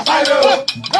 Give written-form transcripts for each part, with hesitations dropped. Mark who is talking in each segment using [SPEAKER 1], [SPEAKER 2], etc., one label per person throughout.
[SPEAKER 1] Sayo,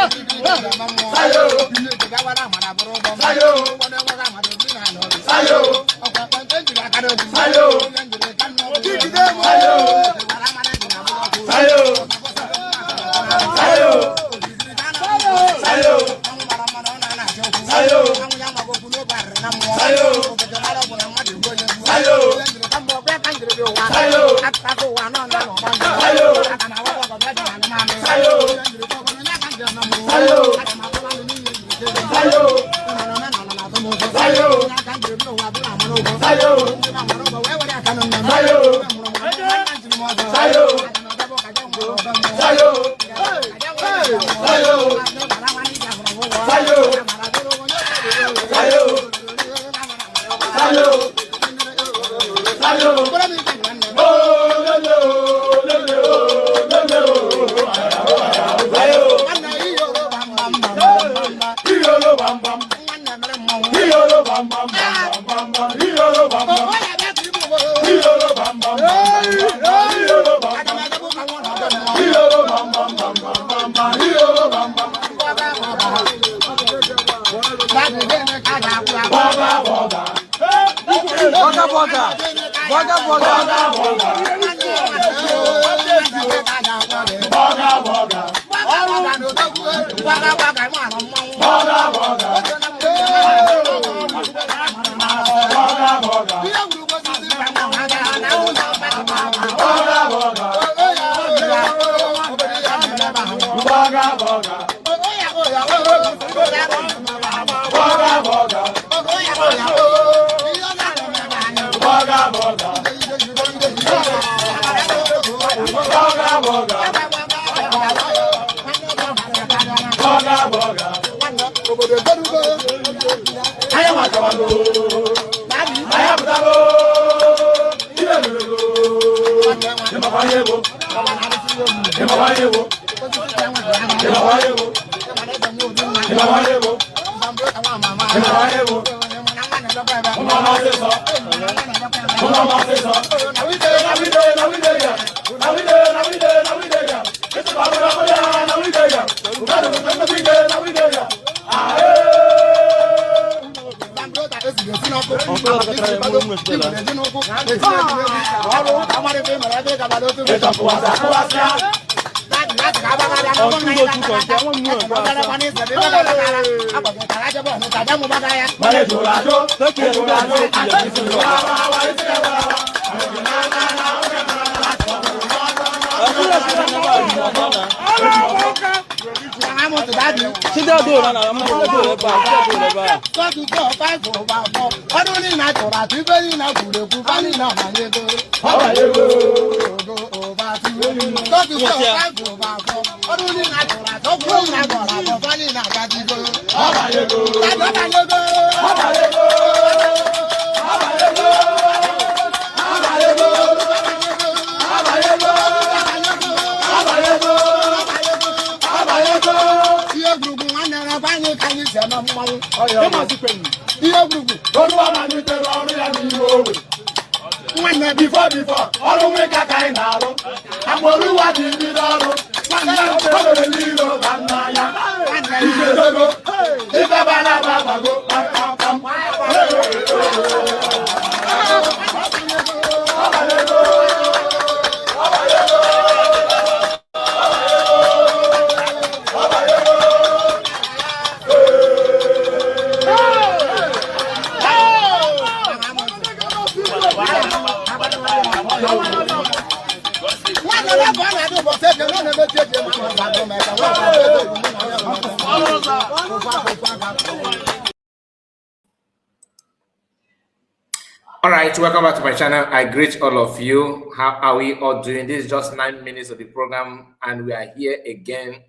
[SPEAKER 1] All right, welcome back to my channel. I greet all of you. How are we all doing? This is just 9 minutes of the program, and we are here again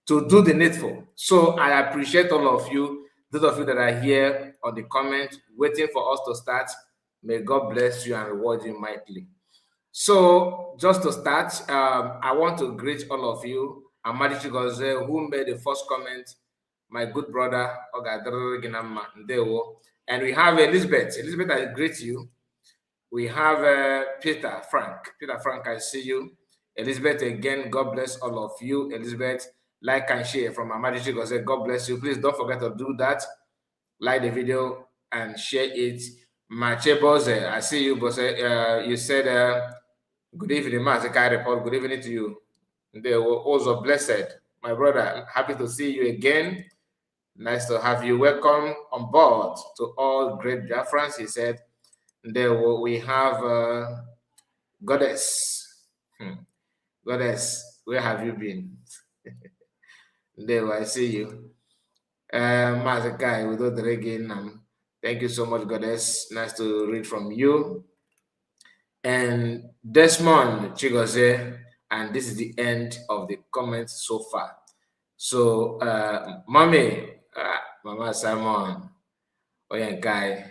[SPEAKER 1] to do the needful. So I appreciate all of you, those of you that are here on the comment, waiting for us to start. May God bless you and reward you mightily. So just to start, I want to greet all of you. Amadi Chigoze, who made the first comment, my good brother, and we have Elizabeth. Elizabeth, I greet you. We have Peter Frank. Peter Frank, I see you. Elizabeth, again, God bless all of you. Elizabeth, like and share from Amadi Chigozie. God bless you. Please don't forget to do that. Like the video and share it. Mache Bose, I see you, Bose. You said, good evening, Mazikai report. Good evening to you. They were also blessed. My brother, happy to see you again. Nice to have you. Welcome on board to all great Biafrans. He said, there we have Goddess. Goddess, where have you been? There, I see you. Mazakai, without the again. Thank you so much, Goddess. Nice to read from you. And Desmond Chigozie, and this is the end of the comments so far. So, Mommy, Mama Simon, Oyankai,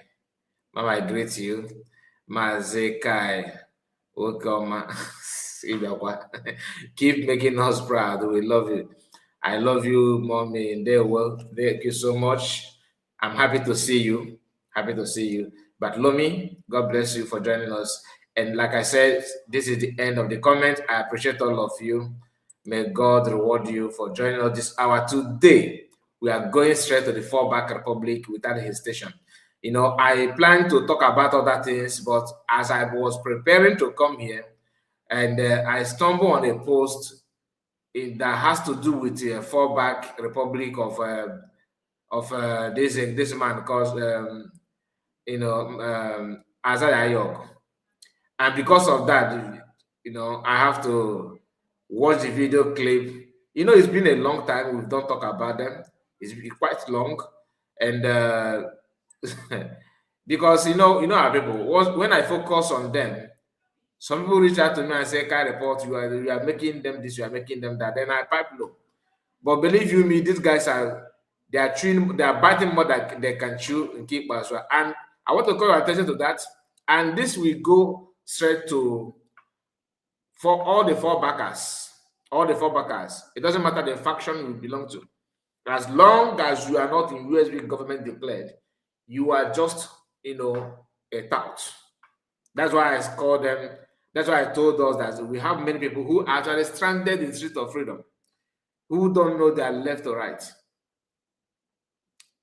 [SPEAKER 1] Mama, I greet you. Mazekai, welcome. Keep making us proud. We love you. I love you, Mommy, in their world. Thank you so much. I'm happy to see you. Happy to see you. But Lomi, God bless you for joining us. And like I said, this is the end of the comment. I appreciate all of you. May God reward you for joining us this hour today. We are going straight to the Fallback Republic without hesitation. You know, I plan to talk about other things, but as I was preparing to come here, and I stumbled on a post that has to do with the Fallback Republic of this man called Azaya Ayok. And because of that, you know, I have to watch the video clip. You know, it's been a long time. We don't talk about them. It's been quite long, and because you know our people. When I focus on them, some people reach out to me and say, "Can report you are making them this, you are making them that." Then I pipe low. But believe you me, these guys are biting more than they can chew and keep as well. And I want to call your attention to that. And this will go straight to for all the Fallbackers. All the Fallbackers. It doesn't matter the faction you belong to. As long as you are not in USB government declared, you are just, you know, a tout. That's why I call them. That's why I told us that we have many people who are actually stranded in the street of freedom, who don't know their left or right.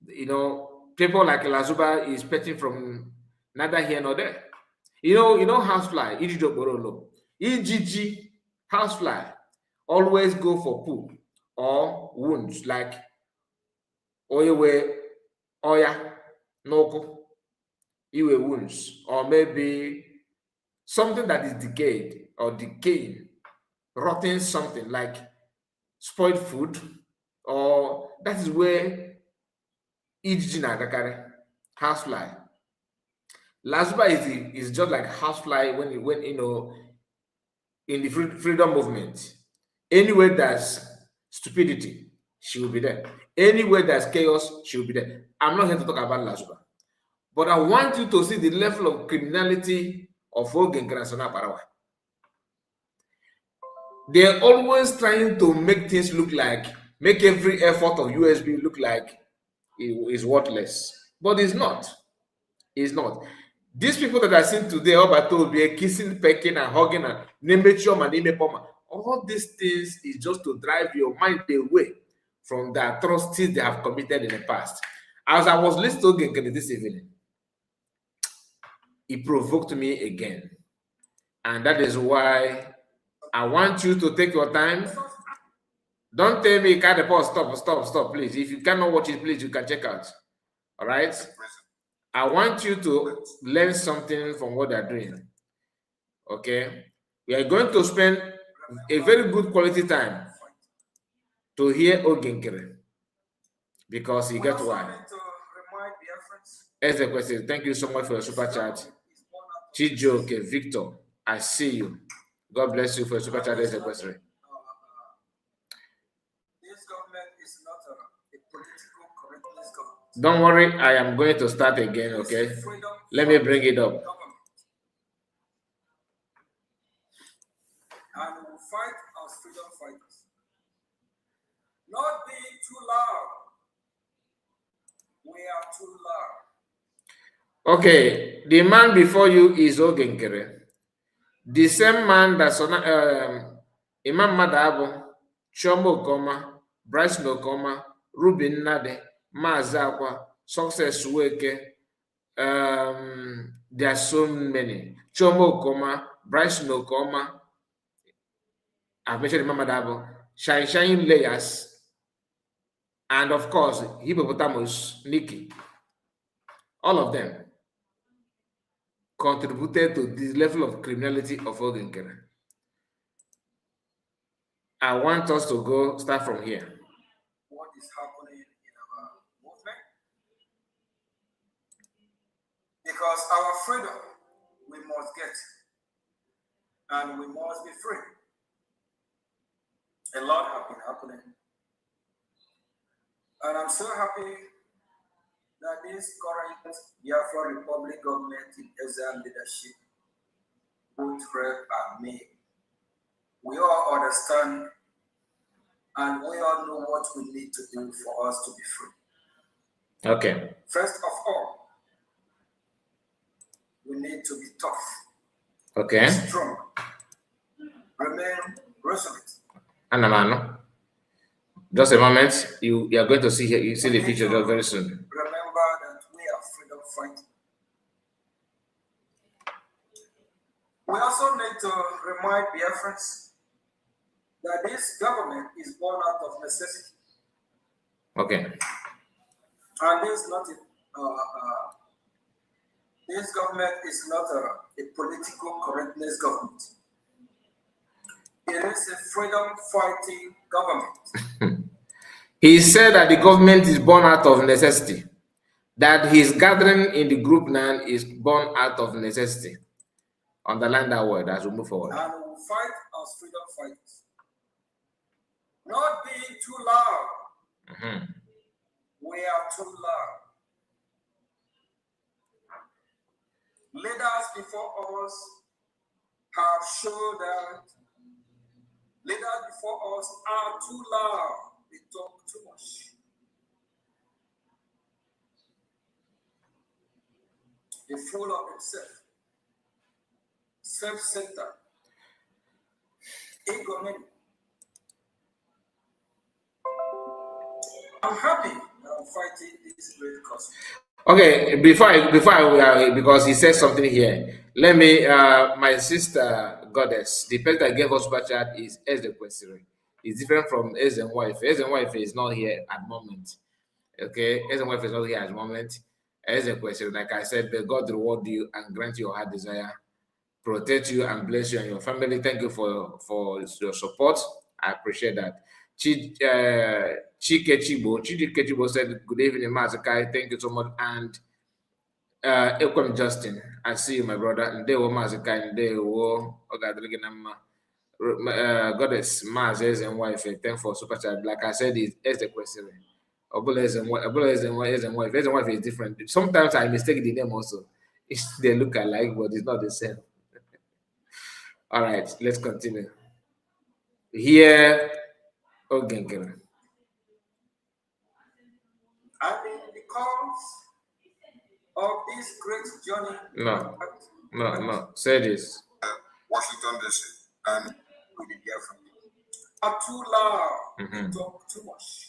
[SPEAKER 1] You know, people like Lazuba is petting from neither here nor there. You know, housefly, EGG, housefly, always go for poo or wounds like oya, noko, iwe wounds, or maybe something that is decayed or decaying, rotting something like spoiled food, or that is where EGG Nagakare, housefly. Lazuba is just like housefly when you know in the freedom movement. Anywhere there's stupidity, she will be there. Anywhere there's chaos, she will be there. I'm not here to talk about Lazuba, but I want you to see the level of criminality of Ogenkeransona Parawa. They're always trying to make things make every effort of USB look like it is worthless, but it's not. It's not. These people that I seen today, Obato, be kissing, pecking, and hugging, and all these things is just to drive your mind away from the atrocities they have committed in the past. As I was listening to Genkene this evening, it provoked me again. And that is why I want you to take your time. Don't tell me, can't pause, stop, please. If you cannot watch it, please, you can check out. All right? I want you to learn something from what they're doing. Okay? We are going to spend a very good quality time to hear Ogenkere because you get why. As a question, thank you so much for your super chat. Chijoke, Victor, I see you. God bless you for your super chat. As a question. This government is not a political correctness government. Don't worry, I am going to start again, okay? Let me bring it up. And we will fight as freedom fighters. Not being too loud. We are too loud. Okay, the man before you is Ogenkere. The same man that's on Imam Madabo, Chombo Goma, Bryce Nokoma, Ruben Nade, Mazakwa, Success Weke. There are so many. Chomo Koma, Bryce Nokoma, I've mentioned Mama Dabo, Shine Layers, and of course, Hippopotamus, Nikki. All of them contributed to this level of criminality of Ogenkere. I want us to go start from here.
[SPEAKER 2] What is happening in our movement? Because our freedom, we must get, and we must be free. A lot has been happening. And I'm so happy that this current Biafra Republic government in exile leadership, both Rep and me, we all understand and we all know what we need to do for us to be free.
[SPEAKER 1] Okay.
[SPEAKER 2] First of all, we need to be tough.
[SPEAKER 1] Okay.
[SPEAKER 2] Strong. Remain resolute.
[SPEAKER 1] Anamano. Just a moment. You are going to see here. You see the picture very soon.
[SPEAKER 2] Remember that we are freedom fighters. We also need to remind Biafrans that this government is born out of necessity.
[SPEAKER 1] Okay.
[SPEAKER 2] And this government is not a political correctness government. It is a freedom fighting government.
[SPEAKER 1] He said that the government is born out of necessity. That his gathering in the group now is born out of necessity. Underline that word as we move forward.
[SPEAKER 2] And we will fight as freedom fighters. Not being too loud.
[SPEAKER 1] Mm-hmm.
[SPEAKER 2] We are too loud. Leaders before us have shown that leaders before us are too loud. They talk too much. They're full of themselves. Self-centered. Egomaniac. I'm happy that I'm fighting this great cause.
[SPEAKER 1] Okay, because he said something here. Let me, my sister Goddess, the person that gave us super chat is Ezekwesiri. It's different from Ezenwife. Ezenwife is not here at the moment. Okay, Ezenwife is not here at the moment. Ezekwesiri, like I said, may God reward you and grant your heart desire, protect you and bless you and your family. Thank you for your support. I appreciate that. Chike Chibo said, good evening, Mazakai. Thank you so much. And Ekwem Justin, I see you, my brother. Ndewo Mazakai, Ndewo Ogadriginama. Goddess, Maz, and wife. Thanks for super chat. Like I said, it's the question. Oboles and wife. As and wife is different. Sometimes I mistake the name also. They look alike, but it's not the same. All right, let's continue. Here, Ogenkere.
[SPEAKER 2] I mean, because of this great journey.
[SPEAKER 1] No. Say this.
[SPEAKER 2] Washington DC and with the Biafran are too loud. They talk too much.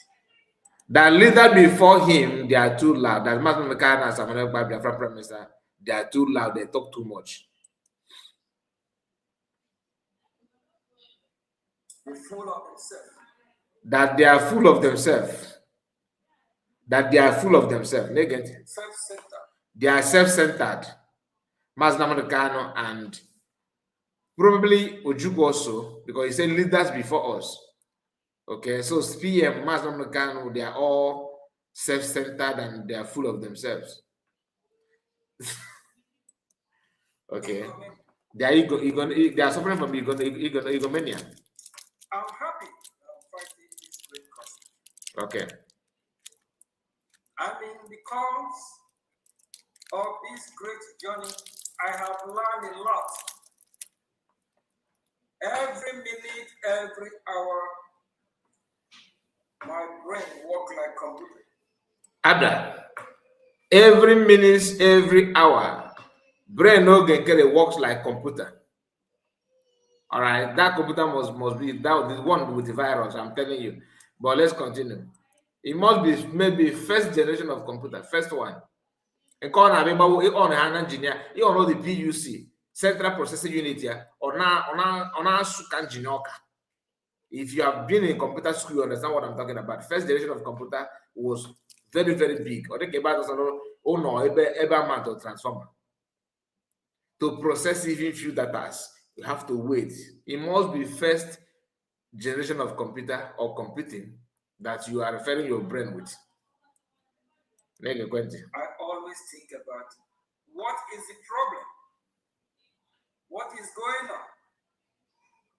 [SPEAKER 1] The leader before him, they are too loud. That Martin McCann and Samuel Biafran Prime Minister, they are too loud. They talk too much.
[SPEAKER 2] They're full of themselves.
[SPEAKER 1] That they are full of themselves. Negative.
[SPEAKER 2] Self-centered.
[SPEAKER 1] They are self-centered. Maznamano and probably Ojukwu also, because he said leaders before us. Okay, so PM, Maznamano, they are all self-centered and they are full of themselves. Okay. They are suffering from egomania.
[SPEAKER 2] I'm happy I'm fighting this great cause.
[SPEAKER 1] Okay.
[SPEAKER 2] I mean, because of this great journey, I have learned a lot. Every minute, every hour, my brain works like computer.
[SPEAKER 1] Abda, every minute, every hour, brain no get works like computer. All right, that computer must be that the one with the virus. I'm telling you, But let's continue. It must be maybe first generation of computer, first one. And call on an engineer, you know the PUC, Central Processing Unit here, or now if you have been in computer school, you understand what I'm talking about. First generation of computer was very, very big. Or think about every month of transformer. To process even few data, you have to wait. It must be first generation of computer or computing that you are referring your brain with.
[SPEAKER 2] I always think about what is the problem? What is going on?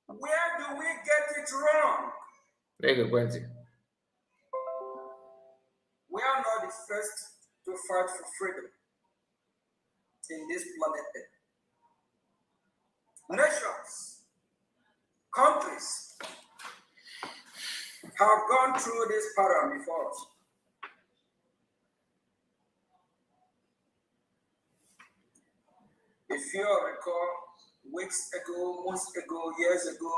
[SPEAKER 2] Where do we get it wrong? We are not the first to fight for freedom in this planet Earth. Nations, countries have gone through this pattern before us. If you recall, weeks ago, months ago, years ago,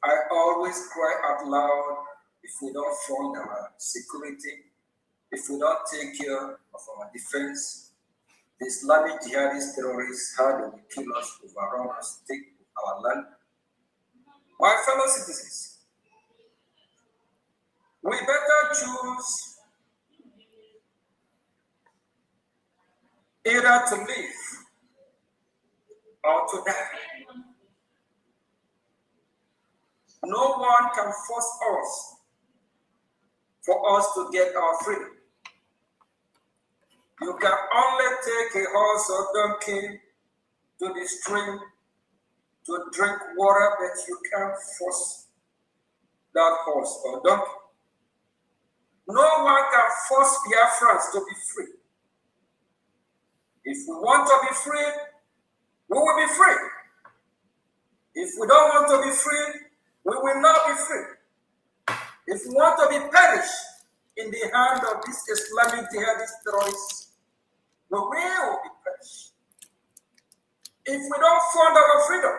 [SPEAKER 2] I always cry out loud if we don't fund our security, if we don't take care of our defense. The Islamic jihadist terrorists, how they will kill us, overrun us, take our land. My fellow citizens, we better choose either to live or to die. No one can force us for us to get our freedom. You can only take a horse or donkey to the stream to drink water, but you can't force that horse or donkey. No one can force Biafrans to be free. If we want to be free, we will be free. If we don't want to be free, we will not be free. If we want to be perished in the hand of these Islamic jihadist terrorists, we will be perished. If we don't fund our freedom.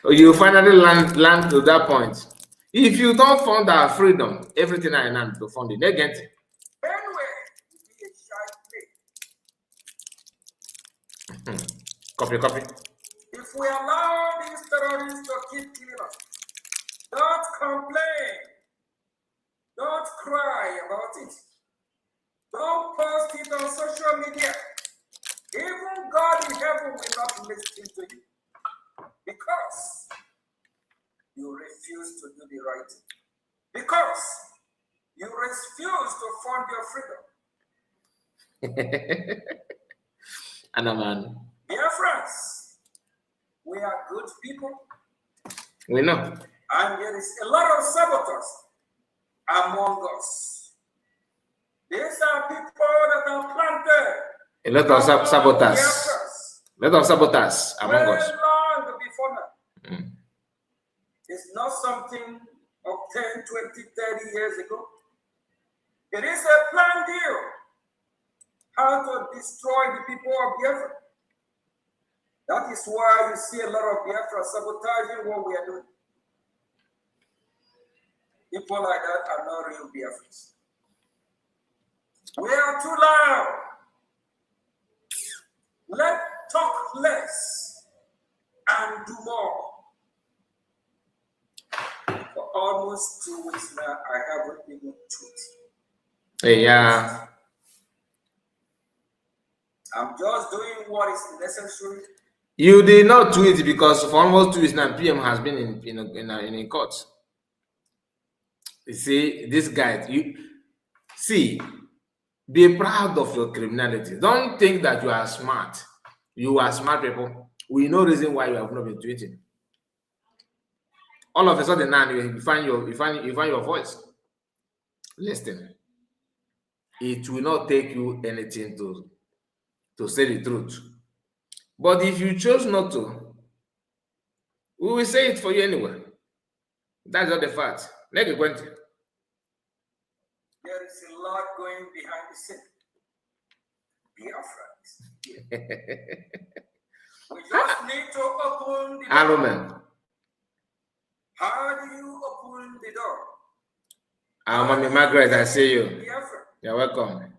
[SPEAKER 1] You finally land to that point. If you don't fund our freedom, everything I am to fund it. Anyway, Copy.
[SPEAKER 2] If we allow these terrorists to keep killing us, don't complain. Don't cry about it. Don't post it on social media. Even God in heaven will not listen to you because you refuse to do the right thing. Because you refuse to fund your freedom.
[SPEAKER 1] Man.
[SPEAKER 2] Dear friends, we are good people.
[SPEAKER 1] We know.
[SPEAKER 2] And there is a lot of saboteurs among us. These are people that are planted.
[SPEAKER 1] A lot of saboteurs. A lot of saboteurs among us.
[SPEAKER 2] Long before now. It's not something of 10, 20, 30 years ago. It is a planned deal. How to destroy the people of Biafra. That is why you see a lot of Biafra sabotaging what we are doing. People like that are not real Biafrans. We are too loud. Let's talk less and do more. For almost 2 weeks now, I haven't even tweeted.
[SPEAKER 1] Yeah.
[SPEAKER 2] I'm just doing what is necessary.
[SPEAKER 1] You did not tweet because for almost 2 weeks now, PM has been in court. You see, this guy, be proud of your criminality. Don't think that you are smart. You are smart people. We know reason why you have not been tweeting. All of a sudden now you find your voice. Listen. It will not take you anything to say the truth. But if you chose not to, we will say it for you anyway. That's not the fact. There is
[SPEAKER 2] a lot going behind the scene. Be our friends. We just need need to open the door.
[SPEAKER 1] Alumen.
[SPEAKER 2] How do you open the door?
[SPEAKER 1] Mommy Margaret, I see you. You're welcome.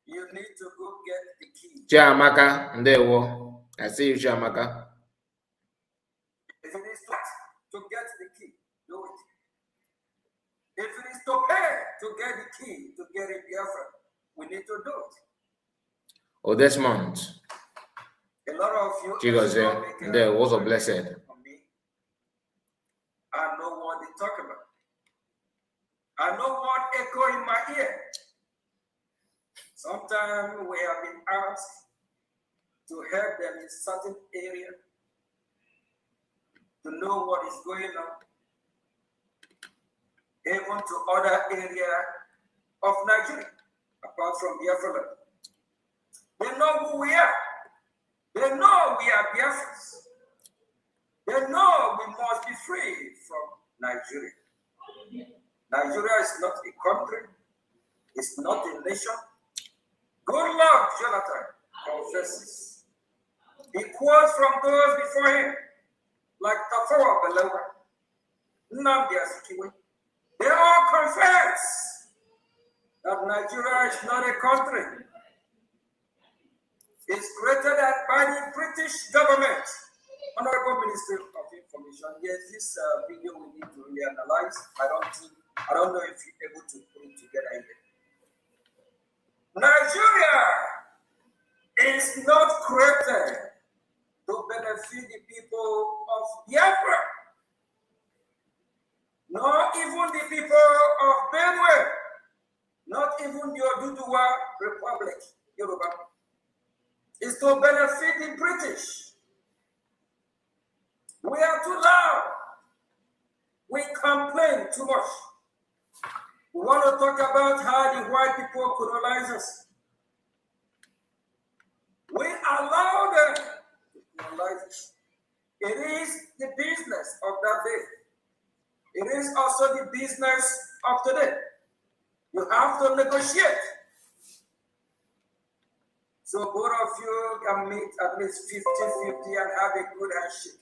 [SPEAKER 2] You need to go get the key.
[SPEAKER 1] Chiamaka, Ndewo. I see you, Chiamaka.
[SPEAKER 2] If it is to get the key, do it. If it is to pay to get the key, to get it, Biafra, we need to do it.
[SPEAKER 1] Oh, this month.
[SPEAKER 2] A lot of you
[SPEAKER 1] there was a blessed.
[SPEAKER 2] I know what they talk about. I know what echo in my ear. Sometimes we have been asked to help them in certain area to know what is going on, even to other area of Nigeria, apart from Biafra. They know who we are. They know we are Biafrans. They know we must be free from Nigeria. Nigeria is not a country. It's not a nation. Good luck, Jonathan confesses. He quotes from those before him, like Tafawa Balewa, Nnamdi Azikiwe. They all confess that Nigeria is not a country. It's created by the British government. Honorable Minister of Information, yes, this video we need to really analyze. I don't know if you're able to put it together yet. Nigeria is not created to benefit the people of Biafra, nor even the people of Benue, not even the Oduduwa Republic, Yoruba. It's to benefit the British. We are too loud. We complain too much. We want to talk about how the white people colonize us. We allow them to colonize us. It is the business of that day. It is also the business of today. You have to negotiate. So both of you can meet at least 50-50 and have a good handshake.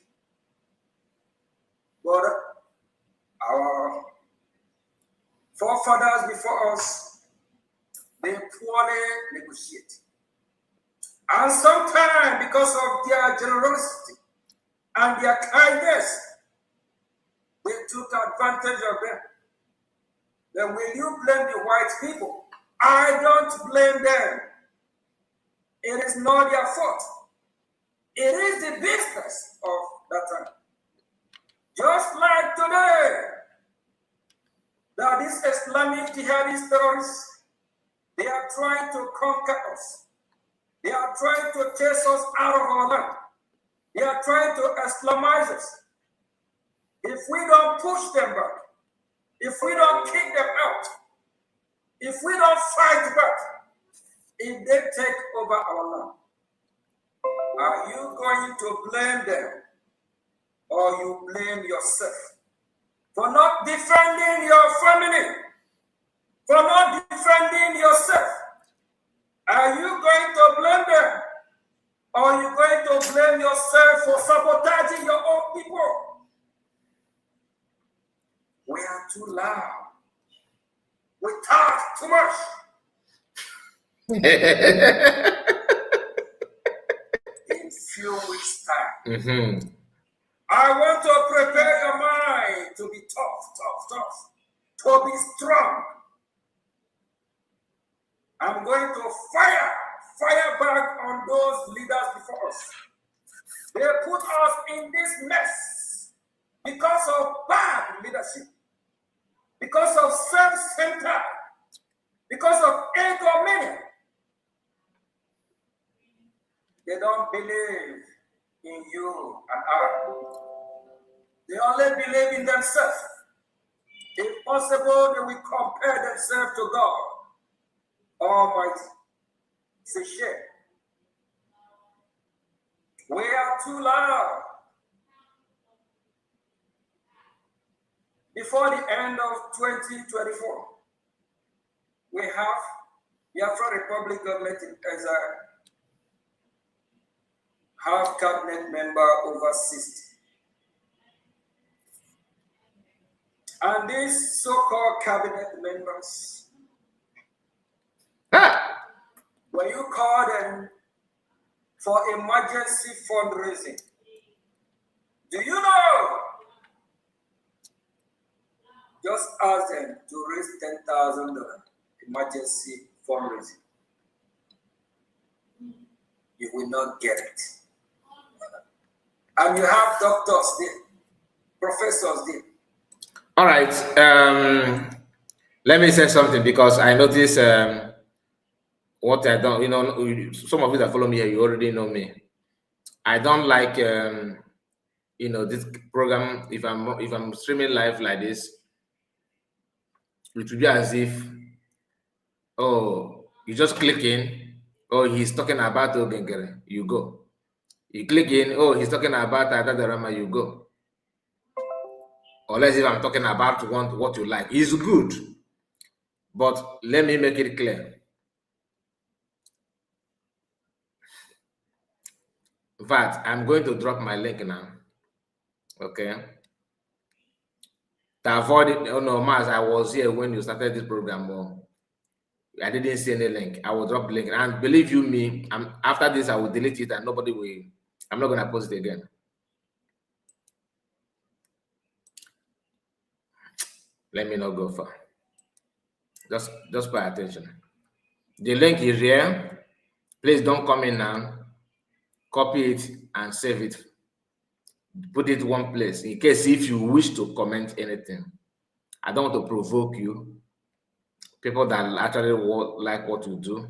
[SPEAKER 2] But our forefathers before us, they poorly negotiate. And sometimes, because of their generosity and their kindness, they took advantage of them. Then will you blame the white people? I don't blame them. It is not their fault. It is the business of that time. Just like today, that these Islamic jihadist terrorists, they are trying to conquer us. They are trying to chase us out of our land. They are trying to Islamize us. If we don't push them back, if we don't kick them out, if we don't fight back, if they take over our land, are you going to blame them or you blame yourself for not defending your family, for not defending yourself? Are you going to blame them or are you going to blame yourself for sabotaging your own people? We are too loud. We talk too much. In few weeks' time, I want to prepare your mind to be tough, to be strong. I'm going to fire back on those leaders before us. They put us in this mess because of bad leadership, because of self-centered, because of egomania. They don't believe in you and I. They only believe in themselves. If possible, they will compare themselves to God Almighty. It's a shame. We are too loud. Before the end of 2024, we have Biafra Republic government in exile. have cabinet member over 60. And these so-called cabinet members, when you call them for emergency fundraising, do you know? Just ask them to raise $10,000 emergency fundraising. You will not get it. And you have doctors there, professors there.
[SPEAKER 1] All right. Let me say something, because I notice what I don't, some of you that follow me here, you already know me. I don't like, this program. If I'm streaming live like this, it will be as if, oh, you just click in, oh, he's talking about Ogengere, you go. You click in, oh, he's talking about Adadarama, you go. Unless if I'm talking about what you like, it's good. But let me make it clear. In fact, I'm going to drop my link now. Okay. To avoid it, oh no, Mars, I was here when you started this program. I didn't see any link. I will drop the link. And believe you me, after this, I will delete it and nobody will. I'm not going to post it again. Let me not go far. Just pay attention. The link is here. Please don't come in now. Copy it and save it. Put it one place in case if you wish to comment anything. I don't want to provoke you. People that actually like what you do.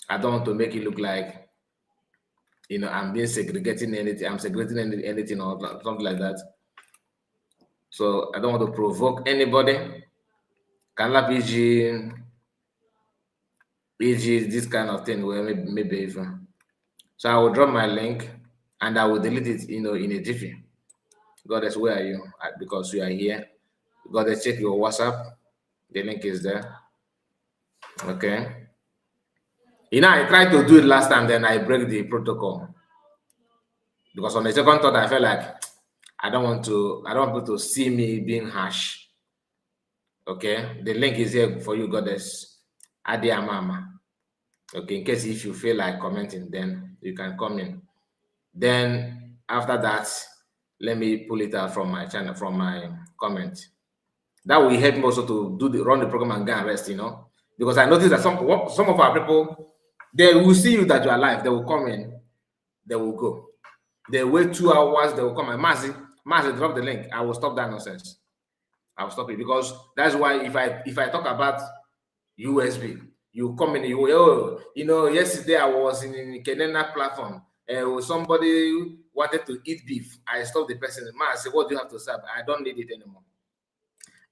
[SPEAKER 1] I don't want to make it look like, I'm being segregating anything. I'm segregating anything or something like that. So I don't want to provoke anybody. Can't PG this kind of thing where maybe even. So I will drop my link and I will delete it, in a jiffy. Goddess, where are you? Because you are here. Goddess, check your WhatsApp. The link is there. Okay. I tried to do it last time, then I break the protocol. Because on the second thought, I felt like I don't want people to see me being harsh. Okay. The link is here for you, Goddess. Adia Mama. Okay. In case if you feel like commenting, then you can comment. Then after that, let me pull it out from my channel, from my comment. That will help me also to run the program and go and rest, because I noticed that some of our people, they will see you that you are live, they will come in, they will go. They wait 2 hours, they will come and Mazi, drop the link. I will stop that nonsense. I will stop it, because that's why if I talk about USB, you come in, yesterday I was in Kenena platform. Somebody wanted to eat beef. I stopped the person. I said, what do you have to say? I don't need it anymore.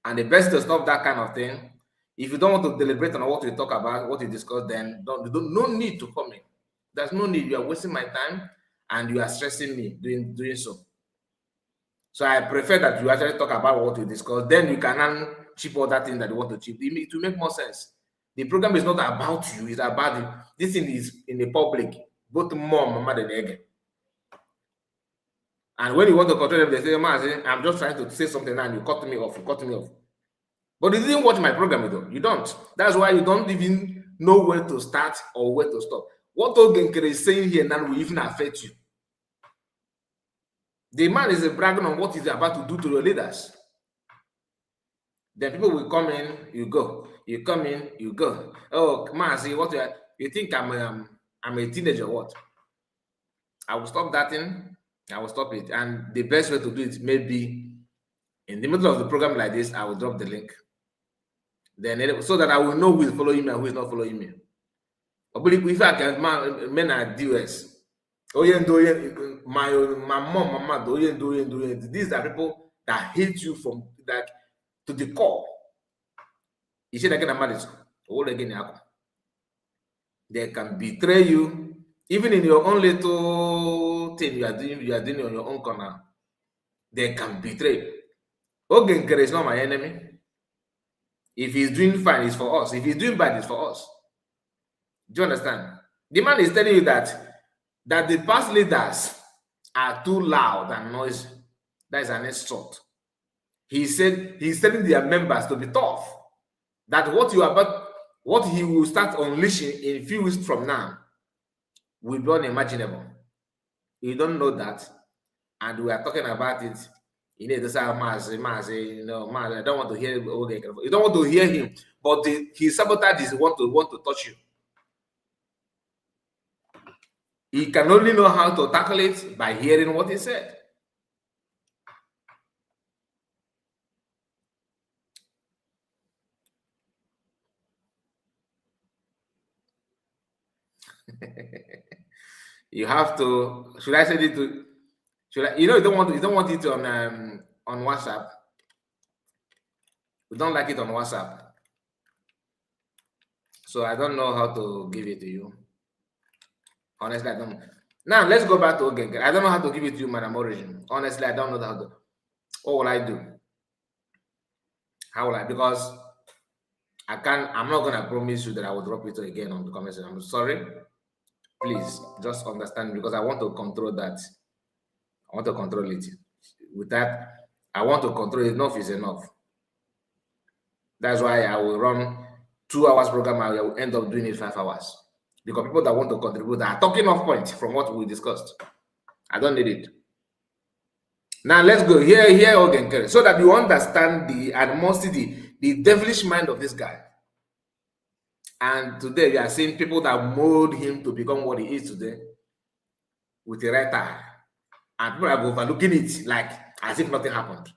[SPEAKER 1] And the best to stop that kind of thing, if you don't want to deliberate on what we talk about, what we discuss, then no need to come in. There's no need. You are wasting my time and you are stressing me doing so. So I prefer that you actually talk about what we discuss. Then you can chip all that thing that you want to chip. It will make more sense. The program is not about you. It's about this thing is in the public, both mom, mama, and egg. And when you want to control them, they say, I'm just trying to say something and you cut me off. But you didn't watch my program, though. You don't. That's why you don't even know where to start or where to stop. What Ogenkere is saying here now will even affect you. The man is bragging on what he's about to do to your leaders. Then people will come in, you go. You come in, you go. Oh, Mazi, what you think I'm a teenager or what? I will stop that thing. I will stop it. And the best way to do it may be in the middle of the program like this, I will drop the link. Then so that I will know who is following me and who is not following me. But if I can, men are DOS. My mom, mama, these are people that hate you from that to the core. You see, they can betray you, even in your own little thing you are doing on your own corner. They can betray. Ogenkere is not my enemy. If he's doing fine, it's for us. If he's doing bad, it's for us. Do you understand? The man is telling you that that the past leaders are too loud and noisy. That is an insult. He said he's telling their members to be tough. That what he will start unleashing in a few weeks from now will be unimaginable. You don't know that, and we are talking about it. You know, this you know, I don't want to hear. Okay, you don't want to hear him, but his sabotage is want to touch you. He can only know how to tackle it by hearing what he said. You have to. Should I send it to? Should I? You know, you don't want it on WhatsApp. We don't like it on WhatsApp, so I don't know how to give it to you. Honestly, I don't. Now let's go back to Ogenkere. I don't know how to give it to you, Madam Origin. Honestly, I don't know how to. What will I do? How will I? Because I can't. I'm not gonna promise you that I will drop it again on the comment section. I'm sorry. Please just understand, because I want to control that. I want to control it. With that, I want to control it. Enough is enough. That's why I will run 2 hours program. I will end up doing it 5 hours, because people that want to contribute are talking off point from what we discussed. I don't need it. Now let's go here again, so that you understand the animosity, the devilish mind of this guy. And today we are seeing people that mold him to become what he is today with a right eye. And people are overlooking it like as if nothing happened.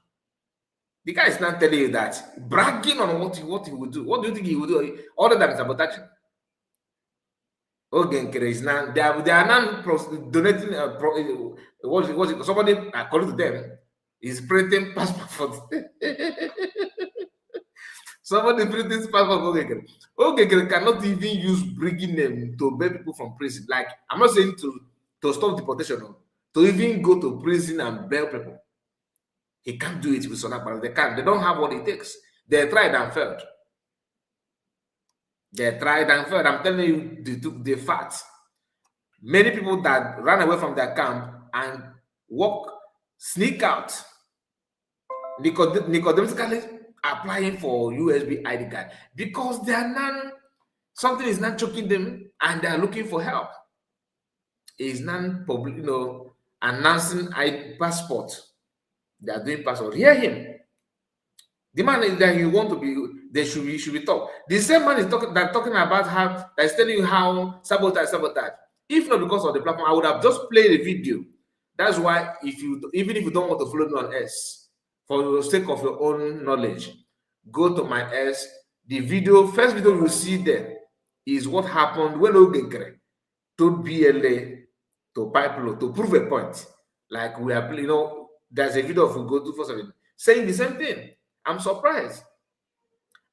[SPEAKER 1] The guy is not telling you that, bragging on what he would do. What do you think he would do other than sabotaging? Ogenkere is now they are now donating what's it, somebody according to them is printing passport for somebody printing passport for Ogenkere. Ogenkere cannot even use bringing them to bail people from prison. Like, I'm not saying to stop deportation, to even go to prison and bail people. He can't do it with Sonakbar. They can't. They don't have what it takes. They tried and failed. They tried and failed. I'm telling you the facts. Many people that ran away from their camp and sneak out, nicodemistically applying for USB ID card, because they are something is not choking them and they are looking for help. Is non-public, announcing passport. They are doing passport. Hear him. The man is that you want to be, they should be taught. The same man is talking about how that's telling you how sabotage. If not because of the platform, I would have just played a video. That's why even if you don't want to follow me on S, for the sake of your own knowledge, go to my S. The first video you see there is what happened when Ogenkere told BLA to pipe to prove a point. Like we are, there's a video of Ugo 247 saying the same thing. I'm surprised.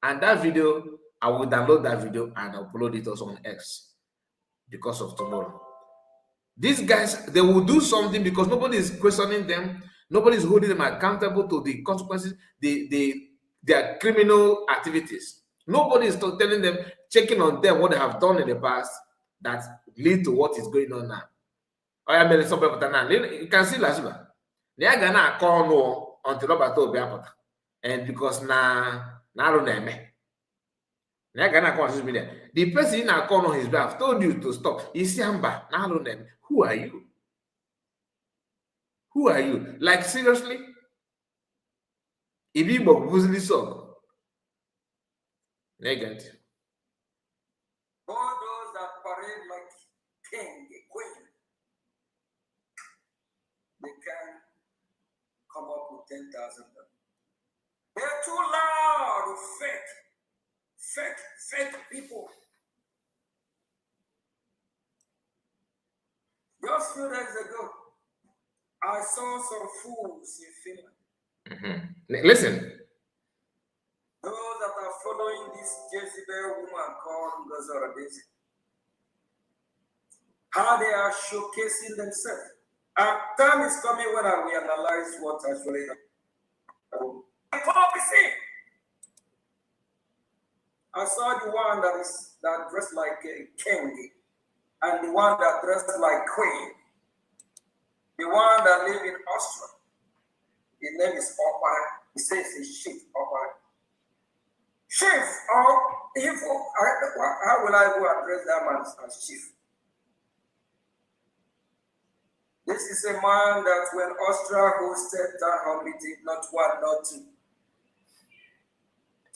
[SPEAKER 1] And that video, I will download that video and upload it also on X because of tomorrow. These guys, they will do something because nobody is questioning them. Nobody is holding them accountable to the consequences, their criminal activities. Nobody is telling them, checking on them what they have done in the past that lead to what is going on now. I mean, some people now, you can see Lazuba. They are gonna call no until Robert Obiapota. And because na the person in a corner on his behalf told you to stop. Who are you? Who are you? Like, seriously? If you buzzy song, negative.
[SPEAKER 2] All those that parade like king, a queen, they can come up with 10,000. They're too loud, fake people. Just few days ago, I saw some fools in Finland.
[SPEAKER 1] Listen.
[SPEAKER 2] Those that are following this Jezebel woman called Ngazara Daisy, how they are showcasing themselves. And time is coming when I will analyze what actually happened. I saw the one that dressed like a king. and the one that dressed like queen, the one that live in Austria. His name is Opar. He says he's chief Opar. Chief, or if how will I go address that man as chief? This is a man that when Austria hosted town hall meeting, not one, not two,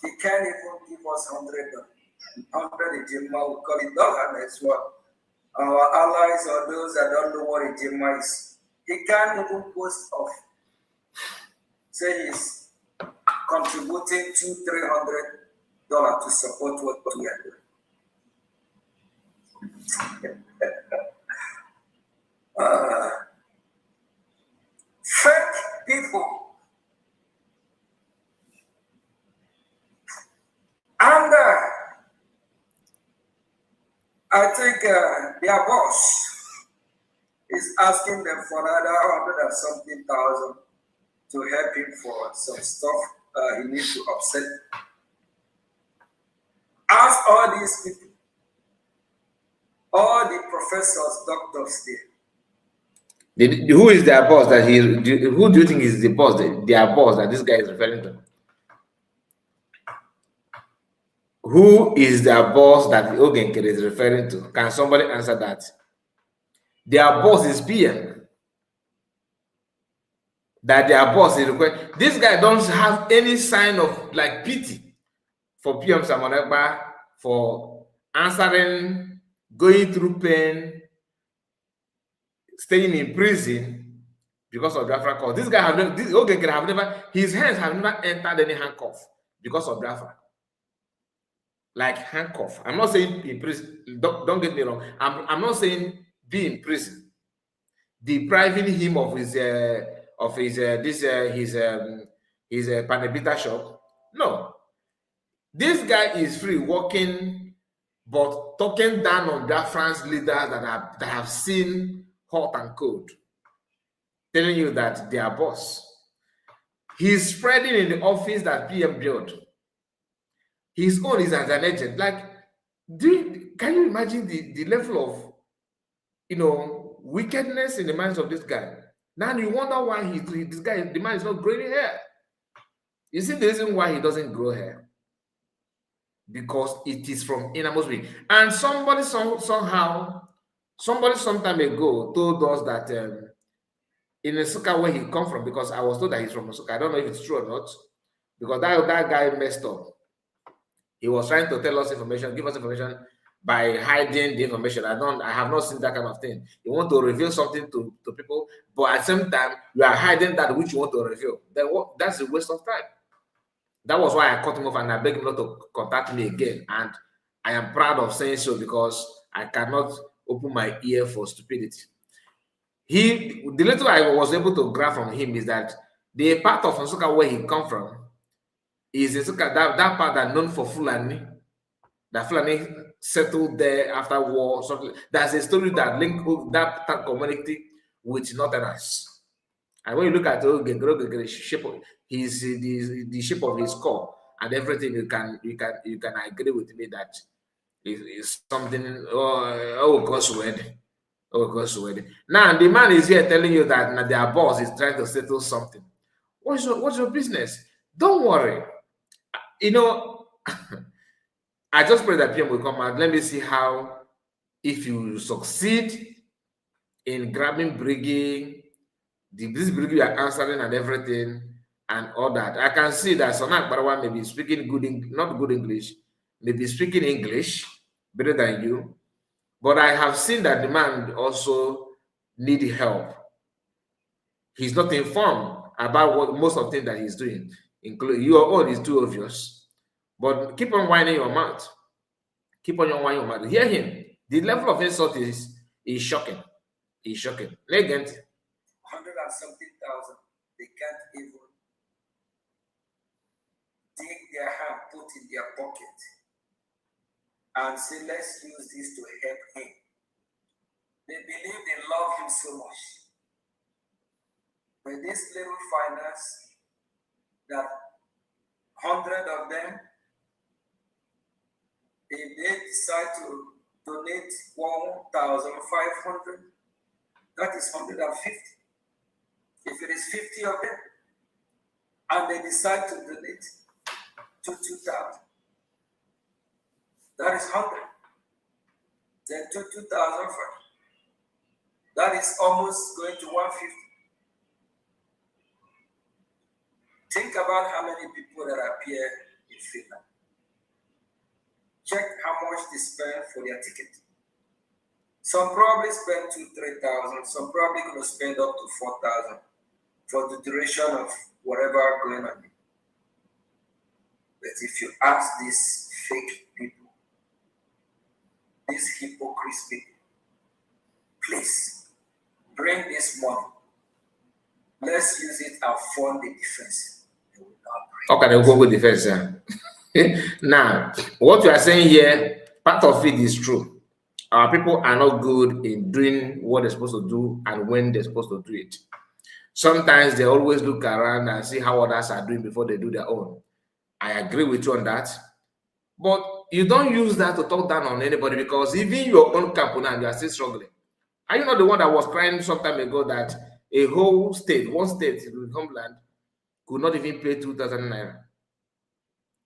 [SPEAKER 2] he can't even give us 100 Ejima, we call it dollar as well. Our allies or those that don't know what Ejima is, he can't even post off. Say he's contributing $200-300 to support what we are doing. Fake people. And I think their boss is asking them for another 100 and something thousand to help him for some stuff he needs to upset. Ask all these people, all the professors, doctors there.
[SPEAKER 1] Who is their boss that who do you think is the boss, their boss that this guy is referring to? Who is their boss that Ogenkere is referring to? Can somebody answer that? Their boss is PM. That their boss is required. This guy don't have any sign of like pity for PM Samonekba for answering, going through pain, staying in prison because of Biafra cause. This guy have never, his hands have never entered any handcuff because of Biafra. Like handcuff. I'm not saying in prison. Don't get me wrong. I'm not saying be in prison, depriving him of his panabita shop. No, this guy is free walking, but talking down on Biafran's leaders that have seen hot and cold, telling you that they are boss. He's spreading in the office that PM built. His own is as an agent. Like, can you imagine the level of, wickedness in the minds of this guy? Now you wonder why the man is not growing hair. You see the reason why he doesn't grow hair? Because it is from innermost being. And somebody sometime ago told us that in Nsukka where he come from, because I was told that he's from Nsukka. I don't know if it's true or not, because that guy messed up. He was trying to tell us information, give us information by hiding the information. I have not seen that kind of thing. You want to reveal something to people, but at the same time, you are hiding that which you want to reveal. Then that's a waste of time. That was why I cut him off and I begged him not to contact me again. And I am proud of saying so because I cannot open my ear for stupidity. The little I was able to grab from him is that the part of Nsukka where he come from is Nsukka, that part that known for Fulani. That Fulani settled there after war. Something. There's a story that linked that community with Northerners. And when you look at the shape of the shape of his core and everything, you can agree with me that is something. Oh, God's word. Oh, God's word. Now the man is here telling you that their boss is trying to settle something. What's your business? Don't worry. I just pray that PM will come out. Let me see how, if you succeed in grabbing Briggy, this Briggy you are answering and everything and all that. I can see that Sonak Barawa may be speaking not good English, maybe speaking English better than you. But I have seen that the man also need help. He's not informed about what most of the things that he's doing, including your own is too obvious. But keep on whining your mouth. Keep on whining your mouth. Hear him. The level of insult is shocking. It's shocking. Legend.
[SPEAKER 2] 100 and something thousand. They can't even dig their hand, put in their pocket, and say, let's use this to help him. They believe they love him so much. But this little finance, that 100 of them, if they decide to donate 1,500, that is 150. If it is 50 of them, and they decide to donate to 2,000, that is 100. Then to 2,000, that is almost going to 150. Think about how many people that appear in Finland. Check how much they spend for their ticket. Some probably spend 2,000-3,000. Some probably going to spend up to 4,000 for the duration of whatever going on. But if you ask these fake people, these hypocrite people, please bring this money. Let's use it and fund the defense. They will not bring
[SPEAKER 1] Okay, they'll go with defense. Yeah. Now, what you are saying here, part of it is true. Our people are not good in doing what they're supposed to do and when they're supposed to do it. Sometimes they always look around and see how others are doing before they do their own. I agree with you on that. But you don't use that to talk down on anybody, because even your own company and you are still struggling. Are you not the one that was crying some time ago that a whole state, one state in homeland, could not even pay 2,000 naira?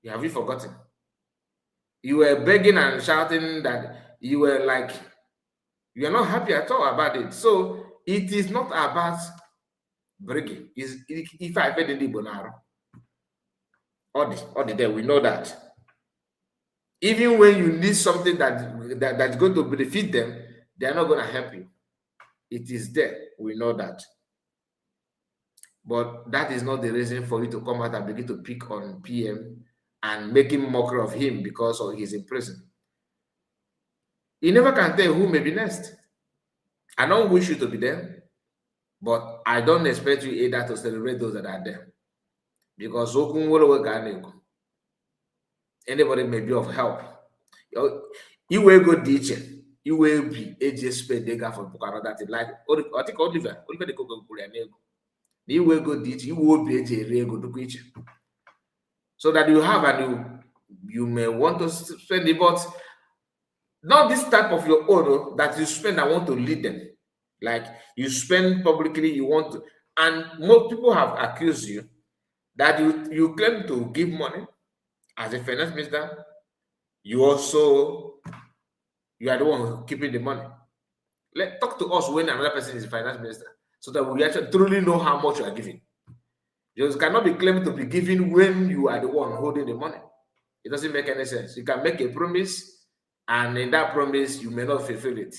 [SPEAKER 1] Have you forgotten? You were begging and shouting that you were like, you are not happy at all about it. So it is not about begging. If I beg the Bonaro, or the day, we know that. Even when you need something that's going to benefit them, they are not going to help you. It is there. We know that. But that is not the reason for you to come out and begin to pick on PM and making mockery of him because he's in prison. You never can tell who may be next. I don't wish you to be there, but I don't expect you either to celebrate those that are there. Because anybody may be of help. You will go teacher. You will be a just pay dega for another thing. Like I think Oliver the Coco you will go teach, you will be a go to preach. So that you have and you may want to spend it, but not this type of your own that you spend and want to lead them. Like you spend publicly, you want to, and most people have accused you that you claim to give money as a finance minister. You are the one keeping the money. Talk to us when another person is a finance minister, so that we actually truly know how much you are giving. You cannot be claiming to be giving when you are the one holding the money. It doesn't make any sense. You can make a promise, and in that promise, you may not fulfill it.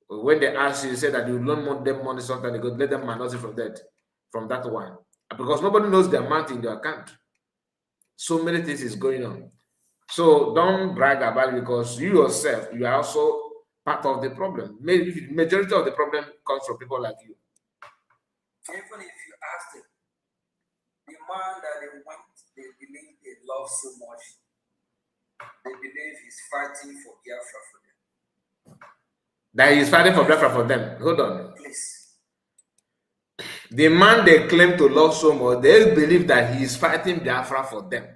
[SPEAKER 1] When they ask you, say that you don't want them money, sometimes they go let them minus it from that one. Because nobody knows the amount in your account. So many things is going on. So don't brag about it, because you yourself, you are also part of the problem. Maybe the majority of the problem comes from people like you.
[SPEAKER 2] Even if you ask them, the man that they believe they love so much, they believe he's fighting for Biafra for them.
[SPEAKER 1] That he's fighting for Biafra for them. Hold on.
[SPEAKER 2] Please.
[SPEAKER 1] The man they claim to love so much, they believe that he is fighting Biafra for them.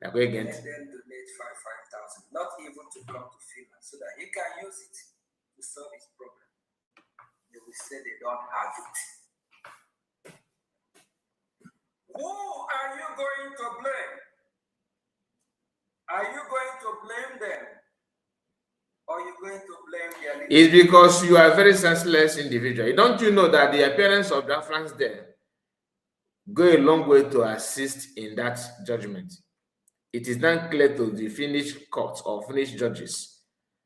[SPEAKER 2] Let them donate 5,000, not even to come to Finland, so that he can use it to solve his problem. They will say they don't have it. Who are you going to blame? Are you going to blame them? Or are you going to blame their leader?
[SPEAKER 1] It's because you are a very senseless individual. Don't you know that the appearance of Biafrans there go a long way to assist in that judgment? It is not clear to the Finnish courts or Finnish judges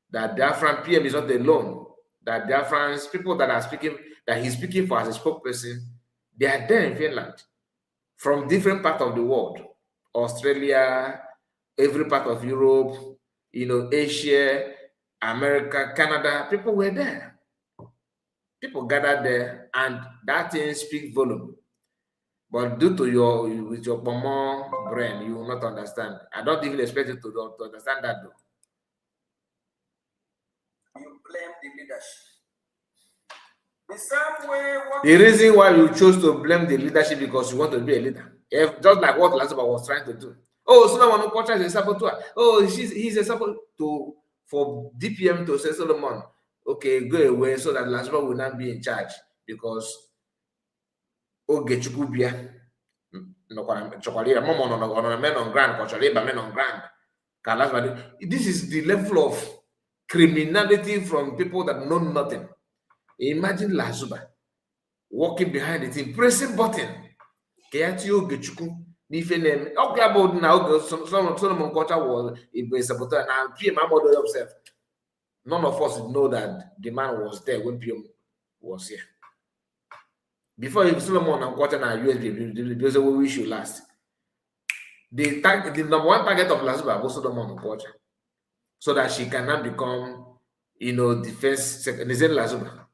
[SPEAKER 1] that Biafran PM is not alone. That Biafrans, people that are speaking, that he's speaking for as a spokesperson, they are there in Finland from different parts of the world. Australia, every part of Europe, Asia, America, Canada, people were there. People gathered there, and that thing speaks volume. But due to your pomo brain, you will not understand. I don't even expect you to understand that though.
[SPEAKER 2] You blame the leadership. The same way.
[SPEAKER 1] The reason why you chose to blame the leadership because you want to be a leader, just like what Lazarus was trying to do. Oh, Solomon Okwacha is a saboteur. Oh, he's a saboteur for DPM to say, Solomon, okay, go away so that Lazarus will not be in charge because Ogechukwu bia chokwalira momo no men on ground men on ground. This is the level of criminality from people that know nothing. Imagine Lazuba walking behind the team, pressing button. Kayati Ogechukwu n'ife na-eme ọkla bụ na oge Solomon Okwacha was a saboteur na PM Amodo himself. None of us know that the man was there when PM was here. Before Solomon Okwacha na USB, because we wish you last. The number one target of Lazuba was Solomon Okwacha, so that she cannot become, defense secretary. Lazuba,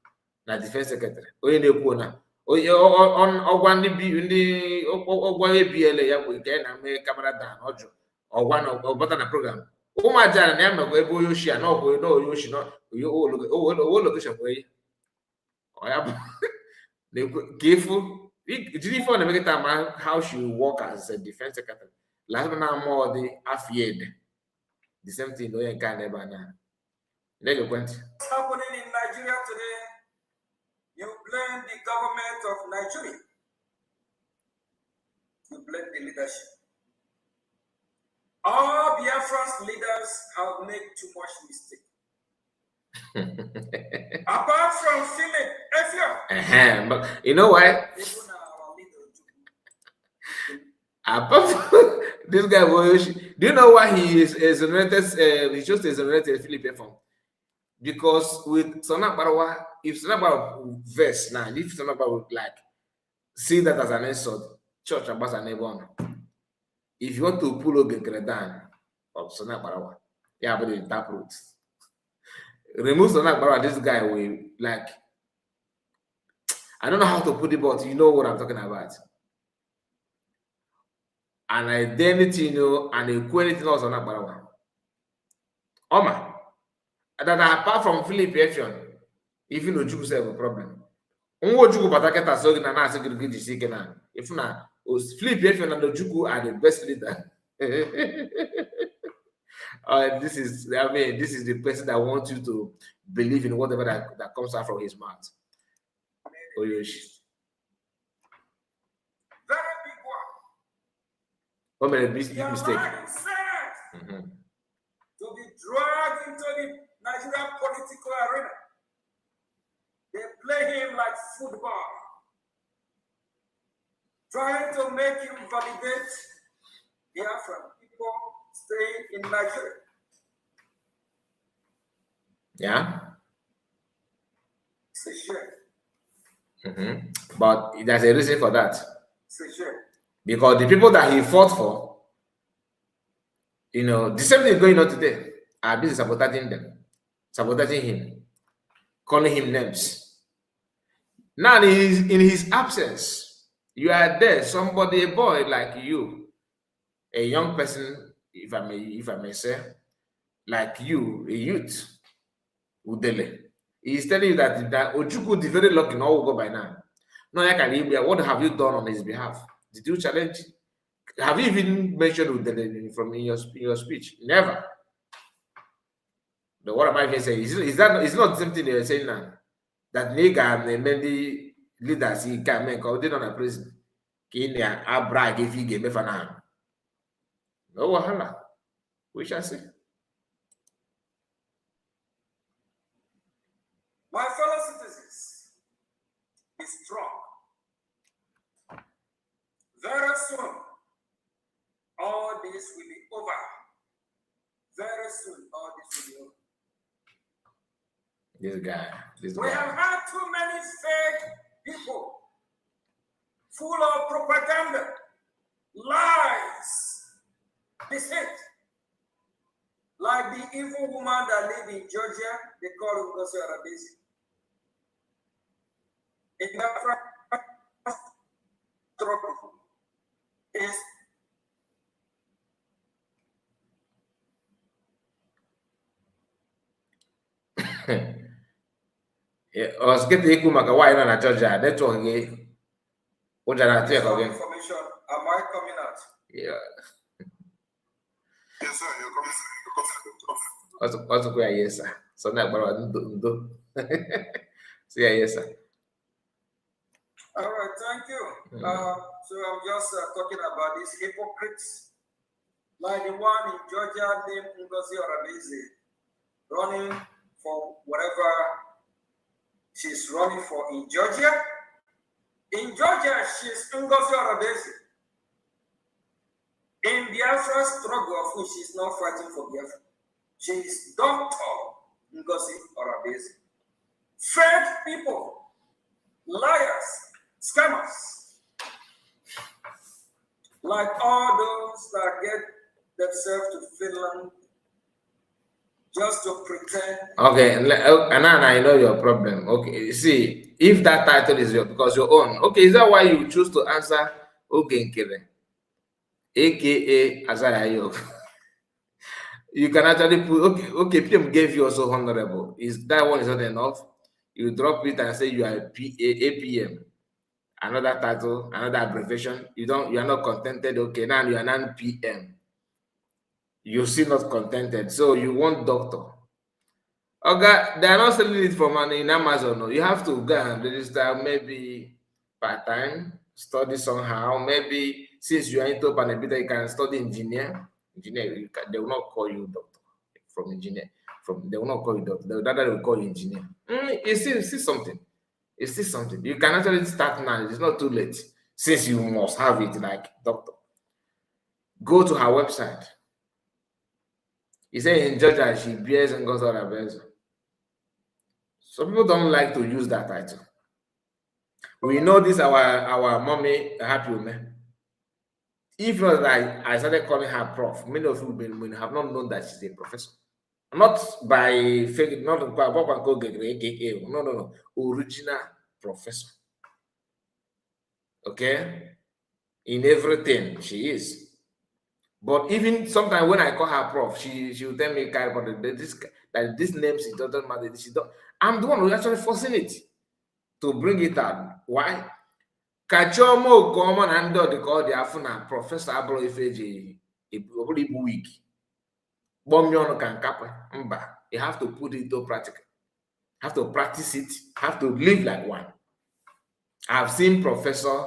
[SPEAKER 1] na defense secretary. Onye na-ekwu na ọgwa ndị ọgwa ABLA ya bụ nke na mee camera down ọjụ ọgwa na ọbata na program ụmụaja na ya mekwa ebe onye oshi a na ọgwụ na onye oshi na owo location kwa ya ọya bụ ka ịfụ jiri ife ọ na-emekịta ma how she will work as a defense secretary last na more the afied the same thing onye nke a na ebe a na ekwentị.
[SPEAKER 2] What's happening in Nigeria today? You blame the government of Nigeria. You blame the leadership. All Biafran's leaders have made too much mistake. Apart from Philip Effiong.
[SPEAKER 1] But you know why? Apart from this guy, do you know why he is exonerated? He just exonerated Philip Effiong. Because with Sona Barawa, if Sona Barawa verse now, if Sona Barawa would like see that as an insult, church about an neighbor. If you want to pull a Gredan of Sona Barawa, yeah, but in tap roots. Remove Sona Barawa, this guy will like, I don't know how to put it, but you know what I'm talking about. An identity, and equality laws on Barawa. Oma. That apart from Philip Effiong, even Ojukwu have a problem. Ojukwu bataketa so na na asegiri jisike na. If na Philip Effiong and Ojukwu are the best leader. This is the person that wants you to believe in whatever that comes out from his mouth. Oyoshi.
[SPEAKER 2] Very big one.
[SPEAKER 1] What made a big mistake?
[SPEAKER 2] To be dragged into the Nigerian political arena. They play him like football, trying to make him validate Biafran people staying in Nigeria.
[SPEAKER 1] Yeah.
[SPEAKER 2] It's a shame.
[SPEAKER 1] But there's a reason for that.
[SPEAKER 2] It's a shame.
[SPEAKER 1] Because the people that he fought for, the same thing going on today, are busy sabotaging them. Sabotaging him, calling him names. Now, in his absence, you are there, somebody, a boy like you, a young person, if I may say, like you, a youth, Udele. He's telling you that Ojukwu is very lucky, no will go by now. No, what have you done on his behalf? Did you challenge? Have you even mentioned Udele from in your speech? Never. What am I even saying? Is not the same thing they're saying now? That nigga and many leaders he can make or they don't a prison. Kenya a brag if he gave me for now. No wahala. We shall see.
[SPEAKER 2] My fellow citizens, be strong. Very soon, all this will be over. Very soon, all this will be over.
[SPEAKER 1] This guy.
[SPEAKER 2] We have had too many fake people, full of propaganda, lies, deceit. Like the evil woman that lived in Georgia, they call her Ngozi Arabisi. In that struggle is
[SPEAKER 1] I was getting maka why na Georgia. That's what
[SPEAKER 2] information. Am I coming out?
[SPEAKER 1] Yeah.
[SPEAKER 2] Yes, sir. You're coming.
[SPEAKER 1] What's okay? Yes, sir. So now, but do. So yeah, yes, sir.
[SPEAKER 2] All right, thank you. So I'm just talking about these hypocrites, like the one in Georgia named Ngozi Orabizi, running for whatever she's running for in Georgia. In Georgia, she's Ngozi Orabizi. In Biafra struggle, of which she's not fighting for Biafra, she is Dr. Ngozi Orabizi. Fake people, liars, scammers, like all those that get themselves to Finland just to pretend.
[SPEAKER 1] Okay, and I know your problem. Okay, see, if that title is because your own, okay, is that why you choose to answer Ogenkere, aka Azarayo? You can actually put okay, PM gave you also honorable. Is that one is not enough? You drop it and say you are APM, another title, another abbreviation. You are not contented. Okay, now you are non PM. You're still not contented, so you want doctor. Okay, they are not selling it from in Amazon. No. You have to go and register maybe part-time, study somehow. Maybe since you are into Panabita, you can study engineer. They will not call you doctor from engineer. They will not call you doctor. They will call you engineer. It's still something. It's still something. You can actually start now. It's not too late. Since you must have it like doctor. Go to her website. He said in Georgia she bears and goes out of bears. Some people don't like to use that title. We know this our mommy happy woman. If not, I started calling her prof. Many of you may have not known that she's a professor. Not by fake, not by no. Original professor. Okay? In everything she is. But even sometimes when I call her prof, she will tell me that this name it doesn't matter. I'm the one who actually forcing it to bring it out. Why? Kachomo common and the call the Afuna Professor Abro Ifeji a week. Bombion can kappa. You have to put it to practical. Have to practice it, have to live like one. I've seen professor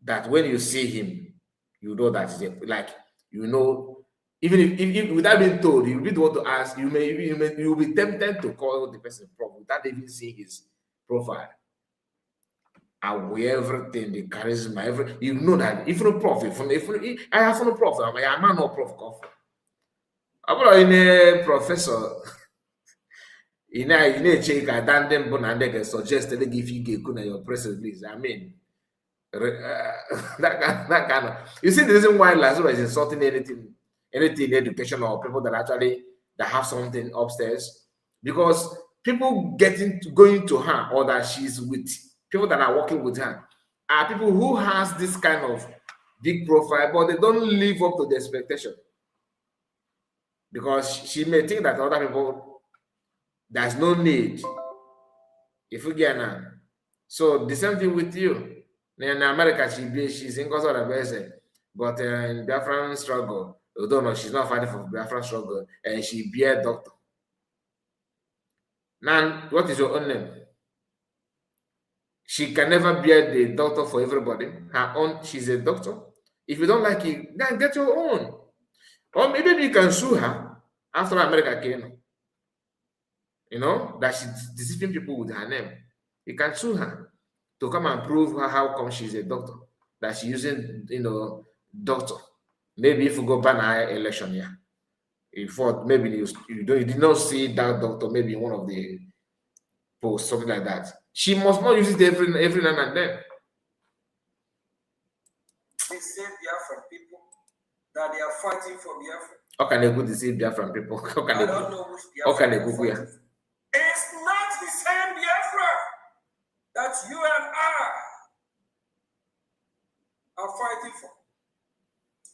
[SPEAKER 1] that when you see him, you know that is like you know, even if without being told, you really want to ask, you will be tempted to call the person prof without even seeing his profile. Aware everything, the charisma, you know that if no prof, if I have no prof, I'm a man or prof coffee. I'm in a professor. You check at them but and suggest they give you your press release. I mean that kind of you see the reason why Lazaro is insulting anything in education or people that have something upstairs, because people going to her or that she's with people that are working with her are people who has this kind of big profile, but they don't live up to the expectation, because she may think that other people there's no need. If you get now, so the same thing with you. In America, she's in cause of the best, but in Biafran struggle, you don't know, she's not fighting for Biafran struggle, and she be a doctor. Now, what is your own name? She can never be the doctor for everybody. Her own, she's a doctor. If you don't like it, then get your own. Or maybe you can sue her after America came. You know, that she's deceiving people with her name. You can sue her to come and prove her how come she's a doctor, that she's using, doctor. Maybe if you go ban her election, yeah. If maybe you did not see that doctor, maybe in one of the posts, something like that. She must not use it every now and then.
[SPEAKER 2] They say Biafran people that they are fighting for Biafra.
[SPEAKER 1] How can they go to see Biafran people?
[SPEAKER 2] I don't know which Biafra.
[SPEAKER 1] How can they go here?
[SPEAKER 2] It's not the same Biafra that you and I are fighting for.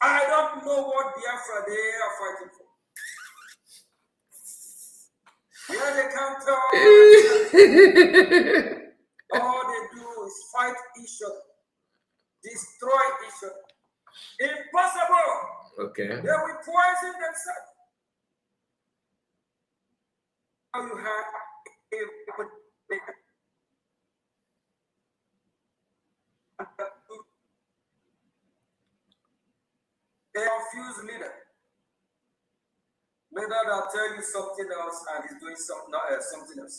[SPEAKER 2] I don't know what Biafra they are fighting for. Where they come from, all they do is fight each other, destroy each other. Impossible.
[SPEAKER 1] Okay.
[SPEAKER 2] They will poison themselves. Now you have a confused leader. Leader that tell you something else and is doing something else.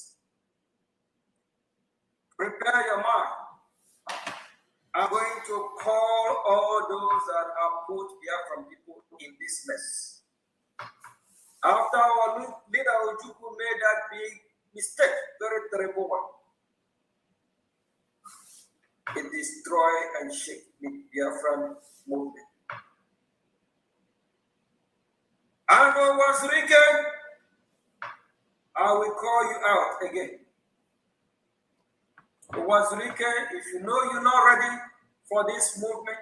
[SPEAKER 2] Prepare your mind. I'm going to call all those that have put Biafran people in this mess. After our leader Ojukwu made that big mistake, very terrible one, it destroyed and shake the Biafran movement. And was Rican, I will call you out again. Was Rican, if you know you're not ready for this movement,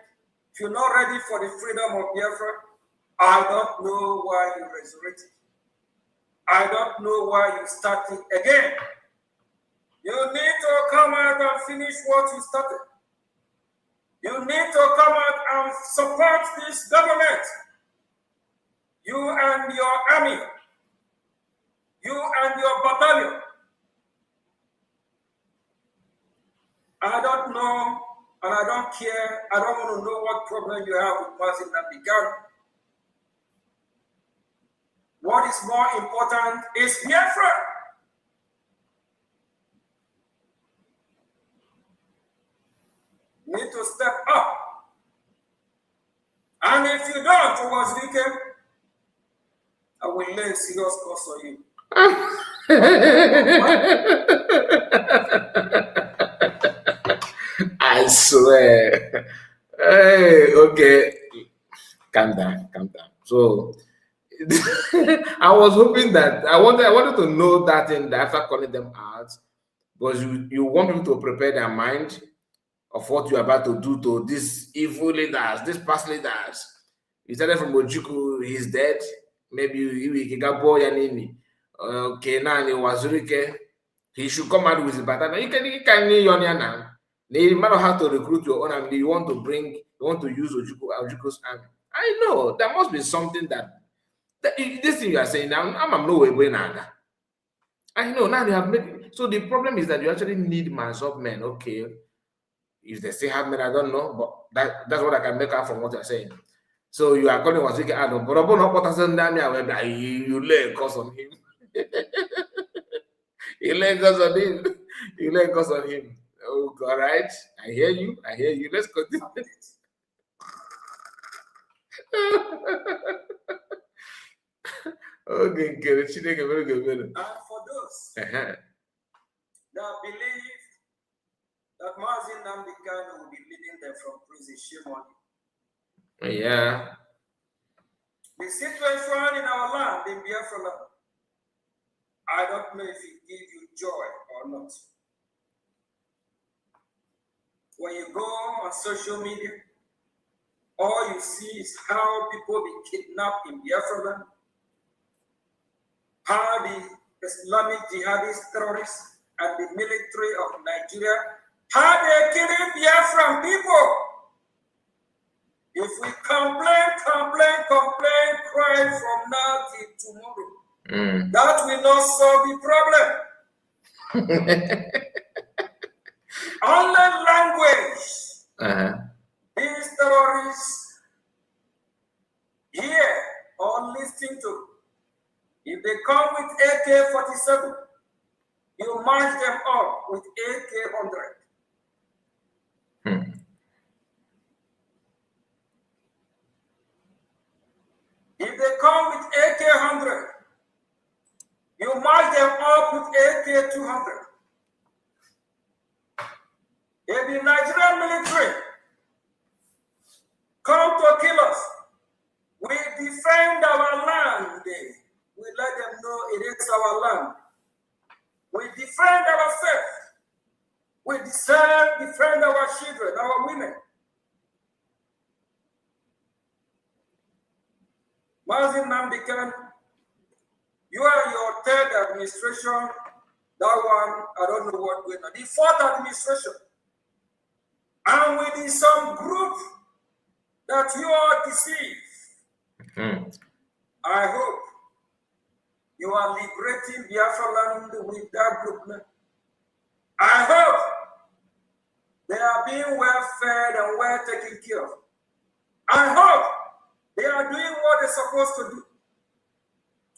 [SPEAKER 2] if you're not ready for the freedom of Biafra, I don't know why you resurrected. I don't know why you started again. You need to come out and finish what you started. You need to come out and support this government. You and your army. You and your battalion. I don't know, and I don't care. I don't want to know what problem you have with Mazin Namdekan. What is more important is Biafra. Need to step up. And if you don't, towards weekend, I will lay a serious cost on you.
[SPEAKER 1] I swear. Hey, okay. Calm down. So I was hoping that I wanted to know that in the after calling them out, because you want people to prepare their mind of what you're about to do to these evil leaders, these past leaders. You started from Ojukwu, he's dead. Maybe you got boy and enemy. Okay, now Wazurike, he should come out with his battle. You can now. No matter how to recruit your own army, you want to use Ojuku's army. I know there must be something that this thing you are saying now, I'm no way going now. I know now they have made. So the problem is that you actually need mass of men. Okay, if they still have men, I don't know, but that's what I can make out from what you're saying. So you are calling Wazirike Adam, but you lay a curse on him. You lay a curse on him. You lay a curse on him. Oh, all right. I hear you. Let's continue. Okay, very good.
[SPEAKER 2] And for those that believe that Mazin Namdekan will be leading them from prison, shame on you.
[SPEAKER 1] Yeah.
[SPEAKER 2] The situation in our land, in Biafra land, I don't know if it gives you joy or not. When you go on social media, all you see is how people be kidnapped in Biafra land, how the Islamic jihadist terrorists and the military of Nigeria, how they're killing Biafran people. If we complain, cry from now till tomorrow, that will not solve the problem. Only language these terrorists hear or listen to. If they come with AK-47, you march them up with AK-100. If they come with AK-100, you march them up with AK-200. If the Nigerian military come to kill us, we defend our land. We let them know it is our land. We defend ourselves. We defend our children, our women. Mazin Namdekan, you are your third administration. That one, I don't know what going on. The fourth administration. And within some group that you are deceived, I hope you are liberating Biafra land with that group. I hope they are being well fed and well taken care of. I hope they are doing what they're supposed to do.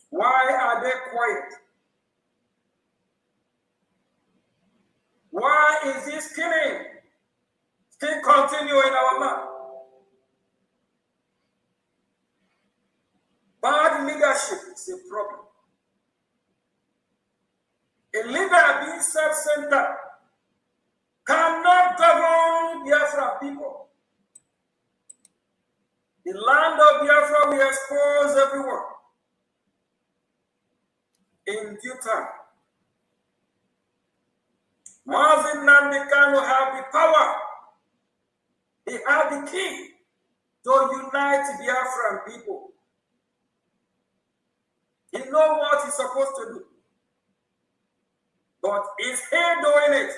[SPEAKER 2] Why are they quiet? Why is this killing still continuing in our land? Bad leadership is a problem. A leader being self-centered cannot govern Biafra people. The land of Biafra will expose everyone in due time. Mazin Namdekano have the power. He have the key to unite Biafran people. He knows what he's supposed to do. But is he doing it?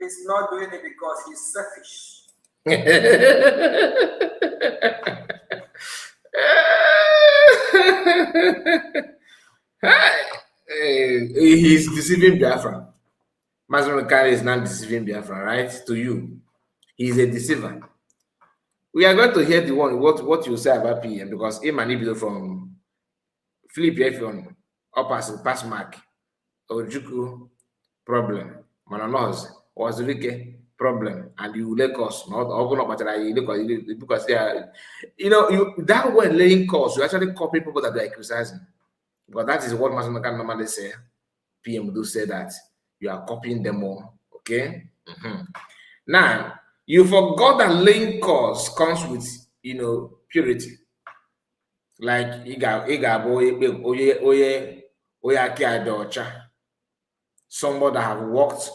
[SPEAKER 2] He's not doing it because he's selfish.
[SPEAKER 1] He's deceiving Biafra. Mazurukari is not deceiving Biafra, right? To you, he's a deceiver. We are going to hear the one what you say about PM because he manipulated from Philip Effion up as a pass mark. Ojuku problem. Mananos was Rike problem, and you let us not open up because they are, that word laying cause, you actually copy people that they are criticizing. Because that is what Masamaka normally say. PM do say that you are copying them all. Okay. Now you forgot that laying cause comes with purity. Like somebody that have worked,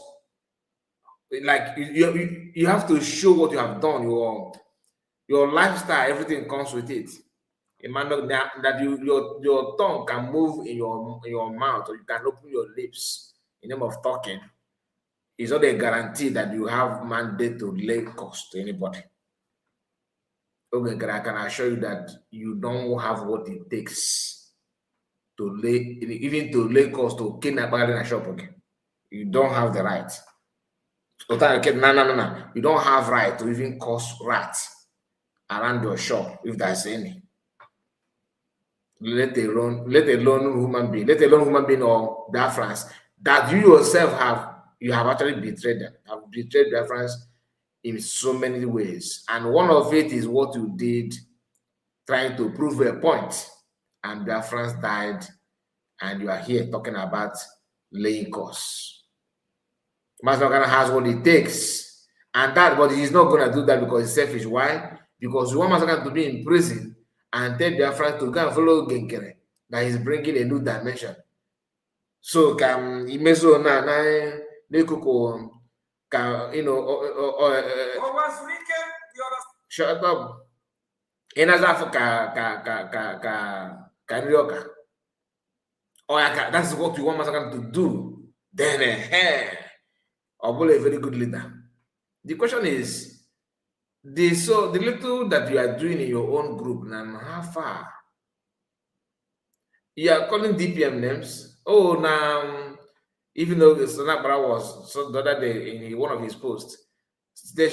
[SPEAKER 1] like you have to show what you have done, your lifestyle, everything comes with it. A man that your tongue can move in your mouth, or you can open your lips in name of talking, is not a guarantee that you have mandate to lay cost to anybody. Okay, I can assure you that you don't have what it takes to lay cost to kidnap in a shop. Okay, you don't have the right. No. You don't have right to even cause rats around your shop if there's any. Let alone human being or Biafrans that you yourself have actually betrayed them. Have betrayed Biafrans in so many ways, and one of it is what you did trying to prove a point, and Biafrans died, and you are here talking about laying costs. Masnogana has what it takes, but he's not going to do that because he's selfish. Why? Because you want Masnogana to be in prison and tell Biafrans to go and follow Genkere, that he's bringing a new dimension. So can Imeso shut up. In Africa, that's what you want Masnogana to do. Then or a very good leader. The question is, the little that you are doing in your own group now, how far? You are calling DPM names. Oh, now, even though Sonabara was the other day in one of his posts, the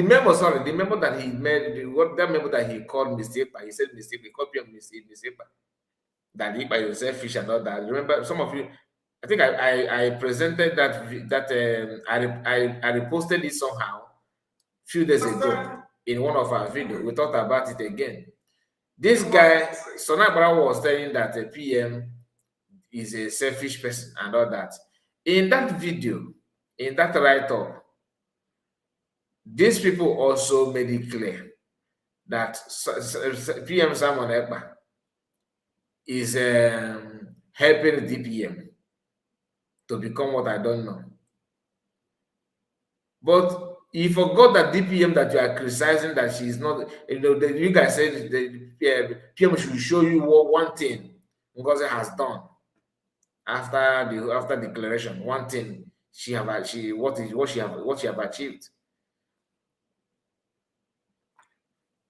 [SPEAKER 1] memo that he made, that memo that he called mistake, he said mistake, he called PM mistake, that he by yourself fish and all that. Remember, some of you, I think I presented I reposted it somehow a few days ago in one of our videos. We talked about it again. This guy, Sonabara, was telling that a PM is a selfish person and all that. In that video, in that write-up, these people also made it clear that PM Simon Ekpa is helping DPM to become what I don't know. But you forgot that DPM that you are criticizing, that she's not, you guys said the PM should show you one thing Ngozi has done after declaration. One thing what she have achieved.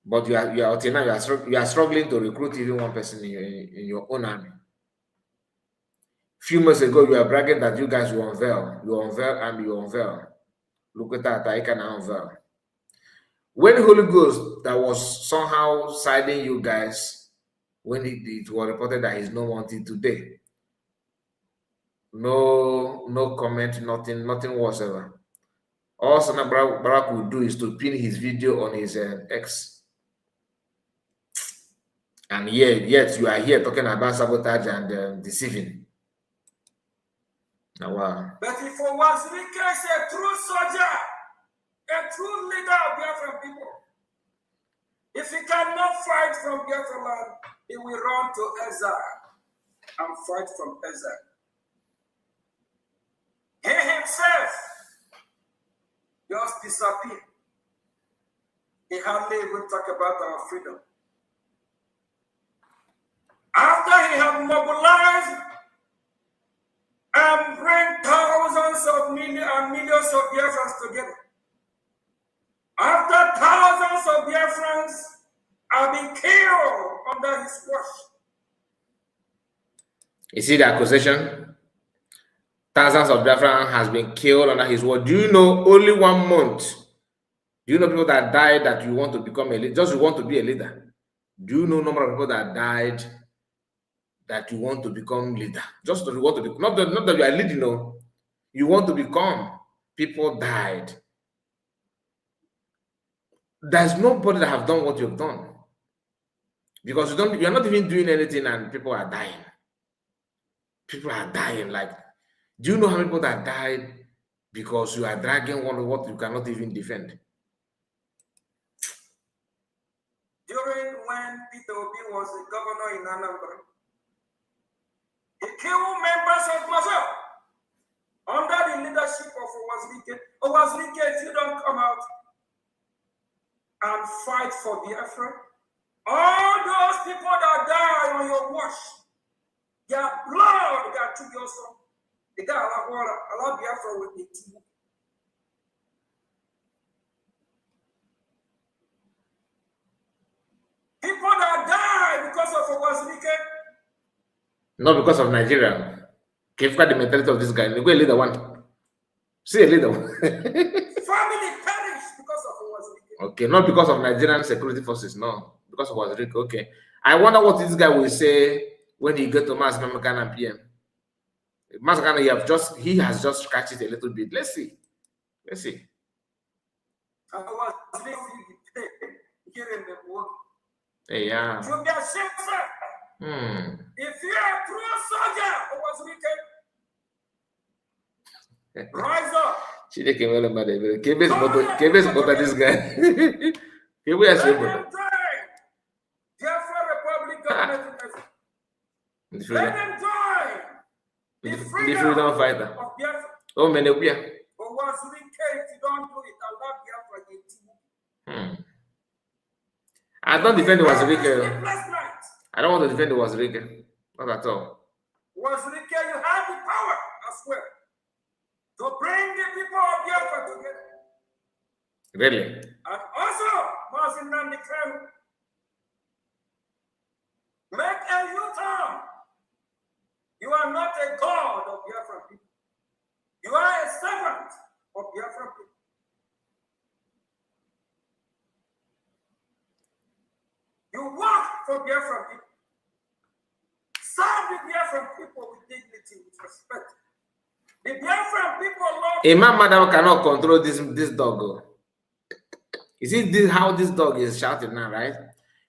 [SPEAKER 1] But you are until now you are struggling to recruit even one person in your own army. Few months ago, you were bragging that you guys will unveil and you unveil. Look at that, I can unveil. When Holy Ghost that was somehow siding you guys, when it was reported that he's no wanted today, no comment, nothing whatsoever. All Sana Barak will do is to pin his video on his X. And yet you are here talking about sabotage and deceiving. Now, wow.
[SPEAKER 2] But if it was Rike a true soldier, a true leader of Biafran people, if he cannot fight from Biafra land, he will run to exile and fight from exile. He himself just disappeared. He hardly even talk about our freedom. After he had mobilized and bring thousands of millions and millions of Biafrans together, after thousands of Biafrans have been killed under his watch.
[SPEAKER 1] You see the accusation? Thousands of Biafrans has been killed under his watch. Do you know only 1 month? Do you know people that died that you want to become a leader? Just you want to be a leader. Do you know number of people that died that you want to become leader? Just that you want to be, not that you are leading, no. You want to become. People died. There's nobody that have done what you've done. Because you're not even doing anything and people are dying. People are dying. Like, do you know how many people that died because you are dragging one of what you cannot even defend?
[SPEAKER 2] During when Peter Obi was the governor in Anambra, he killed members of Maza under the leadership of Owazlike. Owazlike, if you don't come out and fight for Biafra, all those people that die on your watch, their blood got to your soul. The guy Allah Biafra with the two. People that die because of Owazlike.
[SPEAKER 1] Not because of Nigeria. Keep the mentality of this guy. Go a leader one. See a leader one.
[SPEAKER 2] Family perished because of Owazlike.
[SPEAKER 1] Okay, not because of Nigerian security forces, no. Because of Owazlike. Okay. I wonder what this guy will say when he get to Masakan and PM. Masakan, he has just scratched it a little bit. Let's see. Hey, yeah.
[SPEAKER 2] Should be ashamed, sir. If you are a true soldier, Owazlike, rise up.
[SPEAKER 1] She didn't come out of Kebe's mother, this guy. Kebe has
[SPEAKER 2] Let them join. Biafra Republic government. Let them join. The
[SPEAKER 1] freedom fighter.
[SPEAKER 2] Of Biafra.
[SPEAKER 1] Oh, man,
[SPEAKER 2] Owazlike, if you don't do it, Allah Biafra get you.
[SPEAKER 1] I don't defend the Owazlike. I don't want to defend the Owazlike. Not at all.
[SPEAKER 2] Owazlike, you have the power as well to bring the people of Biafra together.
[SPEAKER 1] Really?
[SPEAKER 2] And also, Mazin Nandikam, make a U-turn. You are not a god of Biafra people. You are a servant of Biafra people. You work for Biafra people. Serve the Biafra people with dignity, with respect. The Biafra people love.
[SPEAKER 1] A man madam cannot control this dog. You see how this dog is shouting now, right?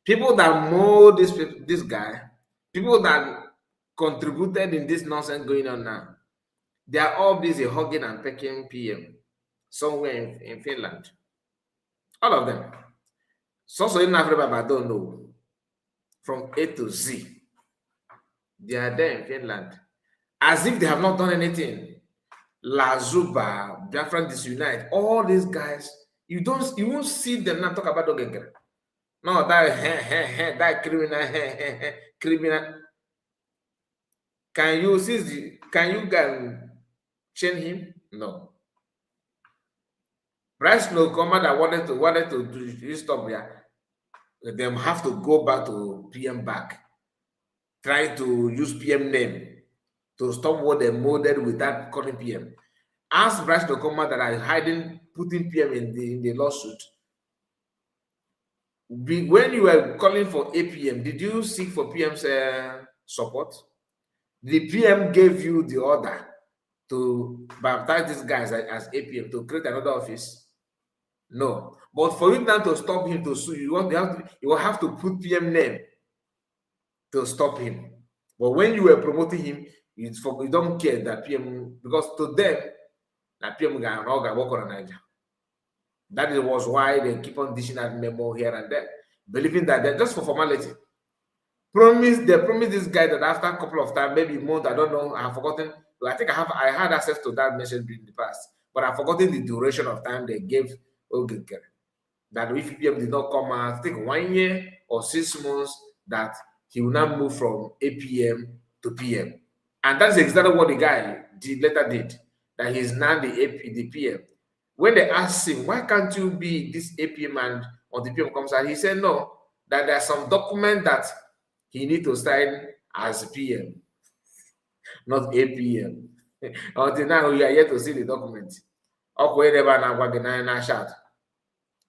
[SPEAKER 1] People that mold this guy, people that contributed in this nonsense going on now, they are all busy hugging and pecking PM somewhere in Finland. All of them. So in Africa, but I don't know. From A to Z. They are there in Finland. As if they have not done anything. Lazuba, Biafran Disunite, all these guys, you won't see them now talk about Dogengera. No, that criminal. Can you chain him? No. Bryce no commander wanted to stop here. they have to go back to PM back, try to use PM name to stop what they molded without calling PM. Ask branch to come out that are hiding, putting PM in the lawsuit. When you were calling for APM, did you seek for PM's support? The PM gave you the order to baptize these guys as APM to create another office? No. But for you now to stop him to sue, you will have to put PM name to stop him. But when you were promoting him, you don't care that PM, because to them, that PM guy and all guy work on Niger. That was why they keep on dishing out memo here and there, believing that they're just for formality. They promised this guy that after a couple of times, maybe months, I don't know, I have forgotten. I think I had access to that message in the past, but I've forgotten the duration of time they gave Ogilker. That if PM did not come out, I think 1 year or 6 months, that he will now move from APM to PM. And that's exactly what the guy later did, that he's now the PM. When they asked him, why can't you be this APM and on the PM comes out, he said no, that there's some document that he need to sign as PM, not APM. Until now, we are yet to see the document.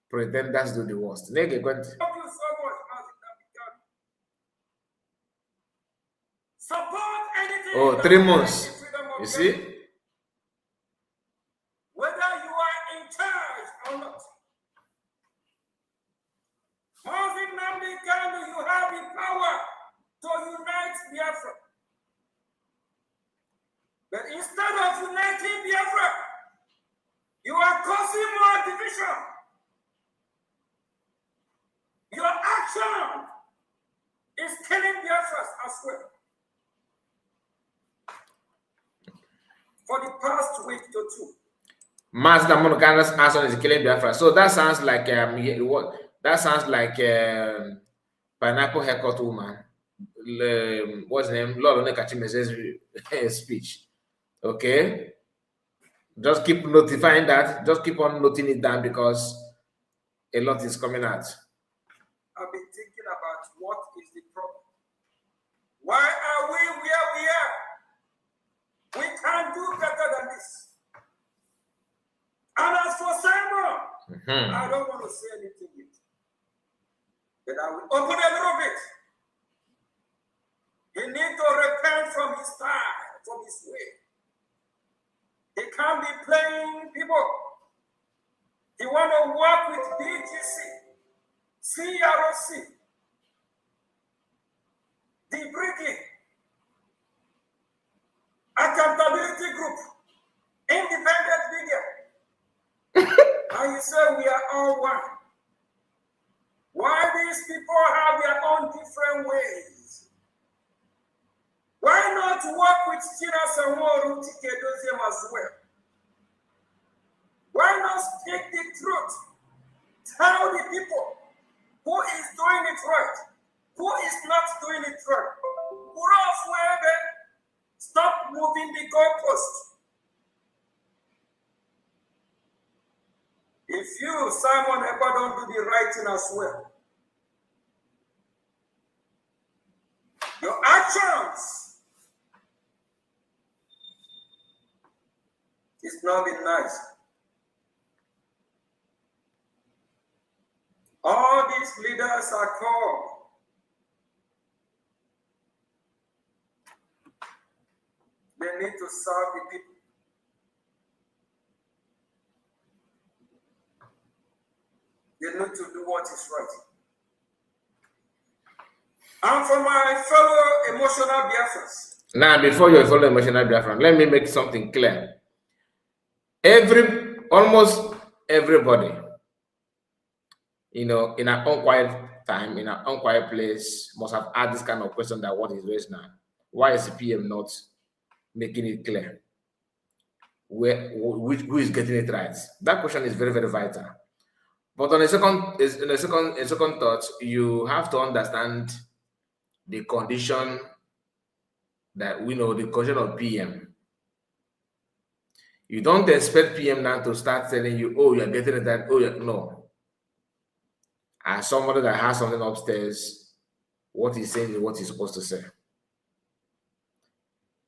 [SPEAKER 1] Pretenders do the worst.
[SPEAKER 2] Thank you so much, support anything.
[SPEAKER 1] Oh, 3 months. You see?
[SPEAKER 2] Whether you are in charge or not. You have the power to unite Biafra. But instead of uniting Biafra, you are causing more division. Your action is killing Biafras as well. For the past week to 2.
[SPEAKER 1] Master Monogana's action is killing Biafra. So that sounds like what? That sounds like pineapple haircut woman. What's the name? Lord Onekachime's speech. Okay. Just keep notifying that. Just keep on noting it down because a lot is coming out.
[SPEAKER 2] I've been thinking about what is the problem. Why are we where we are? We can do better than this. And as for Simon, I don't want to say anything yet. But I will open a little bit. He needs to repent from his style, from his way. He can't be playing people. He want to work with BGC, CROC, the Brigade, Accountability Group, Independent Media. And you say we are all one. Why these people have their own different ways? Why not work with China Samoru Tikedoziem as well? Why not speak the truth? Tell the people who is doing it right, who is not doing it right. Stop moving the goalpost. If you, Simon, ever don't do the right thing as well, your actions is not been nice. All these leaders are called. They need to serve the people. They need to do what is right. And for my fellow emotional Biafrans.
[SPEAKER 1] Now, before you follow emotional Biafran, let me make something clear. Almost everybody, in an unquiet time, in an unquiet place, must have asked this kind of question that what is raised now. Why is the PM not making it clear? Who is getting it right? That question is very, very vital. But on a second thought, you have to understand the condition that we know, the condition of PM. You don't expect PM now to start telling you, oh, you're getting it right. Oh, no. As somebody that has something upstairs, what he's saying is what he's supposed to say.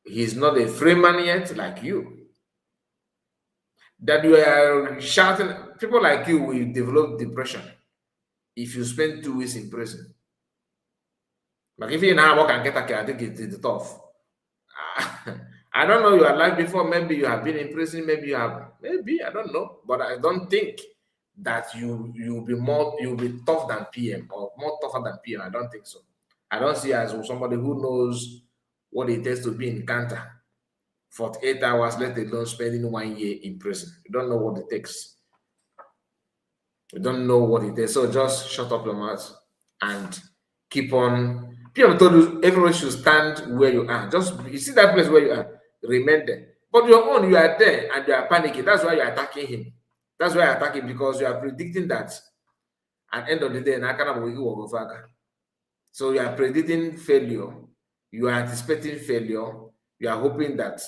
[SPEAKER 1] He's not a free man yet, like you. That you are shouting, people like you will develop depression if you spend 2 weeks in prison. Like if you now work and get I think it's tough. I don't know your life before. Maybe you have been in prison. Maybe you have. Maybe I don't know. But I don't think that you'll be tough than PM or more tougher than PM. I don't think so. I don't see you as somebody who knows what it takes to be in Kanta 48 hours, let alone spending 1 year in prison. You don't know what it takes. You don't know what it is. So just shut up your mouth and keep on. People told you everyone should stand where you are. Just you see that place where you are, remain there. But your own, you are there and you are panicking. That's why you are attacking him. That's why you are attacking, because you are predicting that at the end of the day, so you are predicting failure. You are anticipating failure. You are hoping that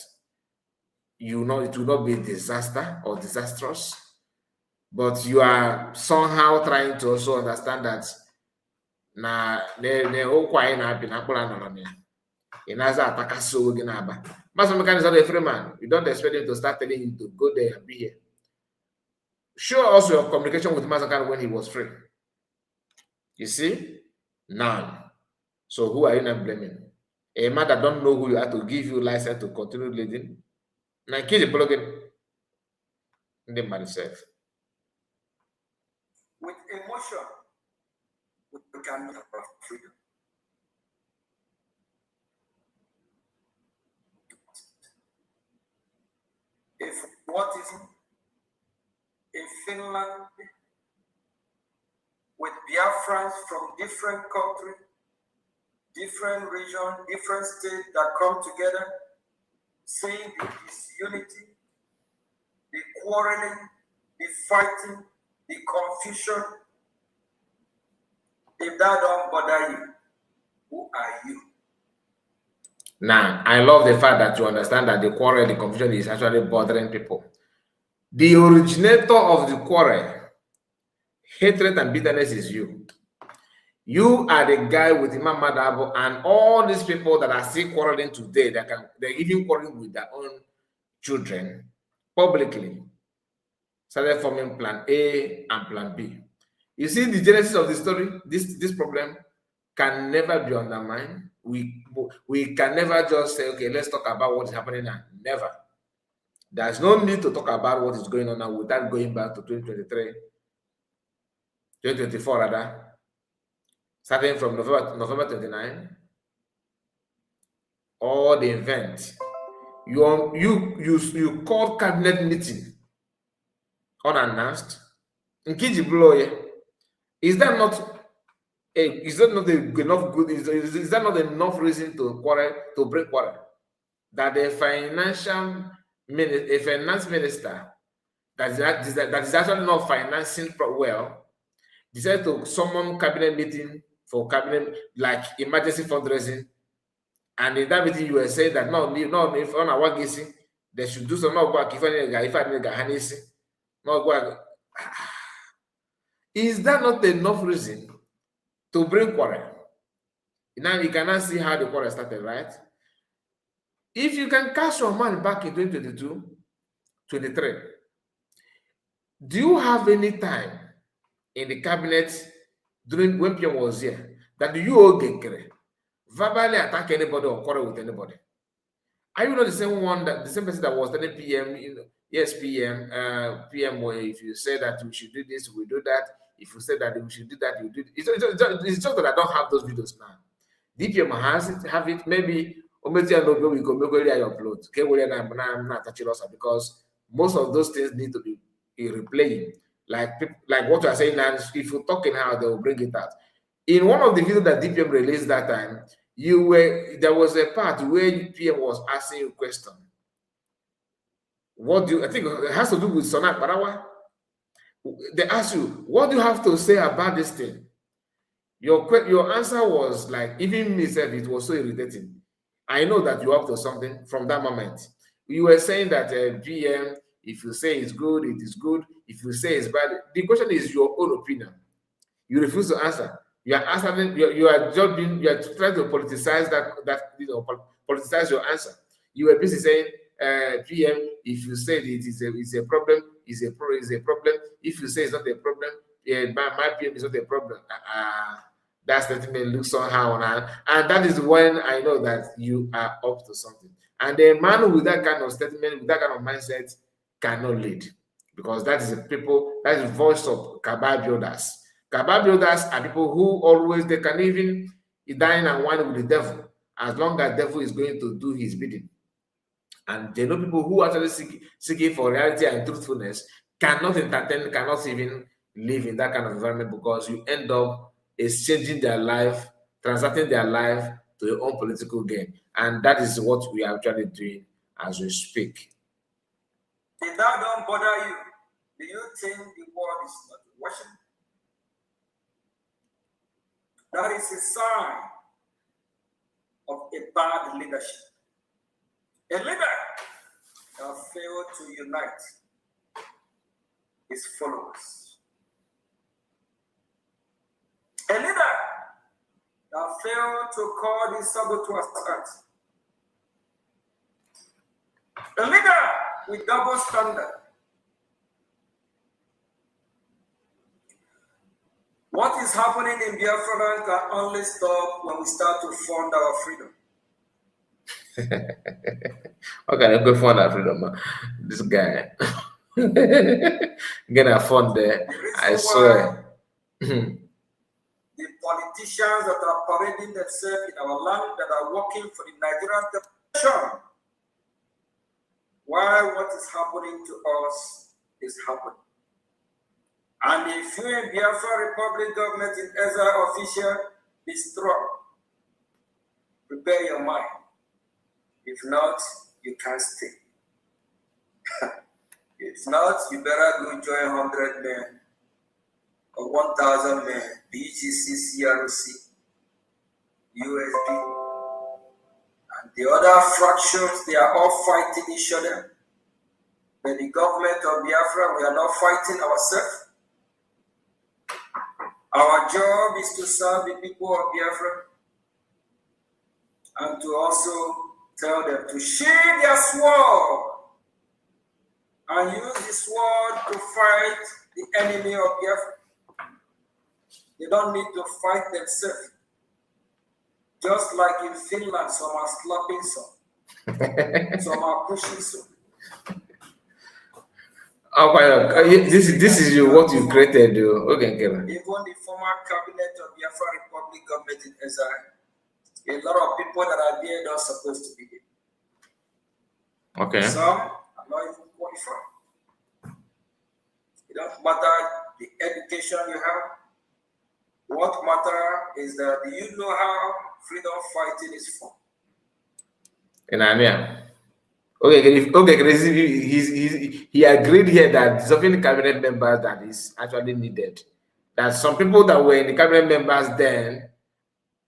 [SPEAKER 1] it will not be a disaster or disastrous. But you are somehow trying to also understand that Master is not a free man. You don't expect him to start telling you to go there and be here. Show us your communication with Master when he was free. You see? None. So who are you not blaming? A man that don't know who you are to give you license to continue leading? Now keep the plugin in the man itself.
[SPEAKER 2] With emotion, we can have freedom. If what is in Finland with Biafrans from different countries, different regions, different states that come together, seeing the disunity, the quarreling, the fighting, the confusion. If that don't bother you, who are you?
[SPEAKER 1] Now, I love the fact that you understand that the quarrel, the confusion is actually bothering people. The originator of the quarrel, hatred and bitterness is you. You are the guy with Imam Madabo and all these people that are still quarreling today. They're even quarreling with their own children publicly. Started forming plan A and plan B. You see the genesis of the story. This problem can never be undermined. We can never just say, okay, let's talk about what is happening now. Never. There's no need to talk about what is going on now without going back to 2023, 2024 rather. Starting from November 29, all the events. You called cabinet meeting unannounced. Is that not enough good? Is that not enough reason to quarrel, to break quarrel? That a finance minister that is actually not financing well decided to summon cabinet meeting for cabinet, like emergency fundraising, and in that meeting you were saying that no, if on our guessing they should do some no work if I no work. Is that not enough reason to bring quarrel? Now you cannot see how the quarrel started, right? If you can cast your mind back in 2022, 23, do you have any time in the cabinet during when PM was here that you verbally attack anybody or quarrel with anybody? Are you not the same one that the same person that was telling PM, yes, PM, PM, if you say that we should do this, we do that. If you say that we should do that, you do it. It's just that I don't have those videos now. DPM has it, have it, maybe we go upload. Okay, I'm not touching us because most of those things need to be replaying. Like what you are saying now, if you're talking how they will bring it out. In one of the videos that DPM released that time, there was a part where PM was asking you a question. I think it has to do with Sonak Barawa. They asked you, what do you have to say about this thing? Your answer was like, even myself, it was so irritating. I know that you're up to something from that moment. You were saying that PM, if you say it's good, it is good. If you say it's bad, the question is your own opinion. You refuse to answer. You are answering. You are just being. You are trying to politicize politicize your answer. You were busy saying, PM, if you say it's a problem, it's a problem. If you say it's not a problem, yeah, my PM is not a problem. That statement looks somehow now, and that is when I know that you are up to something. And a man with that kind of statement, with that kind of mindset, cannot lead, because that is that is voice of cabal builders. Cabal builders are people who always, they can even dine and wine with the devil, as long as the devil is going to do his bidding. And they know people who actually seeking for reality and truthfulness cannot entertain, cannot even live in that kind of environment, because you end up exchanging their life, transacting their life to your own political gain. And that is what we are actually doing as we speak.
[SPEAKER 2] If that don't bother you, do you think the world is not watching? That is a sign of a bad leadership. A leader that failed to unite his followers. A leader that failed to call the saboteurs out. A leader with double standard. What is happening in Biafra can only stop when we start to fund our freedom.
[SPEAKER 1] Okay, I'm going fund our freedom, man. This guy. Gonna fund there. I swear.
[SPEAKER 2] The politicians that are parading themselves in our land, that are working for the Nigerian nation, why what is happening to us is happening. And if you in Biafra Republic government in Ezra official, be strong. Prepare your mind. If not, you can't stay. If not, you better go join 100 men or 1,000 men, BGC, CRC, USB, and the other fractions, they are all fighting each other. But the government of Biafra, we are not fighting ourselves. Our job is to serve the people of Biafra and to also tell them to sheathe their sword and use the sword to fight the enemy of Biafra. They don't need to fight themselves. Just like in Finland, some are slapping some, some are pushing some.
[SPEAKER 1] Oh, this is what you created. Okay, Kevin.
[SPEAKER 2] Even the former cabinet of Biafra Republic government in Ezra, a lot of people that are there not supposed to be there.
[SPEAKER 1] Okay.
[SPEAKER 2] Some are not even qualified. It doesn't matter the education you have. What matters is that do you know how freedom fighting is fought?
[SPEAKER 1] In Ania. Okay, he agreed here that dissolving cabinet members that is actually needed. That some people that were in the cabinet members then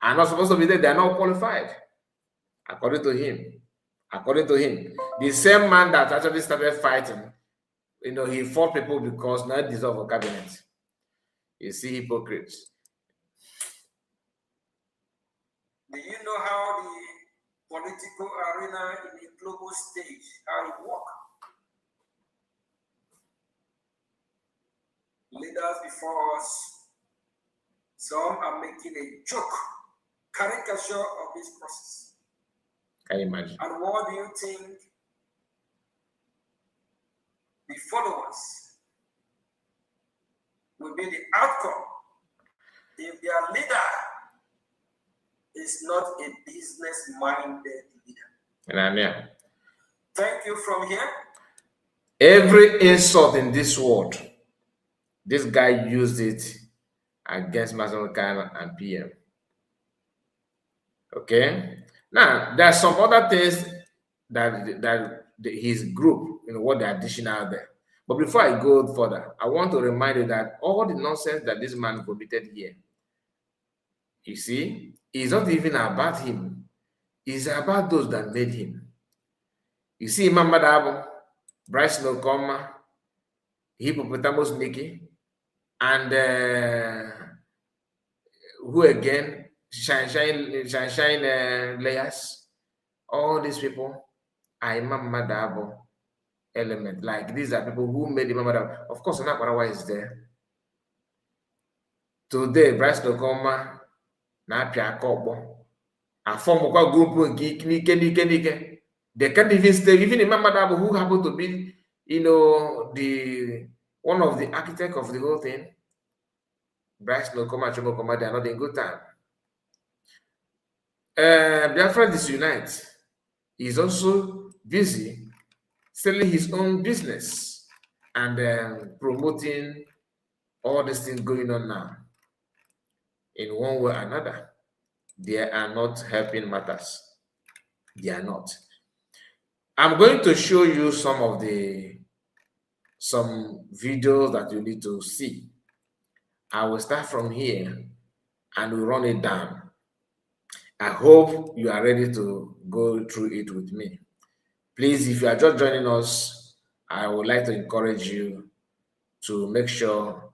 [SPEAKER 1] are not supposed to be there, they are not qualified. According to him. According to him. The same man that actually started fighting, he fought people because not dissolve a cabinet. You see hypocrites.
[SPEAKER 2] Do you know how the political arena in the global stage, how it works? Leaders before us, some are making a joke, caricature of this process.
[SPEAKER 1] Can you imagine?
[SPEAKER 2] And what do you think the followers will be the outcome if their leader is not a business-minded leader? Thank you from here.
[SPEAKER 1] Every insult in this world, this guy used it against Mason and PM. Okay? Now, there are some other things that his group, what they are dishing out there. But before I go further, I want to remind you that all the nonsense that this man committed here, you see, is not even about him. It's about those that made him. You see, Imam Madabo, Bryce Nokoma, Hippopotamus Nikki, and who again? Shine layers. All these people are Imam Madabo element. Like these are people who made Imam Madabo. Of course, Anakarawa is there. Today, Bryce Dokoma na-apịa aka ọkpọ afọmụkwa grupu nke n'ike. They can't even stay. Even Imam Madabo, who happened to be, the one of the architects of the whole thing, Bryce Dokoma, Chomokoma, they are not in good time. Biafra Disunite is also busy selling his own business and promoting all these things going on now. In one way or another, they are not helping matters. They are not. I'm going to show you some videos that you need to see. I will start from here and we'll run it down. I hope you are ready to go through it with me. Please, if you are just joining us, I would like to encourage you to make sure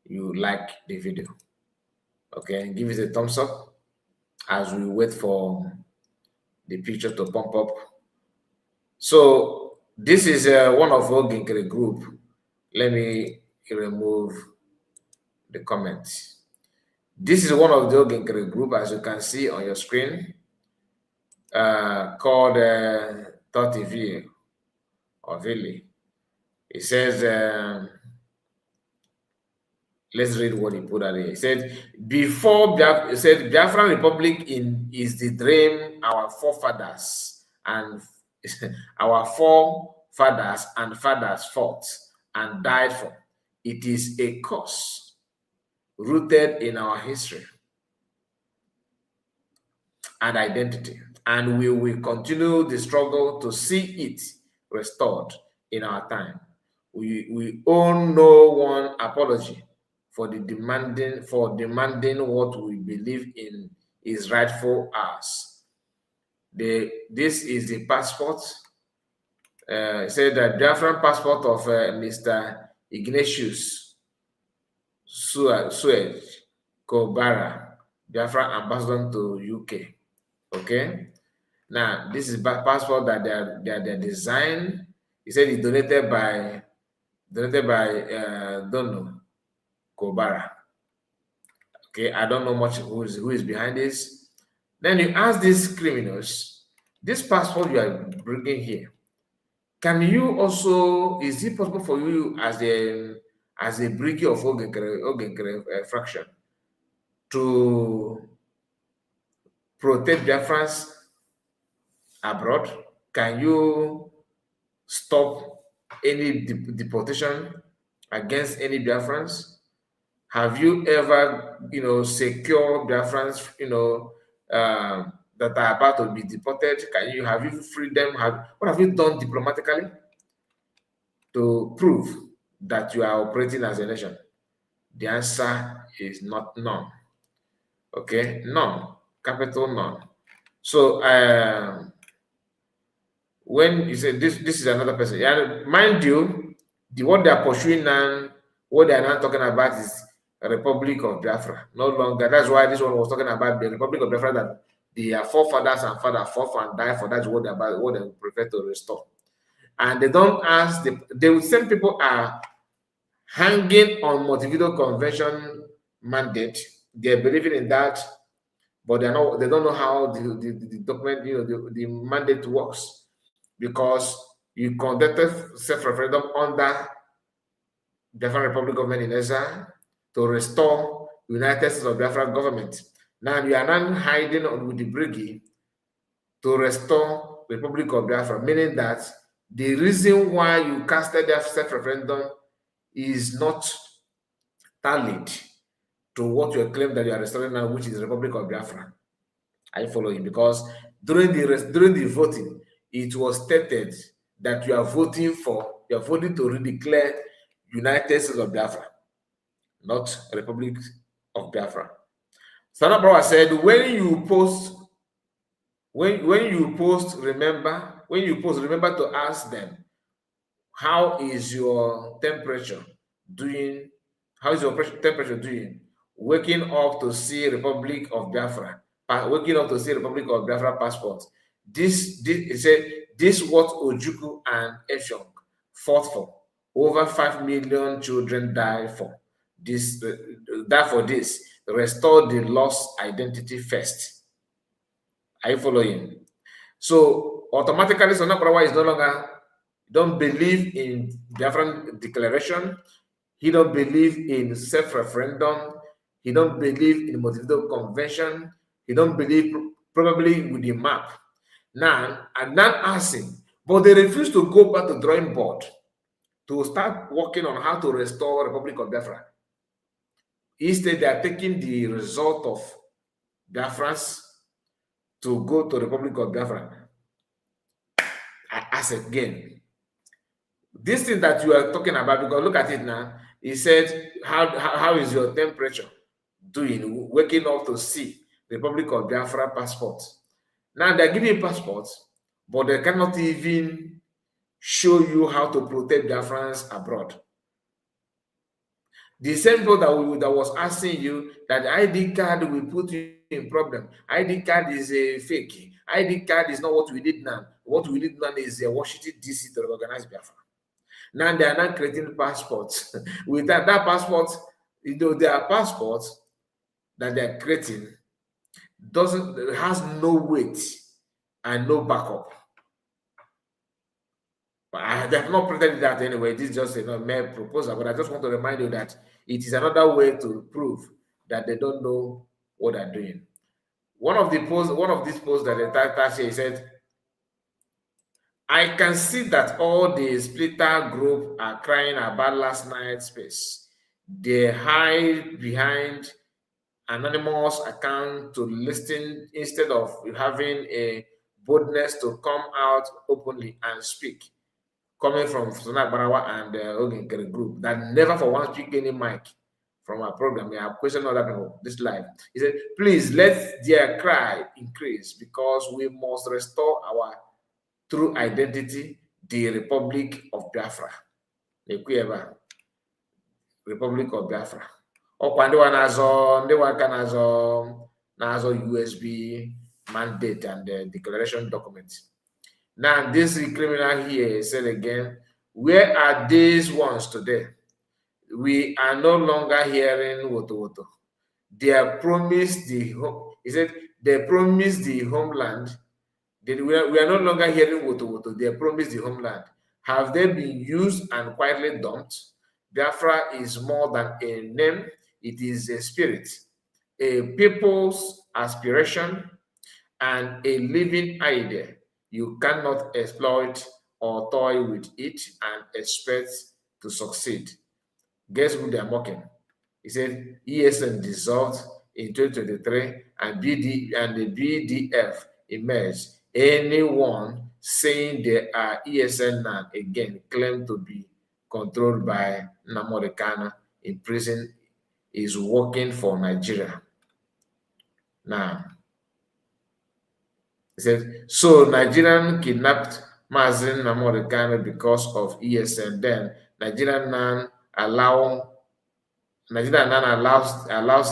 [SPEAKER 1] you like the video. Okay, give it a thumbs up as we wait for the picture to pump up. So this is one of our Ginkere group. Let me remove the comments. This is one of the Ginkere group, as you can see on your screen, called TV or Vili. It says, let's read what he put out here. He said, Biafran Republic is the dream our forefathers and fathers fought and died for. It is a cause rooted in our history and identity, and we will continue the struggle to see it restored in our time. We owe no one apology for demanding what we believe in is rightful ours. This is the passport. It said that Biafran passport of Mr. Ignatius Suej Kobara, Biafra ambassador to UK. Okay. Now this is passport that they're designed. He said it's donated by Dono Kobara. Okay, I don't know much who is behind this. Then you ask these criminals, this passport you are bringing here, can you also, is it possible for you as a brigade of Ogenkere fraction to protect Biafrans abroad? Can you stop any deportation against any Biafrans? Have you ever, secured Biafrans, that are about to be deported? Have you freed them? What have you done diplomatically to prove that you are operating as a nation? The answer is not none. Okay, none, capital none. So when you say this is another person, mind you, what they are pursuing now, what they are now talking about is a Republic of Biafra. No longer. That's why this one was talking about the Republic of Biafra, that their forefathers and fathers fought for and died for. That's what they prefer to restore. And they don't ask. The same people are hanging on Montevideo Convention mandate. They're believing in that, but they don't know how the document, the mandate works, because you conducted self-referendum under Biafran Republic government in Ezra to restore United States of Biafra government. Now you are not hiding with the brigade to restore Republic of Biafra, meaning that the reason why you casted that self-referendum is not tallied to what you claim that you are restoring now, which is Republic of Biafra. Are you following? Because during the voting, it was stated that you are voting to redeclare United States of Biafra, not Republic of Biafra. Sana Brower said, when you post, remember to ask them, how is your temperature doing? How is your temperature doing? waking up to see Republic of Biafra, waking up to see Republic of Biafra passport. This he said, this what Ojukwu and Eshong fought for. Over 5 million children died for this. Die for this. Restore the lost identity first. Are you following? So automatically, Sonakurawa is no longer don't believe in Biafran declaration. He don't believe in self-referendum. He don't believe in Montevideo Convention. He don't believe probably with the map. Now, I'm not asking, but they refuse to go back to drawing board to start working on how to restore Republic of Biafra. Instead, they are taking the result of Biafrans to go to Republic of Biafra. I ask again, this thing that you are talking about, because look at it now. He said, how is your temperature doing? Waking up to see Republic of Biafra passport. Now they're giving passports, but they cannot even show you how to protect Biafrans abroad. The same people that was asking you that ID card will put you in problem. ID card is a fake. ID card is not what we need now. What we need now is a Washington DC to organize Biafra. Now they are not creating passports. With that passport, their passports that they are creating has no weight and no backup. But they have not printed that anyway. This is just a mere proposal. But I just want to remind you that it is another way to prove that they don't know what they're doing. One of these posts that the title said, I can see that all the splitter group are crying about last night's space. They hide behind anonymous account to listen instead of having a boldness to come out openly and speak. Coming from Sunak Barawa and Oginkere group that never for once speak any mic from our program. We have questioned other people this live. He said, please let their cry increase because we must restore our true identity, the Republic of Biafra. Republic of Biafra. Ọkwa ndị wa na-azọ USB mandate and the declaration document. Now, this criminal here said again, where are these ones today? We are no longer hearing woto. They promised the home. He said they promised the homeland. We are no longer hearing woto. They promised the homeland. Have they been used and quietly dumped? Biafra is more than a name. It is a spirit, a people's aspiration, and a living idea. You cannot exploit or toy with it and expect to succeed. Guess who they are mocking? He said ESN dissolved in 2023 and the BDF emerged. Anyone saying they are ESN now again claimed to be controlled by Namorikana in prison is working for Nigeria. Now, he said, so Nigerian kidnapped Mazin Namorikana because of ESN. Then Nigerian now allows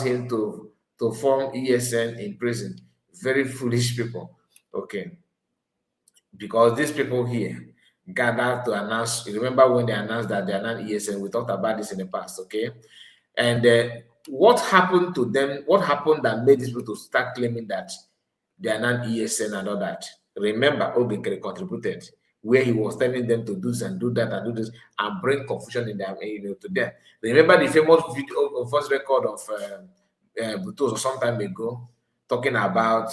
[SPEAKER 1] him to form ESN in prison. Very foolish people. Okay. Because these people here gathered to announce, you remember when they announced that they are not ESN, we talked about this in the past, okay? And what happened to them, what happened that made these people to start claiming that they are not ESN and all that? Remember, Obikere contributed, where he was telling them to do this and do that and do this and bring confusion in them, to them. Remember the famous video of first record of Butos some time ago, talking about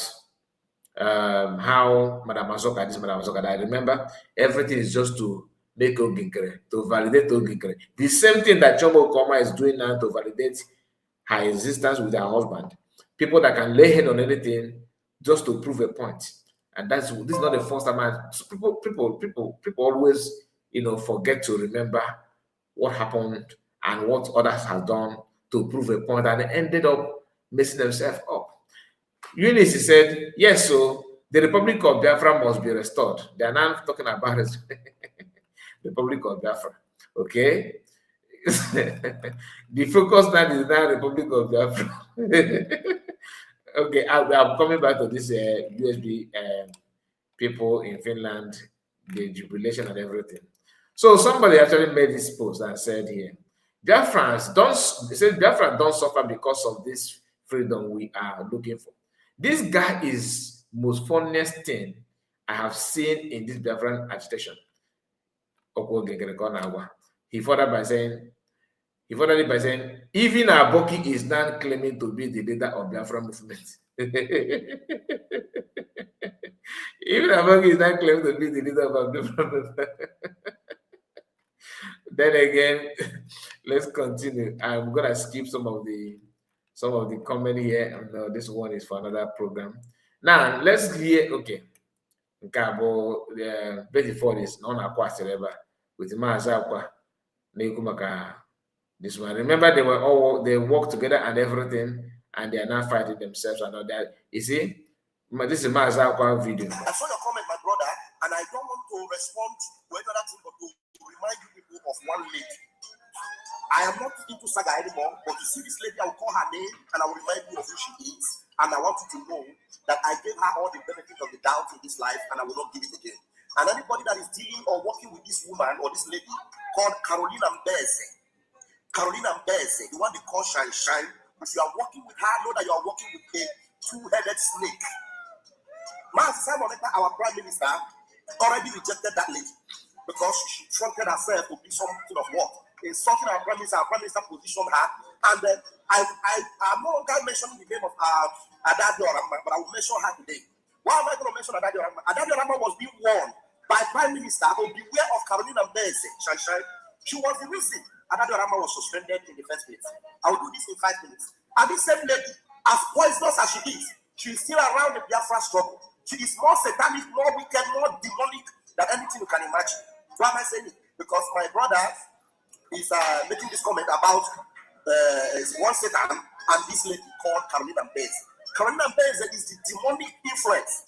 [SPEAKER 1] how Madam Mazoka, this Madam Mazoka, I remember everything is just to make Oginkere, to validate Oginkere. The same thing that Chomo Koma is doing now to validate her existence with her husband. People that can lay head on anything just to prove a point. And this is not the first time. People always, forget to remember what happened and what others have done to prove a point, and they ended up messing themselves up. Eunice said, yes, so the Republic of Biafra must be restored. They are now talking about the Republic of Biafra. Okay? The focus now is now Republic of Biafra. Okay, I'm coming back to this USB people in Finland, the jubilation and everything. So somebody actually made this post and said here, Biafrans don't, they said Biafrans don't suffer because of this freedom we are looking for. This guy is most funniest thing I have seen in this Biafran agitation. He furthered by saying, even Aboki is now claiming to be the leader of Biafra movement. Even Aboki is now claiming to be the leader of Biafra movement. Then again, let's continue. I'm gonna skip some of the comment here, and this one is for another program. Now let's hear. Okay, Nkabo the 24 is non aqua with Mazakwa Nekumaka. This one. Remember, they work together and everything, and they are now fighting themselves and all that. You see, this is Mazakwa video.
[SPEAKER 3] I saw your comment, my brother, and I don't want to respond to another thing, but to remind you people of one lady. I am not into saga anymore, but you see this lady, I will call her name and I will remind you of who she is. And I want you to know that I gave her all the benefit of the doubt in this life, and I will not give it again. And anybody that is dealing or working with this woman or this lady called Carolina Mbeze, the one they call Shine Shine, if you are working with her, know that you are working with a two-headed snake. Simon, our prime minister, already rejected that lady because she fronted herself to be something of what? Insulting our prime minister positioned her, and I'm no longer mentioning the name of Adadio Rama, but I will mention her today. Why am I going to mention Adadio Rama? Adadio Rama was being warned by Prime Minister to beware of Carolina Mbeze. She was the reason Adadio Rama was suspended in the first place. I will do this in 5 minutes. And this same lady, as poisonous as she is still around the Biafra struggle. She is more satanic, more wicked, more demonic than anything you can imagine. Why am I saying it? Because my brother is making this comment about one Satan and this lady called Carolina Mbeze. Carolina Mbeze is the demonic influence.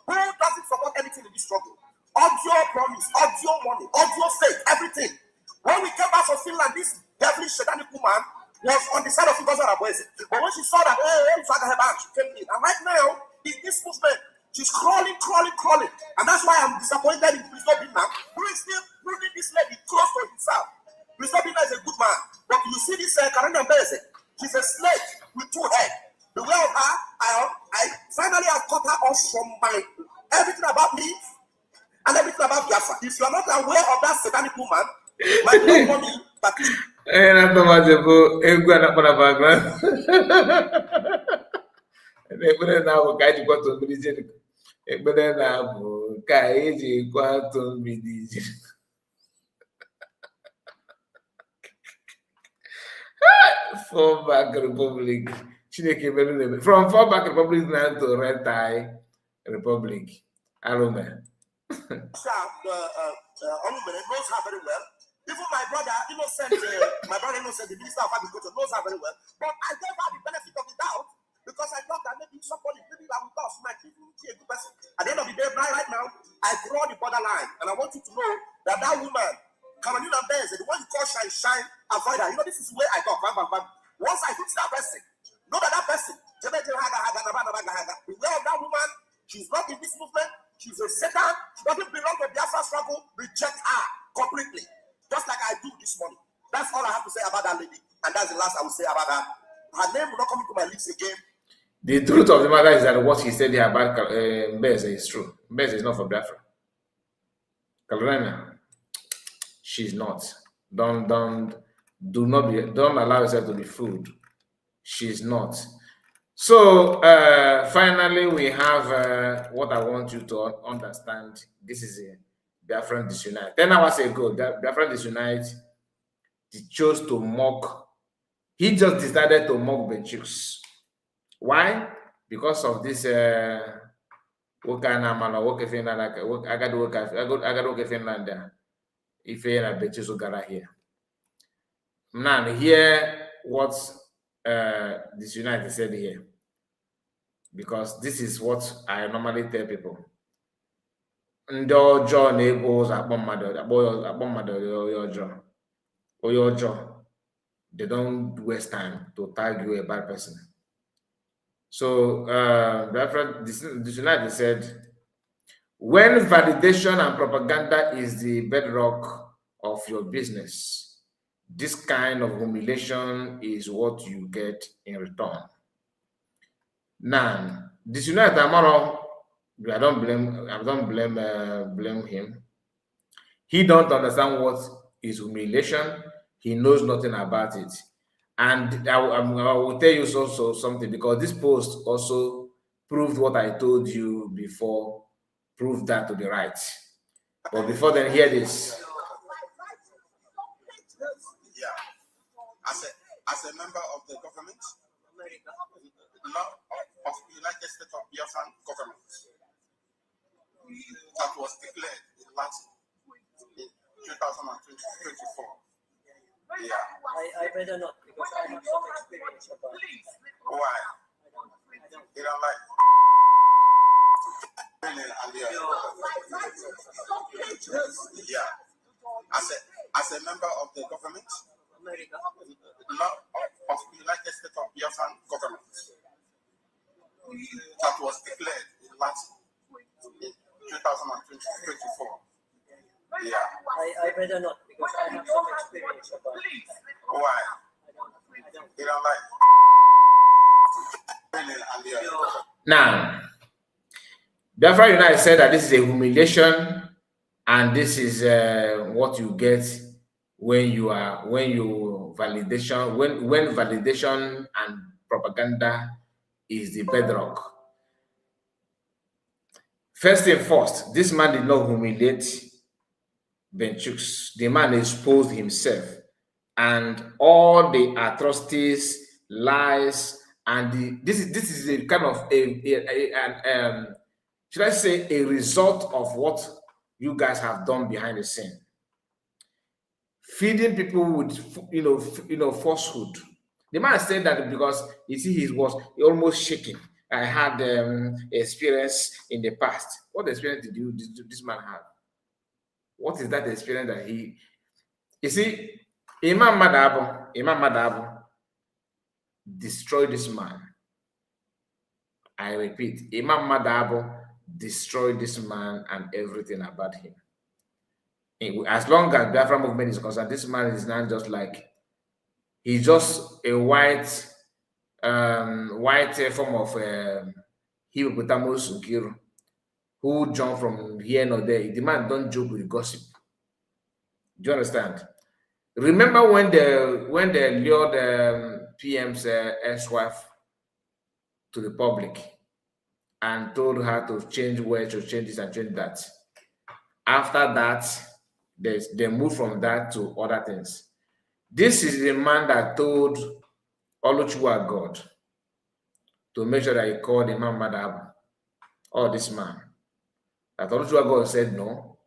[SPEAKER 3] Who doesn't support anything in this struggle? Audio promise, audio money, audio faith, everything. When we came back from Finland, this devilish satanic woman was on the side of Ngozi Arabweze. But when she saw that, she came in. And right now, in this movement, she's crawling. And that's why I'm disappointed in Christoph Bina, who is still proving this lady close to himself. Christoph Bina is a good man. But you see this Carolina Mbeze, she's a snake with 2 heads. Beware of her. I finally have cut her off from everything about me and everything about Biafra. If you are not aware of that satanic woman, my money, but
[SPEAKER 1] not so much about na background. Now, guys, you got to be Fallback Republic. From Fallback Republic now to Red Tie Republic. Alume.
[SPEAKER 3] knows her very well. Even my brother Innocent, the Minister of Agriculture, knows her very well. But I gave her the benefit of the doubt because I thought that maybe somebody that will pass might be a good person. At the end of the day, right now, I draw the borderline, and I want you to know that woman, Carolina Mbeze, the one you call Shine, avoid her. You know, this is where I go. Once I hit that person, know that person, beware of that woman. She's not in this movement. She's a Satan. She doesn't belong to the Biafra struggle. Reject her completely. Just like I do this morning. That's all I have to say about that lady. And that's the last I will say about her. Her name will not come into my lips again.
[SPEAKER 1] The truth of the matter is that what he said here about Mbeze is true. Mbeze is not for Biafra. Carolina, she's not. Don't allow yourself to be fooled. She's not. So finally, we have what I want you to understand. This is a Biafran Disunite. 10 hours ago, Biafran Disunite, he chose to mock. He just decided to mock Benchus. Why? Because of this Now, hear what this United said here, because this is what I normally tell people. Ndo John equals Abomado, Oyojo. they don't waste time to tag you a bad person. So Reverend Dictionary said, when validation and propaganda is the bedrock of your business, this kind of humiliation is what you get in return. Now, Dictionary Tamaro, I don't blame him. He don't understand what is humiliation. He knows nothing about it. And I will tell you also something, because this post also proved what I told you before, proved that to be right. But before then, hear this.
[SPEAKER 3] Yeah. As a member of the government, not of the United States of Biafran government, that was declared in Latin in 2024. Yeah.
[SPEAKER 4] I better not, because I have some experience about it.
[SPEAKER 3] Why? You don't like yeah. As a member of the government, not of the United States of Biafran government, that was declared in Latin in 2024. Yeah.
[SPEAKER 4] I better not, because I have some experience about it.
[SPEAKER 3] Why? You don't like
[SPEAKER 1] Now, Biafra United said that this is a humiliation, and this is what you get when validation and propaganda is the bedrock. First and first, this man did not humiliate Benchooks. The man exposed himself and all the atrocities, lies, and this is a kind of should I say a result of what you guys have done behind the scene, feeding people with falsehood. The man said that because you see he was almost shaking. I had experience in the past. What experience did this man have? What is that experience that he? You see, Imam Madabu destroyed this man. I repeat, Imam Madabu destroyed this man and everything about him. As long as Biafra movement is concerned, this man is not just like, he's just a white form of hippopotamus Nkiru, who jumped from here and there. The man don't joke with gossip. Do you understand? Remember when they lured PM's ex-wife to the public and told her to change words, to change this and change that. After that, they moved from that to other things. This is the man that told Oluchua God to make sure that he called Imam Madab, or this man. That Oluchua God said no.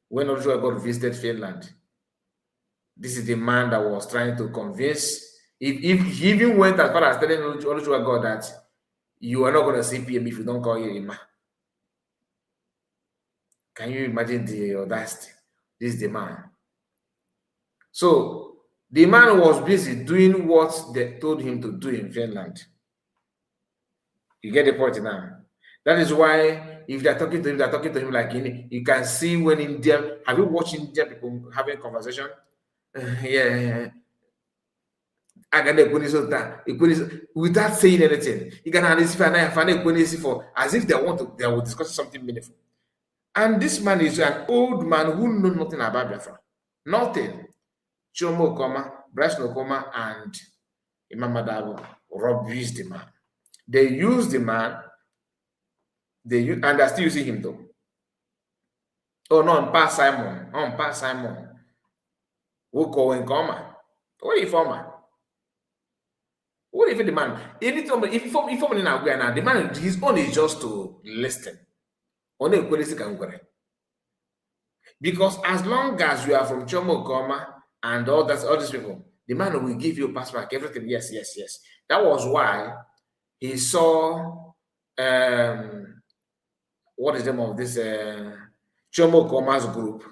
[SPEAKER 1] When Oluchua God visited Finland, this is the man that was trying to convince. If he even went as far as telling Oluchua God that you are not going to see PM if you don't call Imam. Can you imagine the audacity? This is the man. So the man was busy doing what they told him to do in Finland. You get the point now. That is why if they're talking to him, they're talking to him like you can see when India. Have you watched Indian people having a conversation? Yeah. Without saying anything. You can for as if they will discuss something meaningful. And this man is an old man who knows nothing about Biafra. Nothing. Chomo Koma, Bryce Nokoma, and Imam Madabu rubbish the man. They use the man, and they're still using him though. Oh no, on past Simon. Who go in coma? What if former? What if the man? If the man, his own is just to listen. Because as long as you are from Chomo Koma and all these people, the man will give you passport, everything. Yes. That was why he saw what is the name of this Chomo Koma's group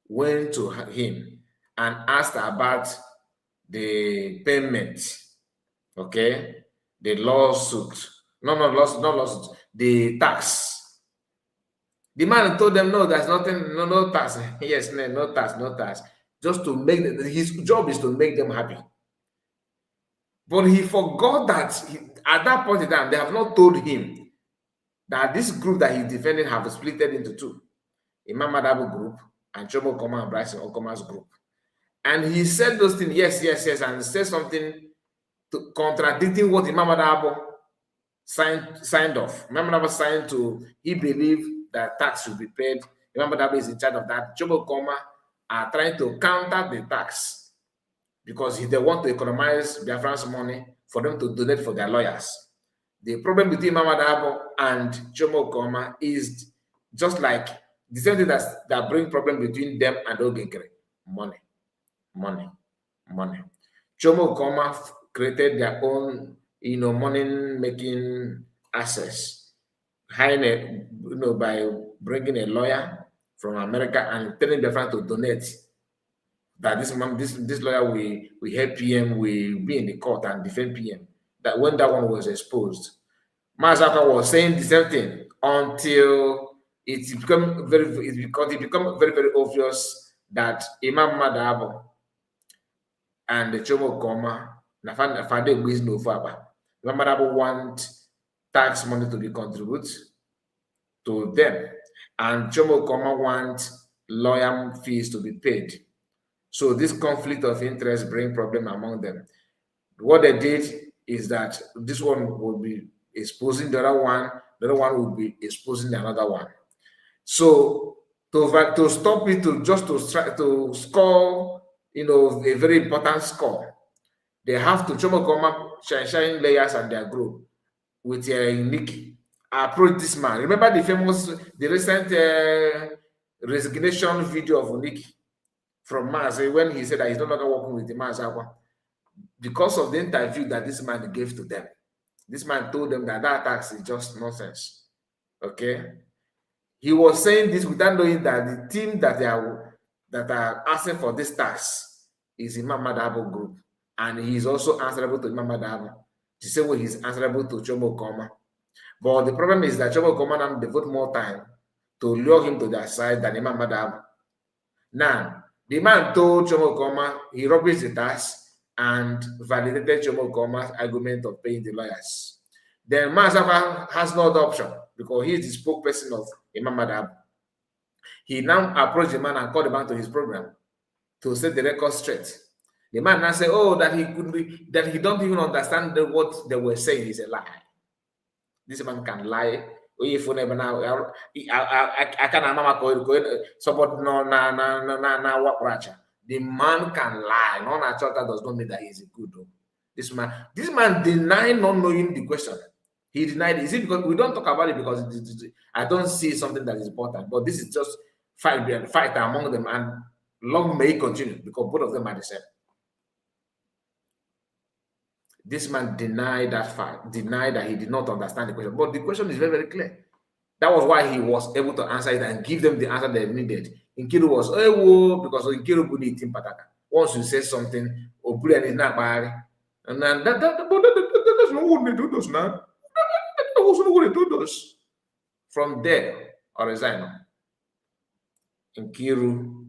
[SPEAKER 1] went to him and asked about the payment, okay, the lawsuit, not lawsuit, the tax. The man told them, no, there's nothing, no tax. Yes, no tax. Just to make his job is to make them happy. But he forgot that at that point in time, they have not told him that this group that he's defending have split into two. Imam Madabu group and Chomo Koma and Bryson Okoma's group. And he said those things, yes, and said something contradicting what Imam Madabu signed off. Imam Madabu signed to, he believed that tax should be paid. Imam Madabu is in charge of that. Chomo Koma are trying to counter the tax because they want to economize Biafran's money for them to donate for their lawyers. The problem between Imam Madabu and Chomo Koma is just like the same thing that bring problem between them and Ogekere. Money. Chomo Koma created their own, money-making access, hiring by bringing a lawyer from America and telling the friend to donate. That this lawyer will help PM, will be in the court and defend PM. That when that one was exposed, Mazaka was saying the same thing until it become very obvious that Imam Madabu and the Chomo Koma Nafande Wisno Faba. Imam Madabu want tax money to be contributed to them, and Chomo Koma want lawyer fees to be paid. So this conflict of interest bring problem among them. What they did is that this one will be exposing the other one will be exposing another one. So to stop it, to score, a very important score, they have to Chomokoma shine layers and their group with Nikki approach this man. Remember the recent resignation video of Nikki from Mars when he said that he's no longer working with the Mars because of the interview that this man gave to them. This man told them that tax is just nonsense. Okay, he was saying this without knowing that the team that are asking for this tax is Imam Madabu group, and he is also answerable to Imam Madabu the same way he's answerable to Chomo Koma. But the problem is that Chomo Koma now devote more time to lure him to their side than Imam Madabu. Now, the man told Chomo Koma he rubbished the tax and validated Chomo Koma's argument of paying the lawyers. Then Mazafa has no other option because he is the spokesperson of Imam Madabu. He now approached the man and called the man to his program to set the record straight. The man now said, that he don't even understand what they were saying is a lie. This man can lie. I can support the man can lie. Non-natural does not mean that he is a good. This man denied not knowing the question. He denied it. Is it because we don't talk about it because I don't see something that is important, but this is just fight among them, and long may it continue because both of them are the same. This man denied that fact, denied that he did not understand the question. But the question is very, very clear. That was why he was able to answer it and give them the answer they needed. Nkiru was, because Nkiru would need pataka. Once you say something, Obulian is not bad. And then that's not what they do those now. That was what they do those. From there, or resign. Nkiru,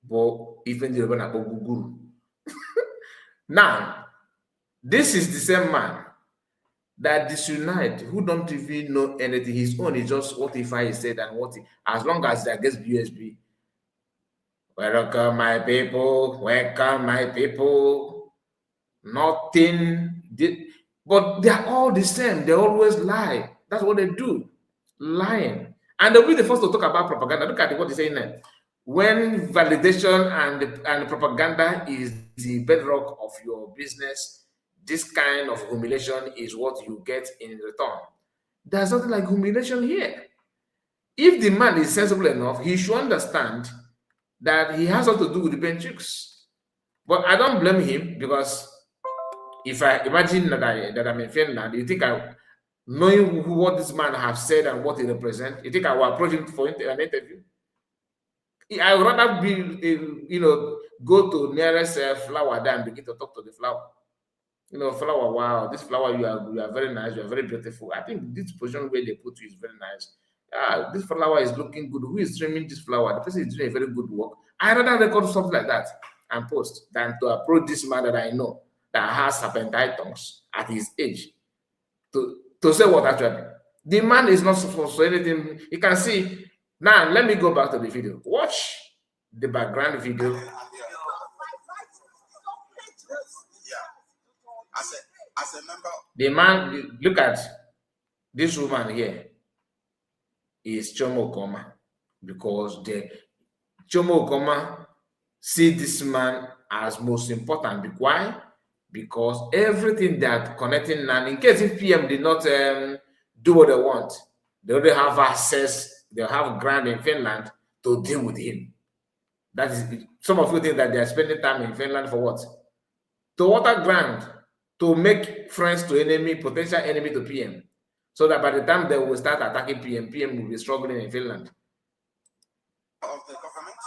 [SPEAKER 1] bo even the Guru. Now, this is the same man that disunite, who don't even know anything. His own is just what if I said and what as long as there gets USB. Welcome my people. Nothing did, but they are all the same. They always lie. That's what they do. Lying. And they'll be the first to talk about propaganda. Look at what they're saying now. When validation and propaganda is the bedrock of your business, this kind of humiliation is what you get in return. There's nothing like humiliation here. If the man is sensible enough, he should understand that he has something to do with the bench chicks. But I don't blame him because if I imagine that I'm in Finland, you think knowing what this man has said and what he represents, you think I will approach him for an interview? I would rather go to nearest flower there and begin to talk to the flower. You know, flower, wow, this flower, you are very nice, you are very beautiful. I think this position where they put you is very nice. This flower is looking good. Who is trimming this flower? The person is doing a very good work. I rather record something like that and post than to approach this man that I know that has serpentine tongues at his age to say what actually. The man is not supposed to say anything. You can see. Now, let me go back to the video. Watch the background video.
[SPEAKER 3] As a member,
[SPEAKER 1] the man, look at this woman here, is Chomo Okoma, because the Chomo Okoma see this man as most important. Why? Because everything that connecting land, in case if PM did not do what they want, they already have access, they have ground in Finland to deal with him. That is, some of you think that they are spending time in Finland for what? To water ground, to make friends to enemy, potential enemy to PM. So that by the time they will start attacking PM, PM will be struggling in Finland.
[SPEAKER 3] Of the government,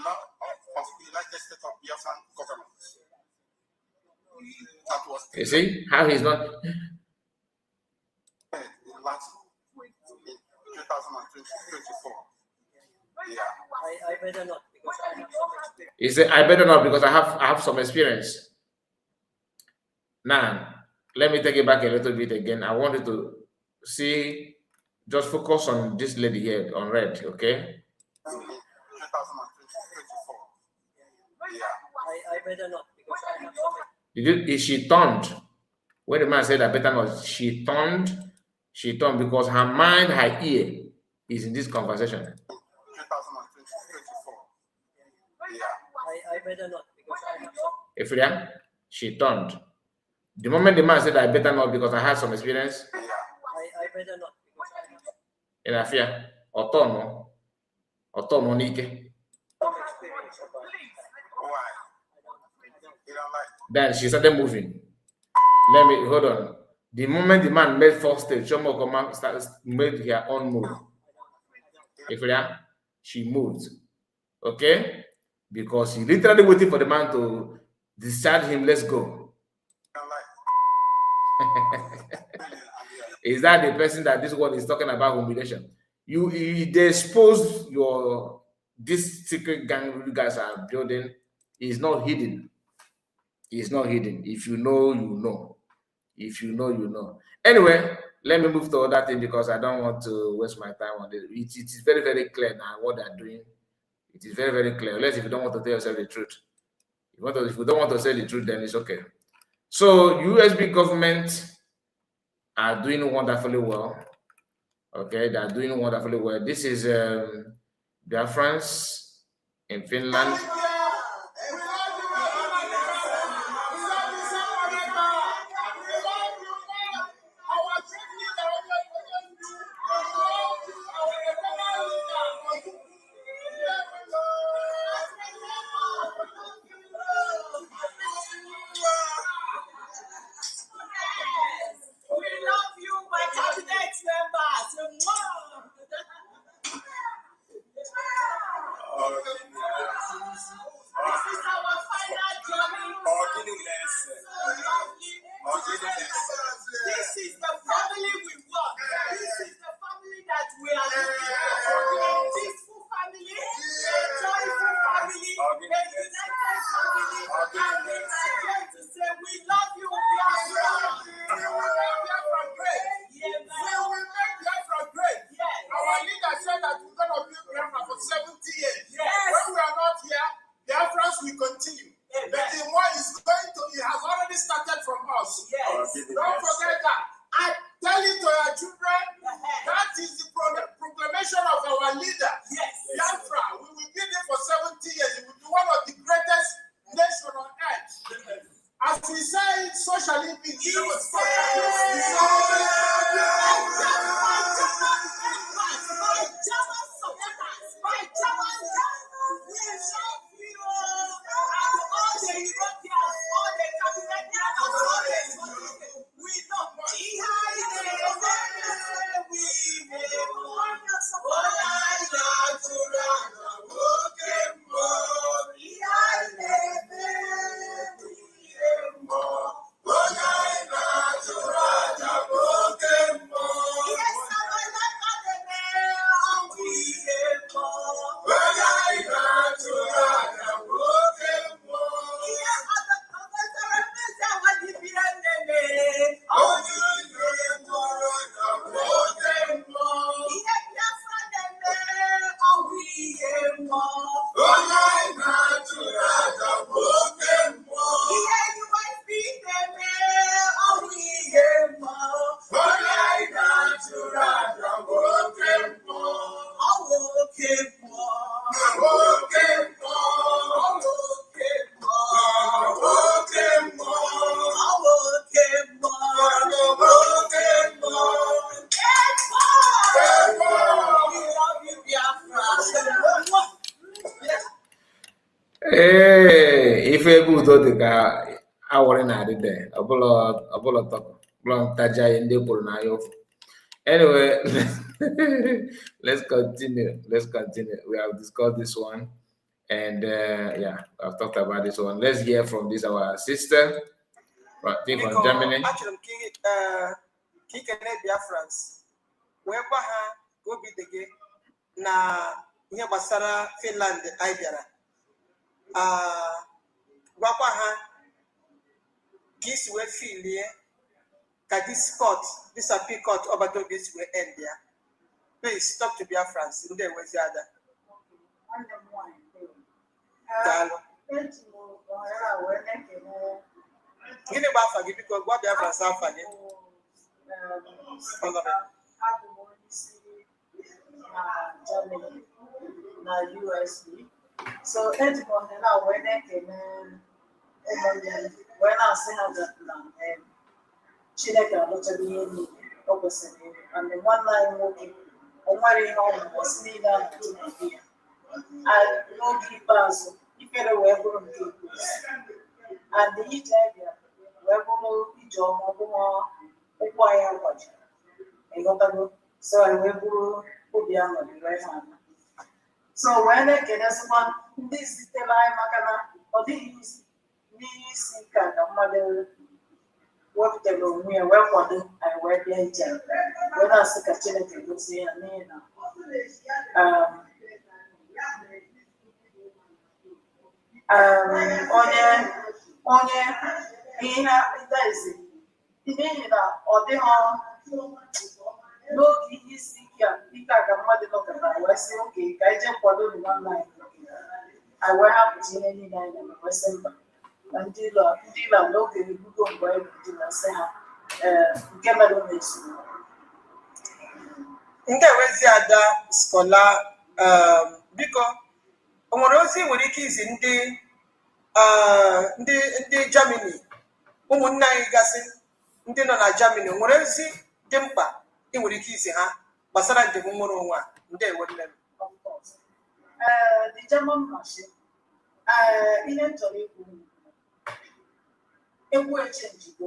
[SPEAKER 3] not of the United States of Biafran government. That was
[SPEAKER 1] You see how he's not.
[SPEAKER 3] in last in 2024. Yeah.
[SPEAKER 4] I better not because I have some experience.
[SPEAKER 1] He said, I better not because I have some experience. Now, let me take it back a little bit again. I wanted to see, just focus on this lady here on red, okay?
[SPEAKER 3] 2024. Yeah.
[SPEAKER 4] I better not because I have some
[SPEAKER 1] Is she turned? When the man said I better not, she turned because her mind, her ear is in this conversation.
[SPEAKER 3] 2024. Yeah.
[SPEAKER 4] I better not because I have some.
[SPEAKER 1] Ephraim, she turned. The moment the man said I better not because I had some experience,
[SPEAKER 3] Yeah.
[SPEAKER 4] I better not because I have some
[SPEAKER 1] in Afia, Otono Nike.
[SPEAKER 4] experience about it.
[SPEAKER 3] Why? You don't like
[SPEAKER 1] Then she started moving. Let me hold on. The moment the man made first step, Chomo Okoma made her own move. Ephraim, she moved. Okay? Because he literally waiting for the man to discharge him. Let's go. Is that the person that this one is talking about humiliation? They expose this secret gang you guys are building is not hidden. It's not hidden. If you know, you know. If you know, you know. Anyway, let me move to other thing because I don't want to waste my time on this. It is very, very clear now what they're doing. It is very, very clear. Unless if you don't want to tell yourself the truth. If you don't want to say the truth, then it's okay. So USB government are doing wonderfully well. Okay, they are doing wonderfully well. This is Biafrans in Finland. Ife ebe udo dị ka awọrị na-adị dị ọbụla ntaja ndị kwuru na ya ụfụ. Anyway, let's continue. We have discussed this one, and yeah, I've talked about this one. Let's hear from this our sister from Germany.
[SPEAKER 4] Actually, Kikene Biafrans, wee gwa ha ka obi dị gị na ihe gbasara Finland anyị bịara. Gwakwa ha ka isi wee filie ka this appeal court Obadogo isi wee end ya. Please talk to Biafrans. Ndị ewezi ada. Daalụ. Gịnị bụ afa gị biko gwa Biafrans afa gị?
[SPEAKER 5] Germany na USB. So Edmond now when I came when I say how that plan Chineke alọchaghị ihe niile o kwesịrị ime and the nwanne anyị nwoke o nwere ihe ọ kwụsị niile a na-atụ n'ebe ya n'oge ikpeazụ ikpere wee bụrụ nke ekwesị and ije bịa wee bụrụ ije ọma ọbụma ụkwụ anyị agbaji ịghọtago so anyị wee bụrụ obi aṅụrị wee ha anya so wee na-ekelezikwa ndị zitere anyị maka na ọ dịghị n'isi ka na mmadụ wepụtara onwe ya wee kwado anyị wee bịa ije wee na-asị ka Chineke gozie ya n'ihi na onye ihe na-ezi n'ihi na ọ dịghị n'oge ihe isi ike a ka mmadụ nọkọtara wee sị oke ka anyị jee kwado nwanne anyị wee hapụta ihe niile anyị na wee sị mba na ndị ịla n'oge ebugo mgbe anyị dị na sị ha nke mere na-eso
[SPEAKER 4] nke wezi ada skola biko o nwere ozi nwere ike izi ndị Germany ụmụnne anyị gasị ndị nọ na Germany o nwere ozi dị mkpa ị nwere ike izi ha gbasara njem nwere onwe a ndị ewere
[SPEAKER 5] the German machine ihe m chọrọ ikwu egwu echenjigo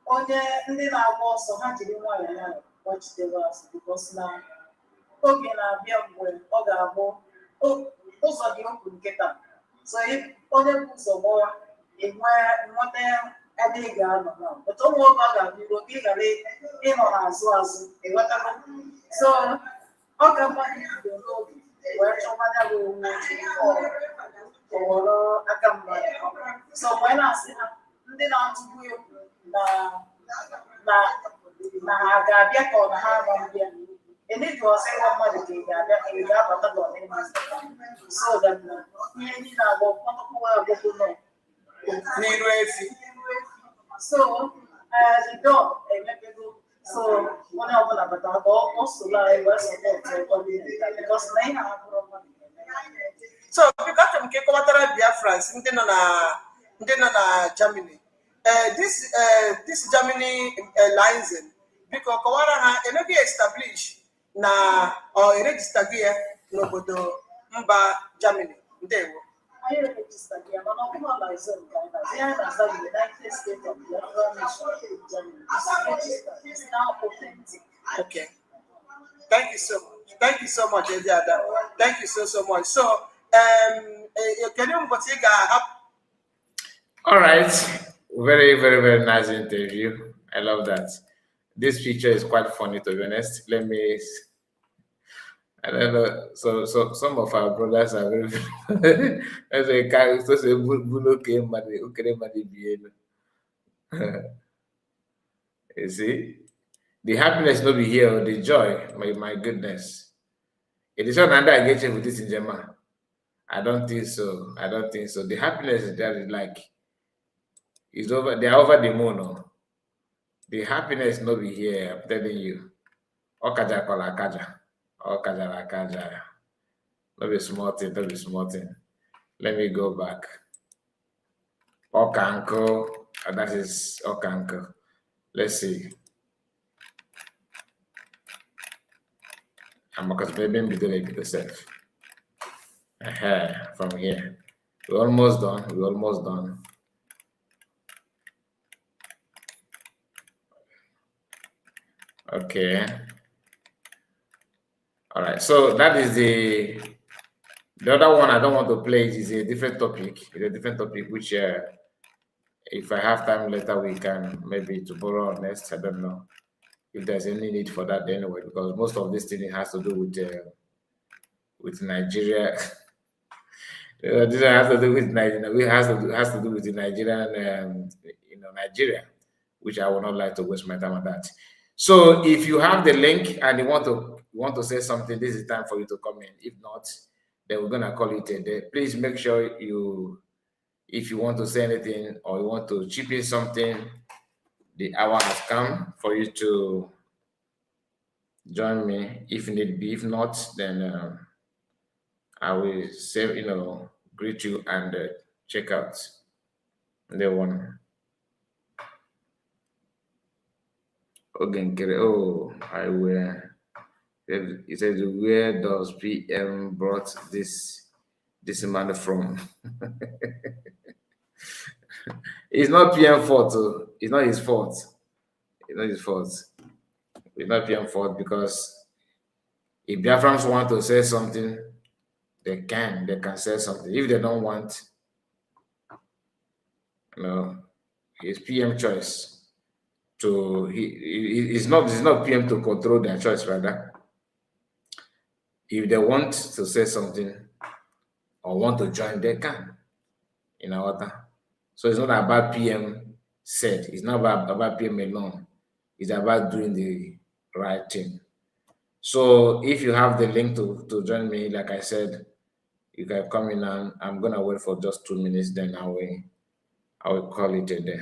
[SPEAKER 5] onye ndị na-agba ọsọ ha jiri nwayọọ ya gbachitere azụ bikos na oge na-abịa mgbe ọ ga-abụ ụzọ dị okwu nkịta so onye bụ ụzọ gbawa nweta ebe ị ga-anọ na otu ụmụ oge ọ ga-abịa oge ị ghara ịnọ n'azụ ịghọtago so ọ ka mma ibido n'oge wee chọmanya bụ onwe ọghọrọ aka mmadụ so wee na-asị ha ndị na-atụbu egwu na ha ga-abịa ka ọ na ha nọ mbịa emeghị ọzọ ịgwa mmadụ ka ị ga-abịa ka ị ga-abata ka ọ na-eme so that ihe ndị na-agba ọkpọkpọ agbụgbọ nọ
[SPEAKER 4] n'iru efi
[SPEAKER 5] so the door emepego so onye ọbụla batara ka ọ soro anyị wee sọpọtụ because na ihe ha bụrụ mmadụ
[SPEAKER 4] so biko achọrọ m ka ịkọwatara Biafrans ndị nọ na Germany this Germany License biko kọwara ha emeghị establish na erejista gị ya n'obodo mba Germany ndewo
[SPEAKER 5] anyị rejista gị ya mana ọ bụghị ọla izo nke anyị na ihe anyị na-aza the United States of Biafra Nation Germany is now authentic.
[SPEAKER 4] Okay, thank you so much Eziada. Thank you so much. So kedu ụbọchị ị ga-ahapụ?
[SPEAKER 1] All right, very, very, very nice interview. I love that. This picture is quite funny, to be honest. I don't know. So some of our brothers are very. As a character, say you see, the happiness will be here, the joy. My goodness, it is not under I get you with this in German. I don't think so. The happiness is there is like is over. They are over the moon. No? The happiness no be here. I'm telling you. Okaja kola kaja. Okaja la kaja. No be small thing. Let me go back. Okanko. That is Okanko. Let's see. I'm because maybe be doing it yourself. From here. We're almost done. We're almost done. Okay. All right. So that is the other one. I don't want to play. It is a different topic. It's a different topic, which if I have time later, we can maybe tomorrow or next. I don't know if there's any need for that anyway, because most of this thing has to do with Nigeria. This has to do with Nigeria. It has to do with the Nigerian, Nigeria, which I would not like to waste my time on that. So if you have the link and you want to say something, this is time for you to come in. If not, then we're gonna call it a day. Please make sure if you want to say anything or you want to chip in something, the hour has come for you to join me if need be. If not, then I will say, greet you and check out the one. Okay, oh, I will. He says, where does PM brought this man from? It's not PM fault. It's not his fault. It's not his fault. It's not PM fault, because if Biafrans want to say something, they can say something. If they don't want, it's PM choice. It's not PM to control their choice, rather. If they want to say something or want to join, they can. So it's not about PM said. It's not about PM alone. It's about doing the right thing. So if you have the link to join me, like I said, you can come in, and I'm gonna wait for just 2 minutes. Then I will call it a day.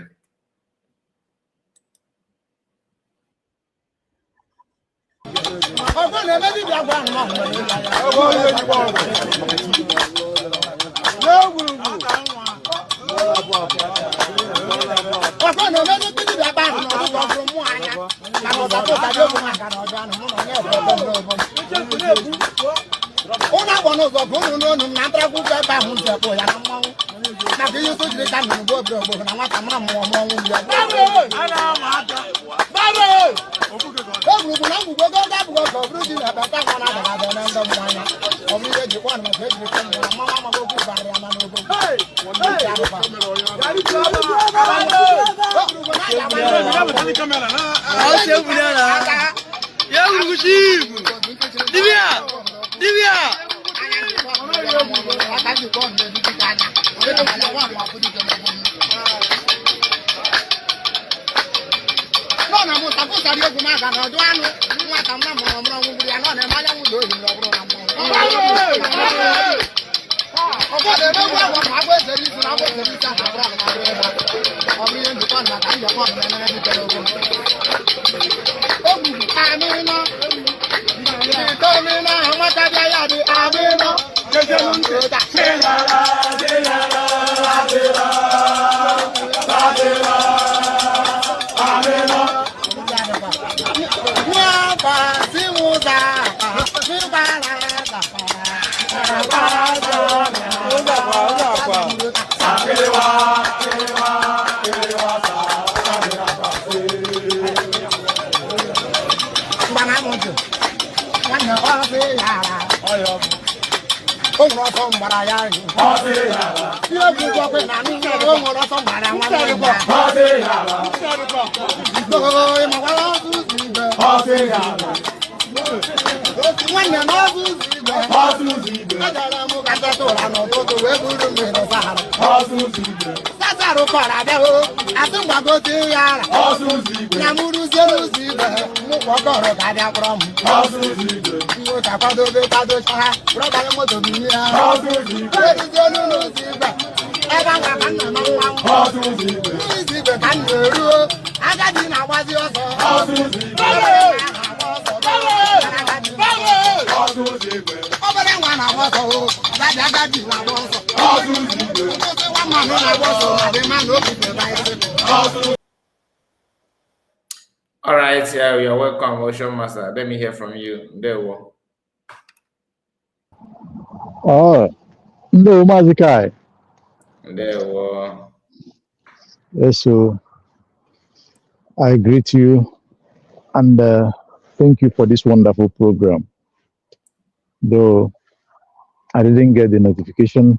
[SPEAKER 1] All right, yeah, you're welcome, Ocean Master. Let me hear from you. There we go.
[SPEAKER 6] Oh, No, Mazikai.
[SPEAKER 1] There were.
[SPEAKER 6] Yes, so I greet you and thank you for this wonderful program. Though I didn't get the notification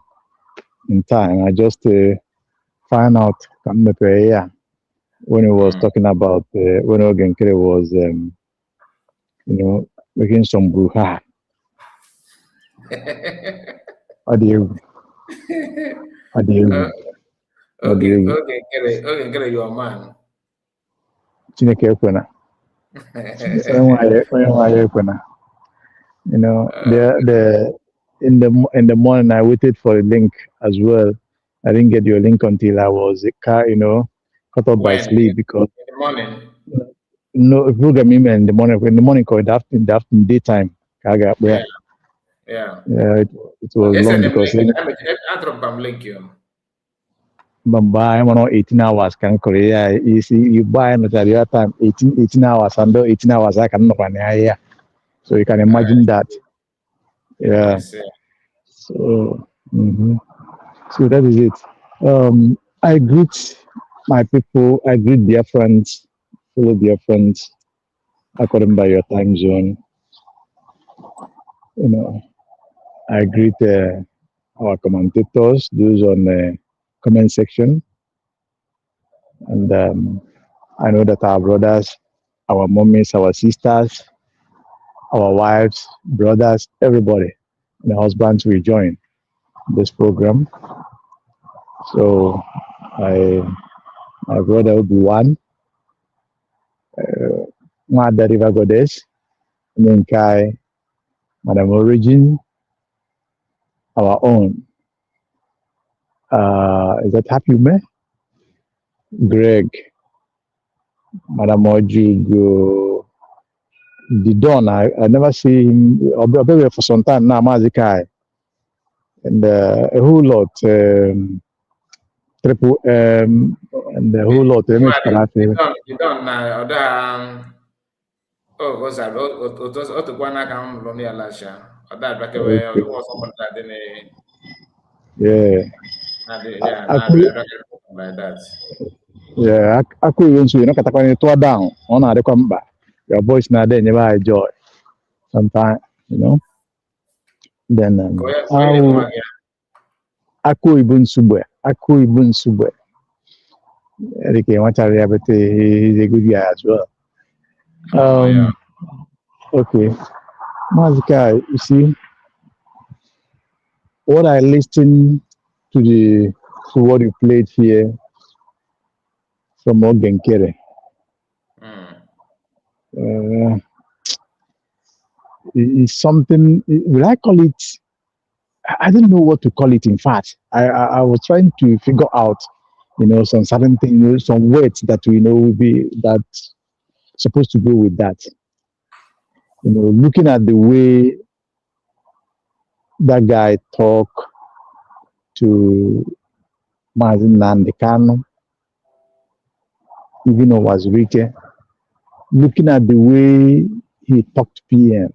[SPEAKER 6] in time, I just found out when he was talking about when Ogenkere was, making some brouhaha. Audio, audio, audio.
[SPEAKER 1] Okay, your man.
[SPEAKER 6] Chineke ekwena. Onye nwe anyị ekwena. In the morning I waited for a link as well. I didn't get your link until I was caught up by
[SPEAKER 1] When?
[SPEAKER 6] sleep because
[SPEAKER 1] In the morning.
[SPEAKER 6] no program in the morning. In the morning, called in the afternoon, daytime.
[SPEAKER 1] Yeah.
[SPEAKER 6] Yeah, it was
[SPEAKER 1] Okay,
[SPEAKER 6] long
[SPEAKER 1] send them
[SPEAKER 6] because
[SPEAKER 1] link. I drop them link you.
[SPEAKER 6] Bamba, I'm on 18 hours. Can Korea? You see, you buy at the other time 18 hours, and 18 hours I can not yeah. So you can imagine that.
[SPEAKER 1] I
[SPEAKER 6] Yeah.
[SPEAKER 1] see.
[SPEAKER 6] So, so that is it. I greet my people. I greet their friends, fellow dear friends, according by your time zone. I greet our commentators, those on the comment section, and I know that our brothers, our mommies, our sisters, our wives, brothers, everybody, and the husbands will join this program. So my brother will be one. Mother River Goddess, Ninkai, Madam Origin, our own. Is that Happy Me? Greg, Madam Ojugo, the Don. I never see him. I'll be for some time now, Mazikai. And a whole lot, triple, and a whole lot.
[SPEAKER 1] You don't know. Oh, what's that? Otu kwana ka m lụrụ ya lasha. Ọda adrakewe
[SPEAKER 6] Okay.
[SPEAKER 1] ọdụ ọsọ mmadụ adị
[SPEAKER 6] Yeah.
[SPEAKER 1] like that.
[SPEAKER 6] Yeah, aku even so, katakwa ni tour down. Ona adekwa mba. Your voice na there never joy. Sometimes, Then aku ibun subwe. Erike Machari, he's a good guy as well. Okay. Mazika, you see, what I listened to what you played here from Ogenkere. Is something, will I call it? I don't know what to call it. In fact, I was trying to figure out, some certain things, some words that we know will be that supposed to go with that. Looking at the way that guy talk to Mazin Nandekano, even Owazurike, looking at the way he talked to PM,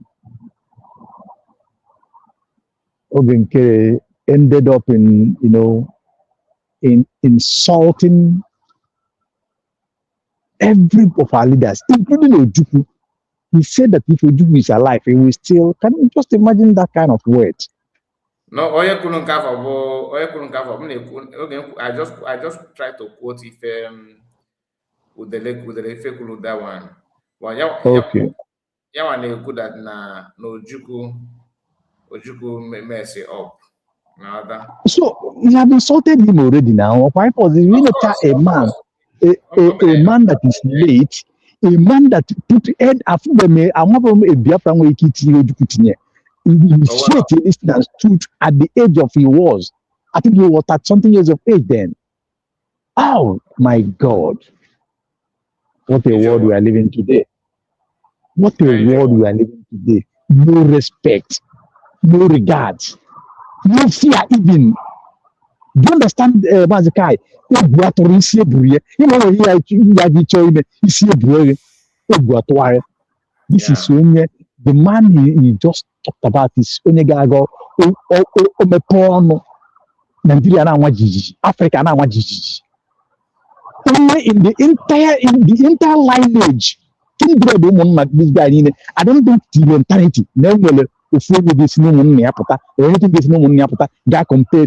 [SPEAKER 6] Ogenkere ended up in insulting every of our leaders, including Ojukwu. He said that if Ojukwu is alive, he will still. Can you just imagine that kind of word?
[SPEAKER 1] No, I just try to quote if with the fake that one. Well,
[SPEAKER 6] Okay.
[SPEAKER 1] Yeah, one good that no Ojukwu mess it up.
[SPEAKER 6] So you have insulted him already now. Why was he really a man? A man that is late, a man that put head after me, I'm not a Biafran way Ojukwu. He straight and stood at the age of he was. I think he was at something years of age then. Oh my God. What a world we are living today. What a world we are living today. No respect, no regard, no fear even. Do you understand, Mazikai? This is when the man he just talked about is Onegago Omepono. Nigeria na jiji, Africa na jiji. Only in the entire lineage, kindred woman this guy in I don't think the mentality. Never if we this no money apata, or anything this no money apata, guy compare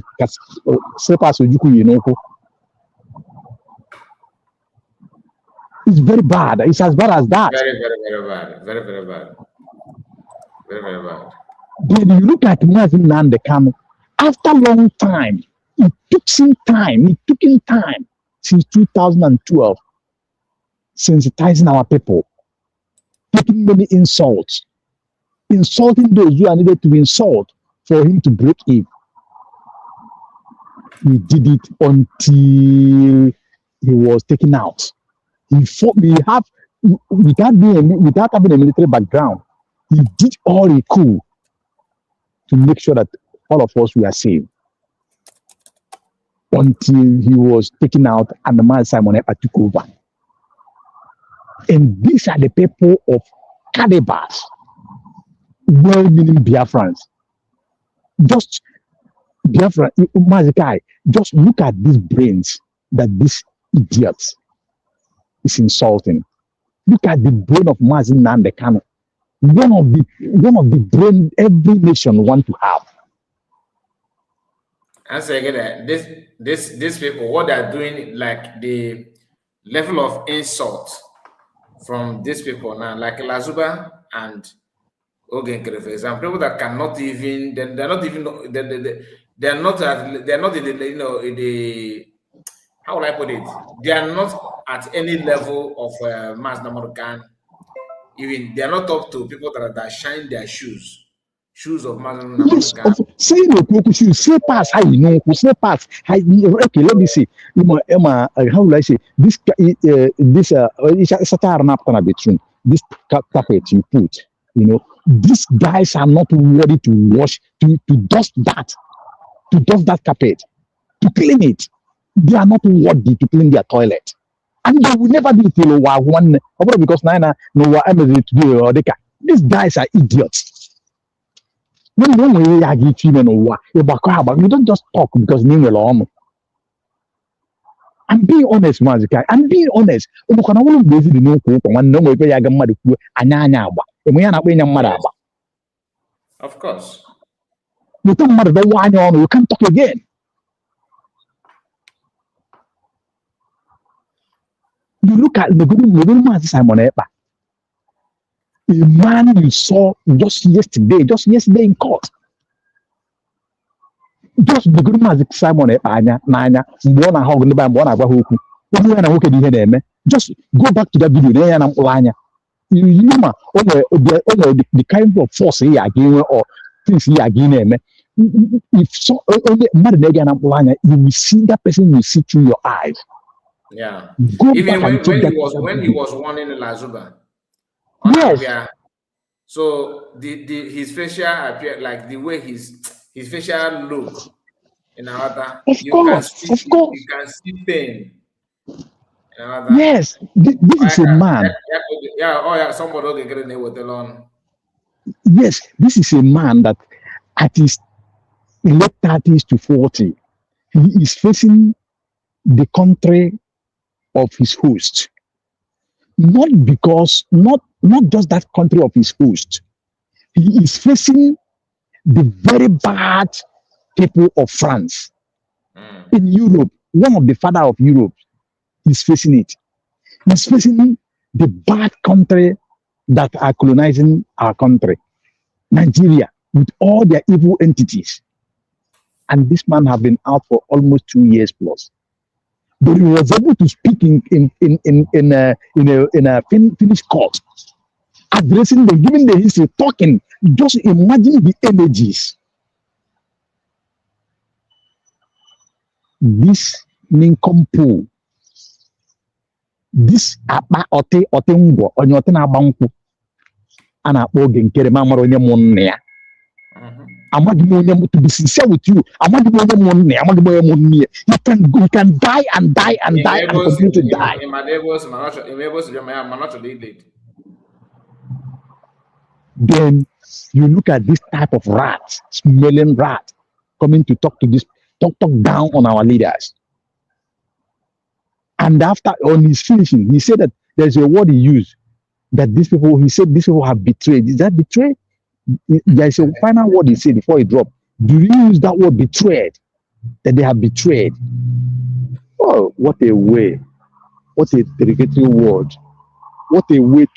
[SPEAKER 6] sepas ojuku you know. It's very bad. It's as bad as that.
[SPEAKER 1] Very, very, very bad. Very, very bad. Very, very bad.
[SPEAKER 6] Then you look at Mazin Nandekano, after long time, it took him time since 2012, sensitizing our people, taking many insults, insulting those who are needed to insult for him to break in. He did it until he was taken out. He fought, without having a military background, he did all he could to make sure that all of us were saved. Until he was taken out and the man Simon Ekpa took over. And these are the people of Cadebas, well-meaning Biafrans. Just Biafra, Mazikai, just look at these brains that these idiots is insulting. Look at the brain of Mazin Nandekano. One of the brain every nation want to have.
[SPEAKER 1] And so again, these people, what they're doing, like the level of insult from these people now, like Lazuba and Ogenkere, for example, people that cannot even, they're not even, they're not in the, you know, in the, how will I put it? They are not at any level of Mass Namorgan. Even they are not up to people that shine their shoes of Mass Namorgan.
[SPEAKER 6] Yes, say no, say pass. How you know? Say pass. Okay, let me see. Emma, how will I say this? This it's a tar napkin between this carpet you put. You know, these guys are not ready to wash, to dust that carpet, to clean it. They are not worthy to clean their toilet. And they will never do it till one, because Nina, no, these guys are idiots. When we are giving you don't just talk because name alone. I'm being honest, Mazika. I'm being honest. Of
[SPEAKER 1] course.
[SPEAKER 6] You can't talk again. You look at the good man Simon Ekpa, a man you saw just yesterday in court. Just the good man Simon Ekpa, just go back to that video. You know, the kind of force here again or things here again. If so, only you will see that person will see through your eyes.
[SPEAKER 1] Yeah.
[SPEAKER 6] Go
[SPEAKER 1] even when he was warning Lazuba.
[SPEAKER 6] Yes.
[SPEAKER 1] So his facial appear, like the way his facial look in Awata, you can see pain.
[SPEAKER 6] Yes, this is a man.
[SPEAKER 1] Yeah, somebody will get in with alone.
[SPEAKER 6] Yes, this is a man that at his late 30s to 40, he is facing the country of his host. Not just that country of his host. He is facing the very bad people of France. In Europe, one of the father of Europe is facing it. He's facing the bad country that are colonizing our country, Nigeria, with all their evil entities. And this man has been out for almost 2 years plus. But he was able to speak in a Finnish court, addressing them, giving the history, talking. Just imagine the energies. This nincompoop, this ote ngwo onye ote na-agba nkwụ a na-akpọ Ogenkere ma mara onye mụ nne ya. Amaghị m onye, to be sincere with you, amaghị m onye mụ nne ya, amaghị m onye mụ nne ya. You can die and die and die and continue to die. Then you look at this type of rat, smelling rat, coming to talk to this talk down on our leaders. And after on his finishing, he said that there's a word he used that these people, he said these people have betrayed. Is that betrayed? There's a final word he said before he dropped. Do you use that word betrayed? That they have betrayed. Oh, what a way. What a derogatory word. What a way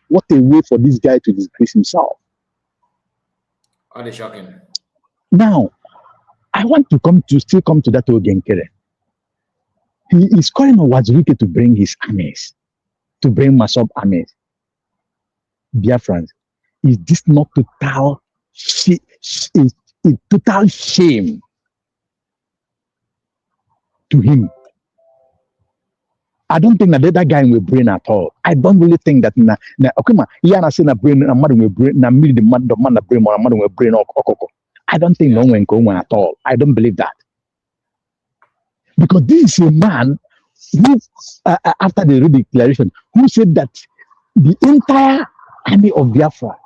[SPEAKER 6] what a way for this guy to disgrace himself.
[SPEAKER 1] All the shocking.
[SPEAKER 6] Now, I want to still come to that Ogenkere. He is calling on Wazirike to bring his armies, to bring Masop armies. Biafrans, is this not total total shame to him? I don't think that guy will brain at all. I don't really think that okay, man, yeah, I say na brain, na man will brain, na me the man na brain, or man will brain okoko. I don't think no one can at all. I don't believe that. Because this is a man who, after the declaration, who said that the entire army of Biafra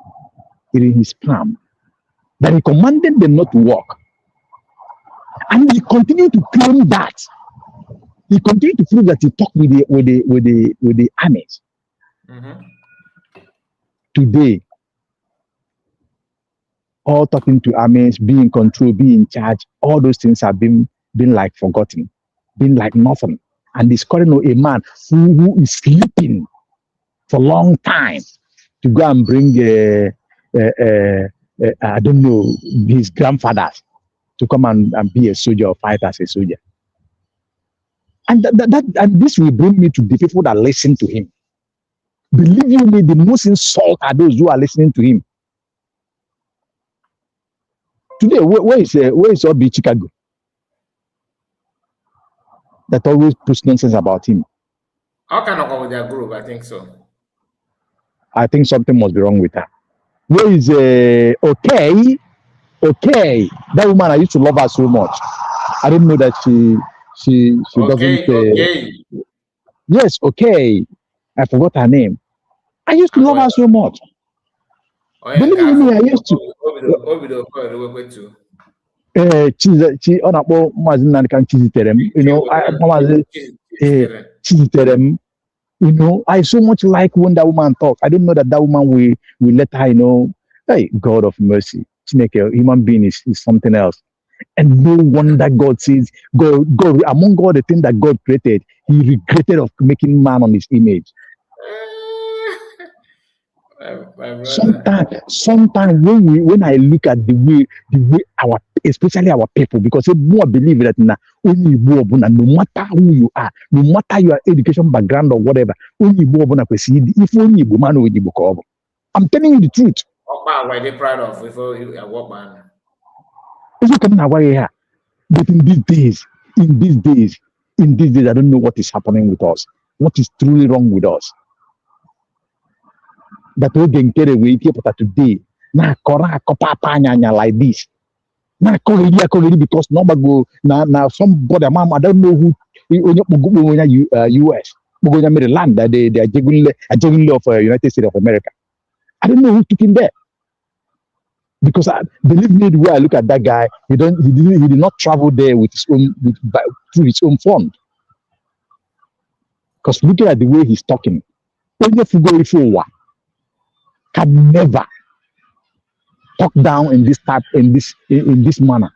[SPEAKER 6] is in his palm, that he commanded them not to walk. And he continued to claim that. He continued to prove that he talked with the armies.
[SPEAKER 1] Mm-hmm.
[SPEAKER 6] Today, all talking to armies, be in control, be in charge, all those things have been like forgotten, been like nothing. And he's calling a man who is sleeping for a long time to go and bring I don't know, his grandfathers to come and be a soldier or fight as a soldier. And and this will bring me to the people that listen to him. Believe you me, the most insult are those who are listening to him. Today, where is Obi Chicago? That always puts nonsense about him.
[SPEAKER 1] How can I go with their group? I think so.
[SPEAKER 6] I think something must be wrong with her. Where is okay? That woman, I used to love her so much. I didn't know that she
[SPEAKER 1] Okay,
[SPEAKER 6] doesn't.
[SPEAKER 1] okay.
[SPEAKER 6] Yes, okay. I forgot her name. I used to love her so much.
[SPEAKER 1] Oh, yeah,
[SPEAKER 6] Believe you me, I used to. On a Mazin can Chizitere, you know, Chizitere, you know, I so much like when that woman talk. I don't know that woman will let her, you know, hey, God of mercy, Chineke, human being is something else. And no wonder God says, God, among all the things that God created, he regretted of making man on his image. Sometimes when I look at the way our, especially our people, because more believe that no matter who you are, no matter your education background or whatever, if only man, I'm telling you the truth.
[SPEAKER 1] What are they proud of? What man?
[SPEAKER 6] But in these days, I don't know what is happening with us. What is truly wrong with us? That we can get away today. Now, like this. Now, because nobody go now somebody, mom, I don't know who US, Maryland, that they are juggling of United States of America. I don't know who took him there. Because believe me, the way I look at that guy, he did not travel there with his own through his own fund. Because looking at the way he's talking, can never talk down in this manner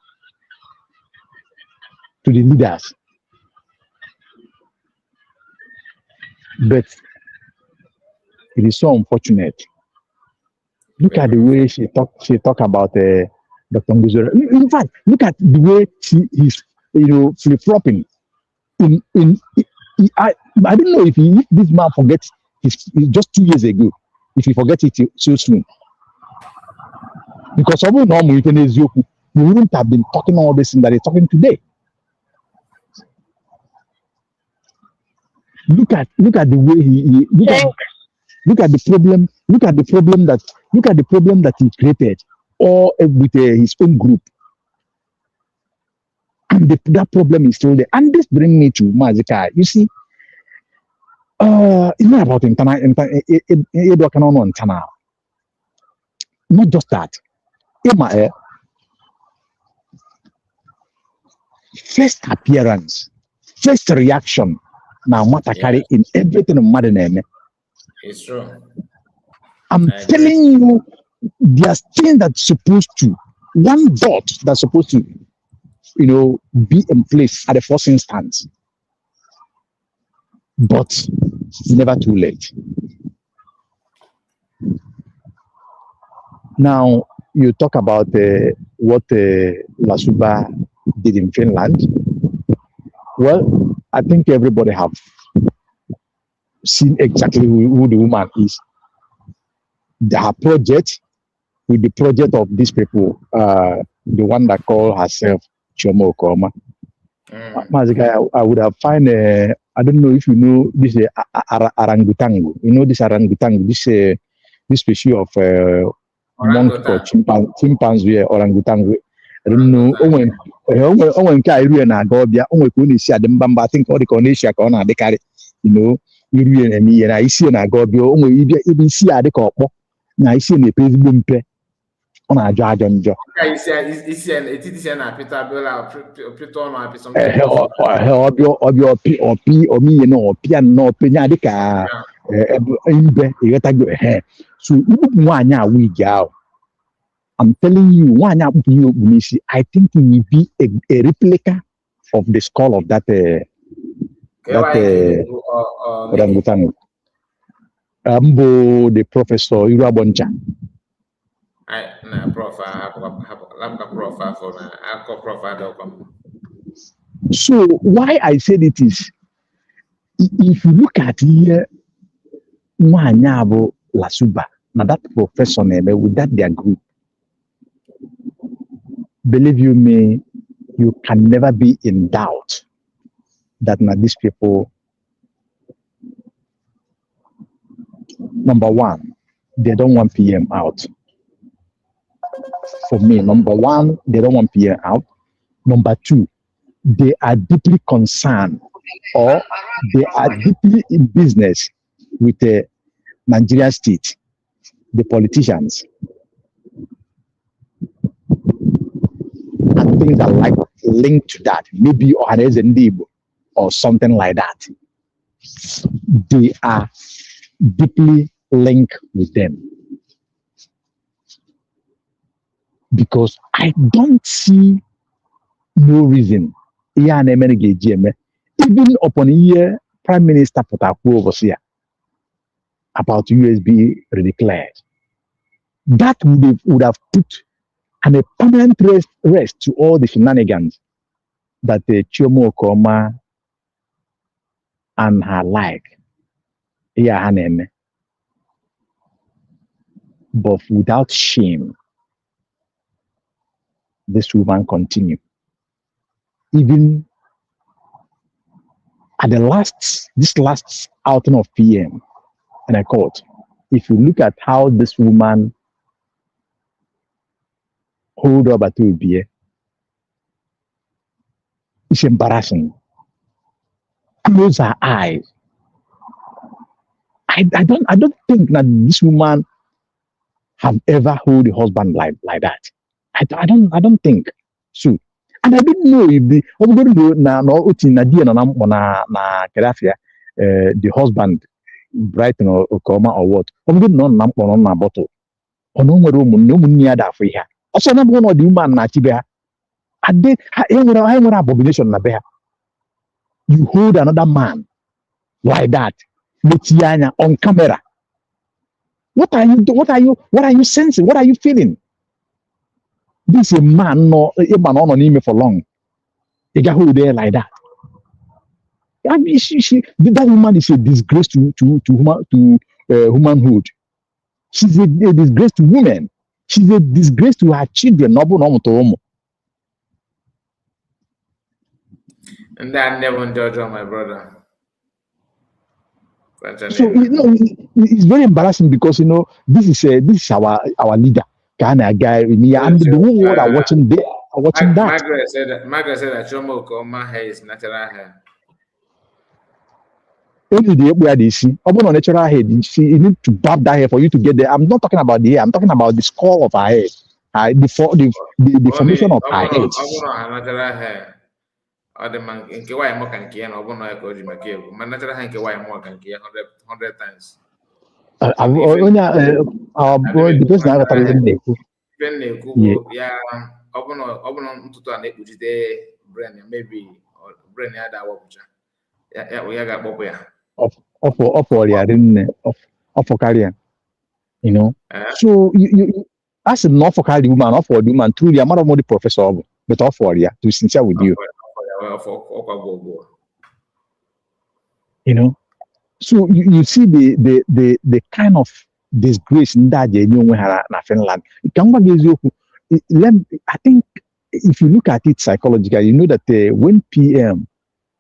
[SPEAKER 6] to the leaders. But it is so unfortunate. Look at the way she talk about Dr. Nguzora. In fact, look at the way he's flip-flopping. I don't know if this man forgets just 2 years ago, if he forgets it so soon. Because we wouldn't have been talking all this thing that he's talking today. Look at the way look at the problem that he created, or with his own group, and that problem is still there. And this brings me to Mazika. You see, it's not about internal. Not just that. first appearance, first reaction. Now, Matakari in everything of Madden.
[SPEAKER 1] It's true.
[SPEAKER 6] I'm telling you, there's things that's supposed to, one dot that's supposed to, be in place at the first instance. But never too late. Now, you talk about what Lasuba did in Finland. Well, I think everybody have seen exactly who the woman is. Her project with the project of these people, the one that call herself Chomo Okoma. I would have find I don't know if you know this orangutango. You know this orangutango, this species of monkey or chimpanzee orangutango. I don't know. When Kairu and Agobia, only Kunisi at the Mbamba, I think all the Cornetia corner they carry, Irian and me and I see an Agobio, only even see at the corpo. Now I see in the place bumpe on a judge on job. Or me, piano, pianic, so we go. I'm telling you, I think it will be a replica of the skull of that orangutan. The professor Iraboncha. So why I said it is, if you look at here, Mwanyabo Lasuba, now that professor name with that their group, believe you me, you can never be in doubt that now these people, number one, they don't want PM out. For me, number one, they don't want PM out. Number two, they are deeply concerned or they are deeply in business with the Nigerian state, the politicians, and things that like linked to that, maybe or something like that. They are deeply linked with them. Because I don't see no reason. Even upon here, Prime Minister Potaku was here about USB redeclared. That would have put a permanent rest to all the shenanigans that the Chomo Okoma and her like. But without shame, this woman continued. Even at this last outing of PM, and I quote, if you look at how this woman hold up to be, it's embarrassing. Close her eyes. I don't think that this woman have ever hold a husband like that. I don't think so. And I don't know if the the husband Brighton or Okoma or what. I'm going on my bottle. Or no more near that for here. Also, I'm going to do man Nachiba. I did abomination na bear. You hold another man like that, Lutiana on camera. What are you sensing? What are you feeling? This is a man on email for long. You got hold there like that. I mean, that woman is a disgrace to womanhood. She's a disgrace to women. She's a disgrace to her children.
[SPEAKER 1] And that never judge on my brother.
[SPEAKER 6] So it's very embarrassing because this is our leader, Ghana guy, and the whole world are watching that.
[SPEAKER 1] Margaret said that Chomo Okoma hair is natural hair.
[SPEAKER 6] Only the where they see. Upon natural hair, you need to barb that hair for you to get there. I'm not talking about the hair. I'm talking about the skull of her hair, the formation of her head.
[SPEAKER 1] Natural hair. Ọ dị mma nke nwaanyị mụ ka nke ya na ọ bụrụ na ya ka o ji maka egwu ma nachara ha nke nwaanyị mụọ ka nke ya 100 times. Mana ife
[SPEAKER 6] onye the
[SPEAKER 1] adịbeghị
[SPEAKER 6] person aghọtara ihe m na-ekwu.
[SPEAKER 1] ife m na-ekwu
[SPEAKER 6] Yeah.
[SPEAKER 1] bụ ya ọ bụrụ ntụtụ a na-ekpuchite brain ya mebi brain ya da-awapụcha ya ga-akpọpụ ya.
[SPEAKER 6] Ọ fọrọ ya rinne, ọ fọkarịa, you know. So a sị na ọ fọkarịa woman, ọ fọrọ the woman truly, amara m the professor ọ bụ, but ọ fọrọ ya, to be sincere with you. You know, so you see the kind of disgrace ndị a ji enye onwe ha na Finland. Ka m gwa gị eziokwu, I think if you look at it psychologically, you know that when PM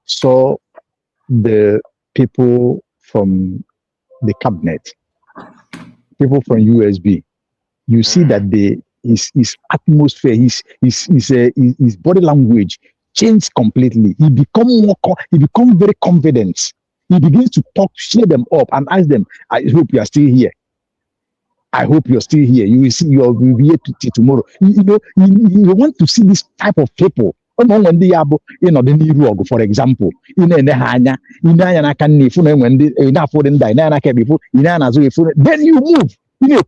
[SPEAKER 6] saw the people from the cabinet, people from USB, you see that his atmosphere, his body language changed completely. He become very confident. He begins to talk, cheer them up, and ask them, "I hope you are still here. I hope you're still here. You will see, you will be here till tomorrow." You know, you want to see this type of people. For example, then you move. You know,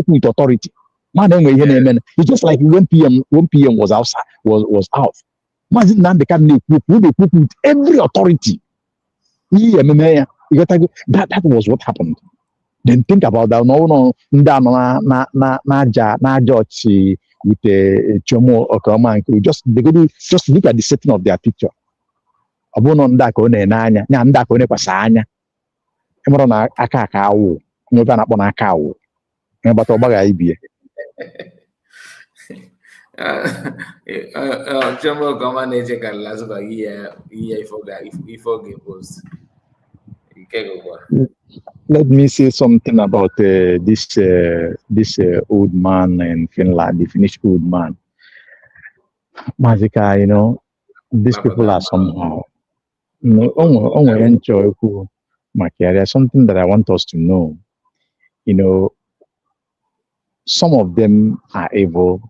[SPEAKER 6] with authority. It's just like when PM was outside, was out. They can with every authority. That was what happened. Then think about that. No, with a chomo or command. Just look at the setting of their picture. Abono ndako ne nanya, ndako ne pasanya. Emoro na aka awu, nweba na kpona aka awu. But obaga ibie.
[SPEAKER 1] Chomo kama neje ka lazuba iya ifoga post.
[SPEAKER 6] Let me say something about this old man in Finland, the Finnish old man. Mazika, you know, these people are somehow. There's something that I want us to know. You know, some of them are evil.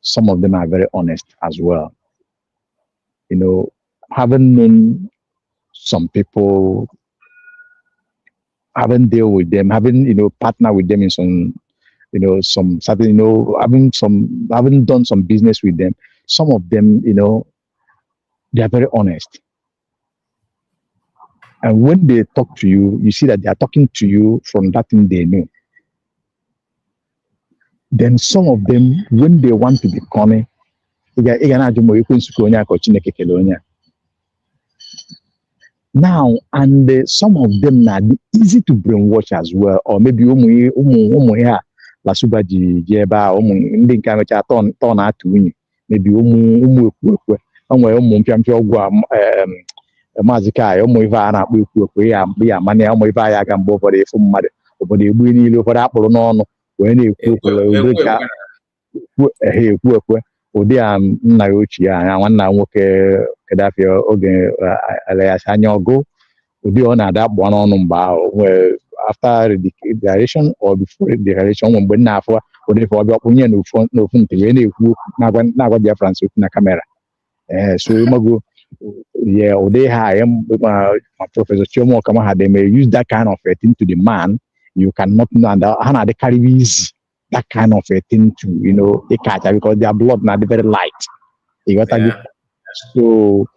[SPEAKER 6] Some of them are very honest as well. You know, having known some people, having deal with them, having, you know, partner with them in some, you know, some certain, you know, having done some business with them, some of them, you know, they are very honest. And when they talk to you, you see that they are talking to you from that thing they know. Then some of them, when they want to be corny, now, and some of them are easy to brainwash as well, or maybe la subaji jeba ndị nke amecha ton atu unyi maybe ụmụ ekwu onwe ụmụ mpịampịa ọgwụ mazika ụmụ ife a na-akpọ ekwu ya amana ụmụ ife ya ga mgbe ụfọdụ efu mmadụ obodo egbu niile ụfọdụ akpụrụ n'ọnụ wee na-ekwu ekwu ụdị a nna ya ochie anya nwanna nwoke kedafia oge Elias anya ọgụ ụdị ọ na-ada akpụ n'ọnụ mgbe ahụ after declaration or before declaration mgbe nna afọ ụdị ife ọbịa ọkpụnye n'ofu ntị wee na-ekwu na-agwa Biafrans okwu na kamera so ịmago yeah ụdị ha Professor Chioma Okama had them use that kind of a thing to the man you cannot know and how they carry easy that kind of a thing to, you know, they catch because their blood now they very light. You got that? So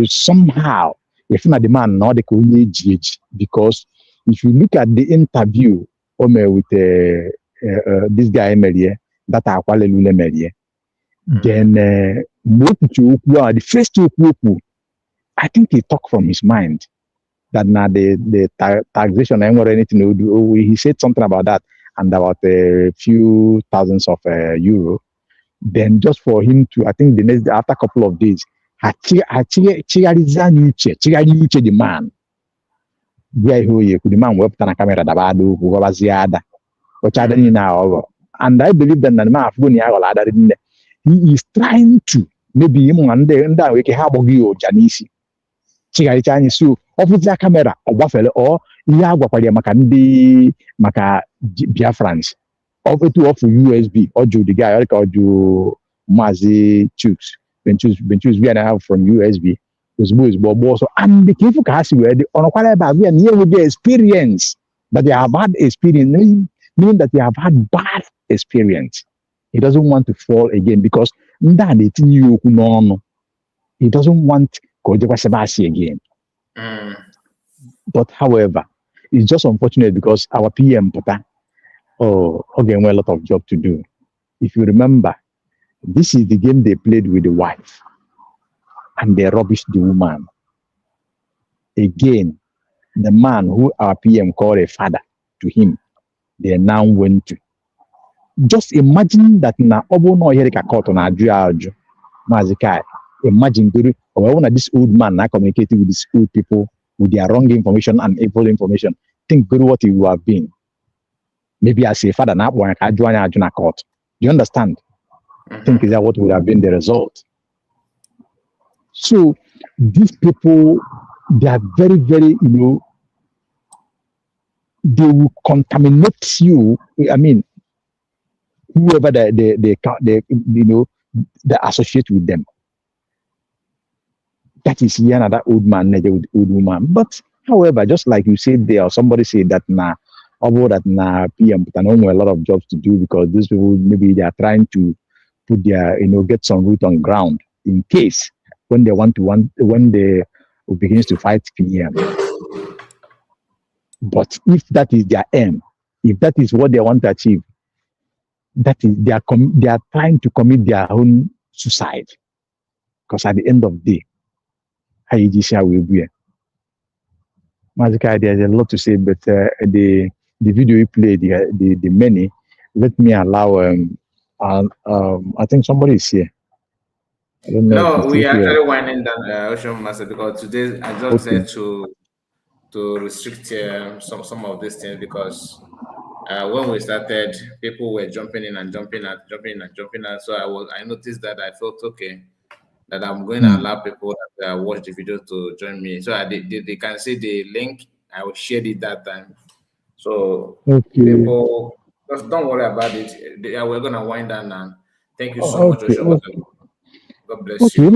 [SPEAKER 6] somehow, if not the man, now they could GH because if you look at the interview with this guy Emelie, that are Kwalelule Emelie, then the first two, I think he talked from his mind that now the taxation or anything he said something about that. And about a few thousands of euro. Then just for him to, I think after a couple of days, the man. The man worked on a camera, and I believe that the man he is trying to maybe one day we can have Janisi. So officer camera or buffalo or maka Biafrans of it to offer USB or do the guy or do Mazi Chooks benches we have from USB. Was so and the careful cast where the on about we are near with the experience, but they have had experience, meaning that they have had bad experience. He doesn't want to fall again because no. He doesn't want Kojima Sebastian again. But however, it's just unfortunate because our PM, Papa, again, we have a lot of job to do. If you remember, this is the game they played with the wife, and they rubbished the woman. Again, the man who our PM called a father to him, they now went to. Just imagine that na obo no here ka court na aju Mazikai. Imagine this old man now communicating with these old people with their wrong information and evil information. Think good what he would have been. Maybe I say father now when I join a court. Do you understand? Think is that what would have been the result? So these people, they are very, very, they will contaminate you. I mean, whoever they associate with them. That is here another old man, old woman. But however, just like you said there, or somebody said that PM put a lot of jobs to do because these people maybe they are trying to put their get some root on ground in case when they when they begins to fight PM. But if that is their aim, if that is what they want to achieve, that is they are trying to commit their own suicide. Because at the end of the day, IEGC will be. Magical, there's a lot to say, but the video you played, the many, let me allow. I think somebody is here.
[SPEAKER 1] I don't know. No, we are actually winding down Ocean Master because today I just said to restrict some of these things because when we started, people were jumping in and jumping out. So I noticed that I felt okay that I'm going to allow people that watch the video to join me. So they can see the link. I will share it that time. So people, just don't worry about it. We're going to wind down now. Thank you so much, Ocean. God bless you.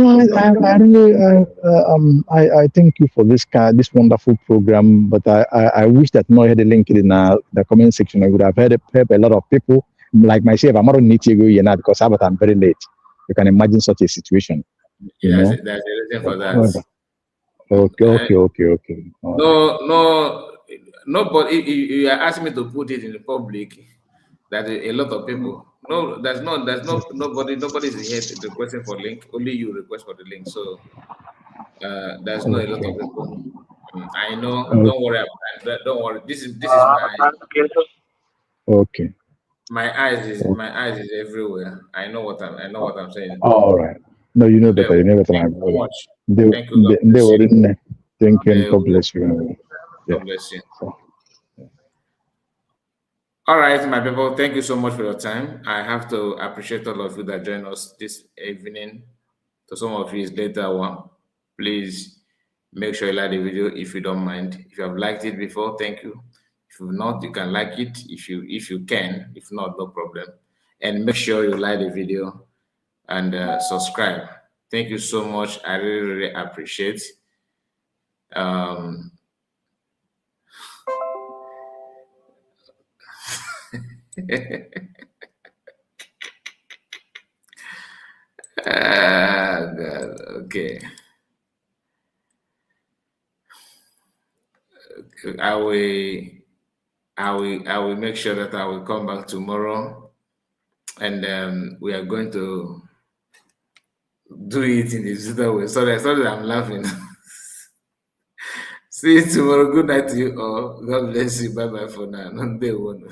[SPEAKER 6] I thank you for this wonderful program. But I wish that no had a link in the comment section. I would have helped a lot of people like myself. I'm not on Nichigo because I'm very late. You can imagine such a situation.
[SPEAKER 1] There's a reason for that.
[SPEAKER 6] Okay.
[SPEAKER 1] No, but if you are asking me to put it in the public, that a lot of people. No, there's nobody's here requesting for link. Only you request for the link. So there's not a lot of people. I know. Don't worry about that. Don't worry. This is my.
[SPEAKER 6] Okay.
[SPEAKER 1] My eyes is everywhere. I know what I'm saying.
[SPEAKER 6] All right. No, you know better. You know better.
[SPEAKER 1] Thank you so much.
[SPEAKER 6] Thank you. Thank you. God bless you.
[SPEAKER 1] God bless you. All right, my people. Thank you so much for your time. I have to appreciate all of you that joined us this evening. To some of you, it's later one. Please make sure you like the video if you don't mind. If you have liked it before, thank you. If you've not, you can like it if you can. If not, no problem. And make sure you like the video and subscribe. Thank you so much. I really appreciate. God, okay. I will make sure that I will come back tomorrow, and we are going to do it in this other way. Sorry, I'm laughing. See you tomorrow. Good night to you all. God bless you. Bye bye for now. Day one.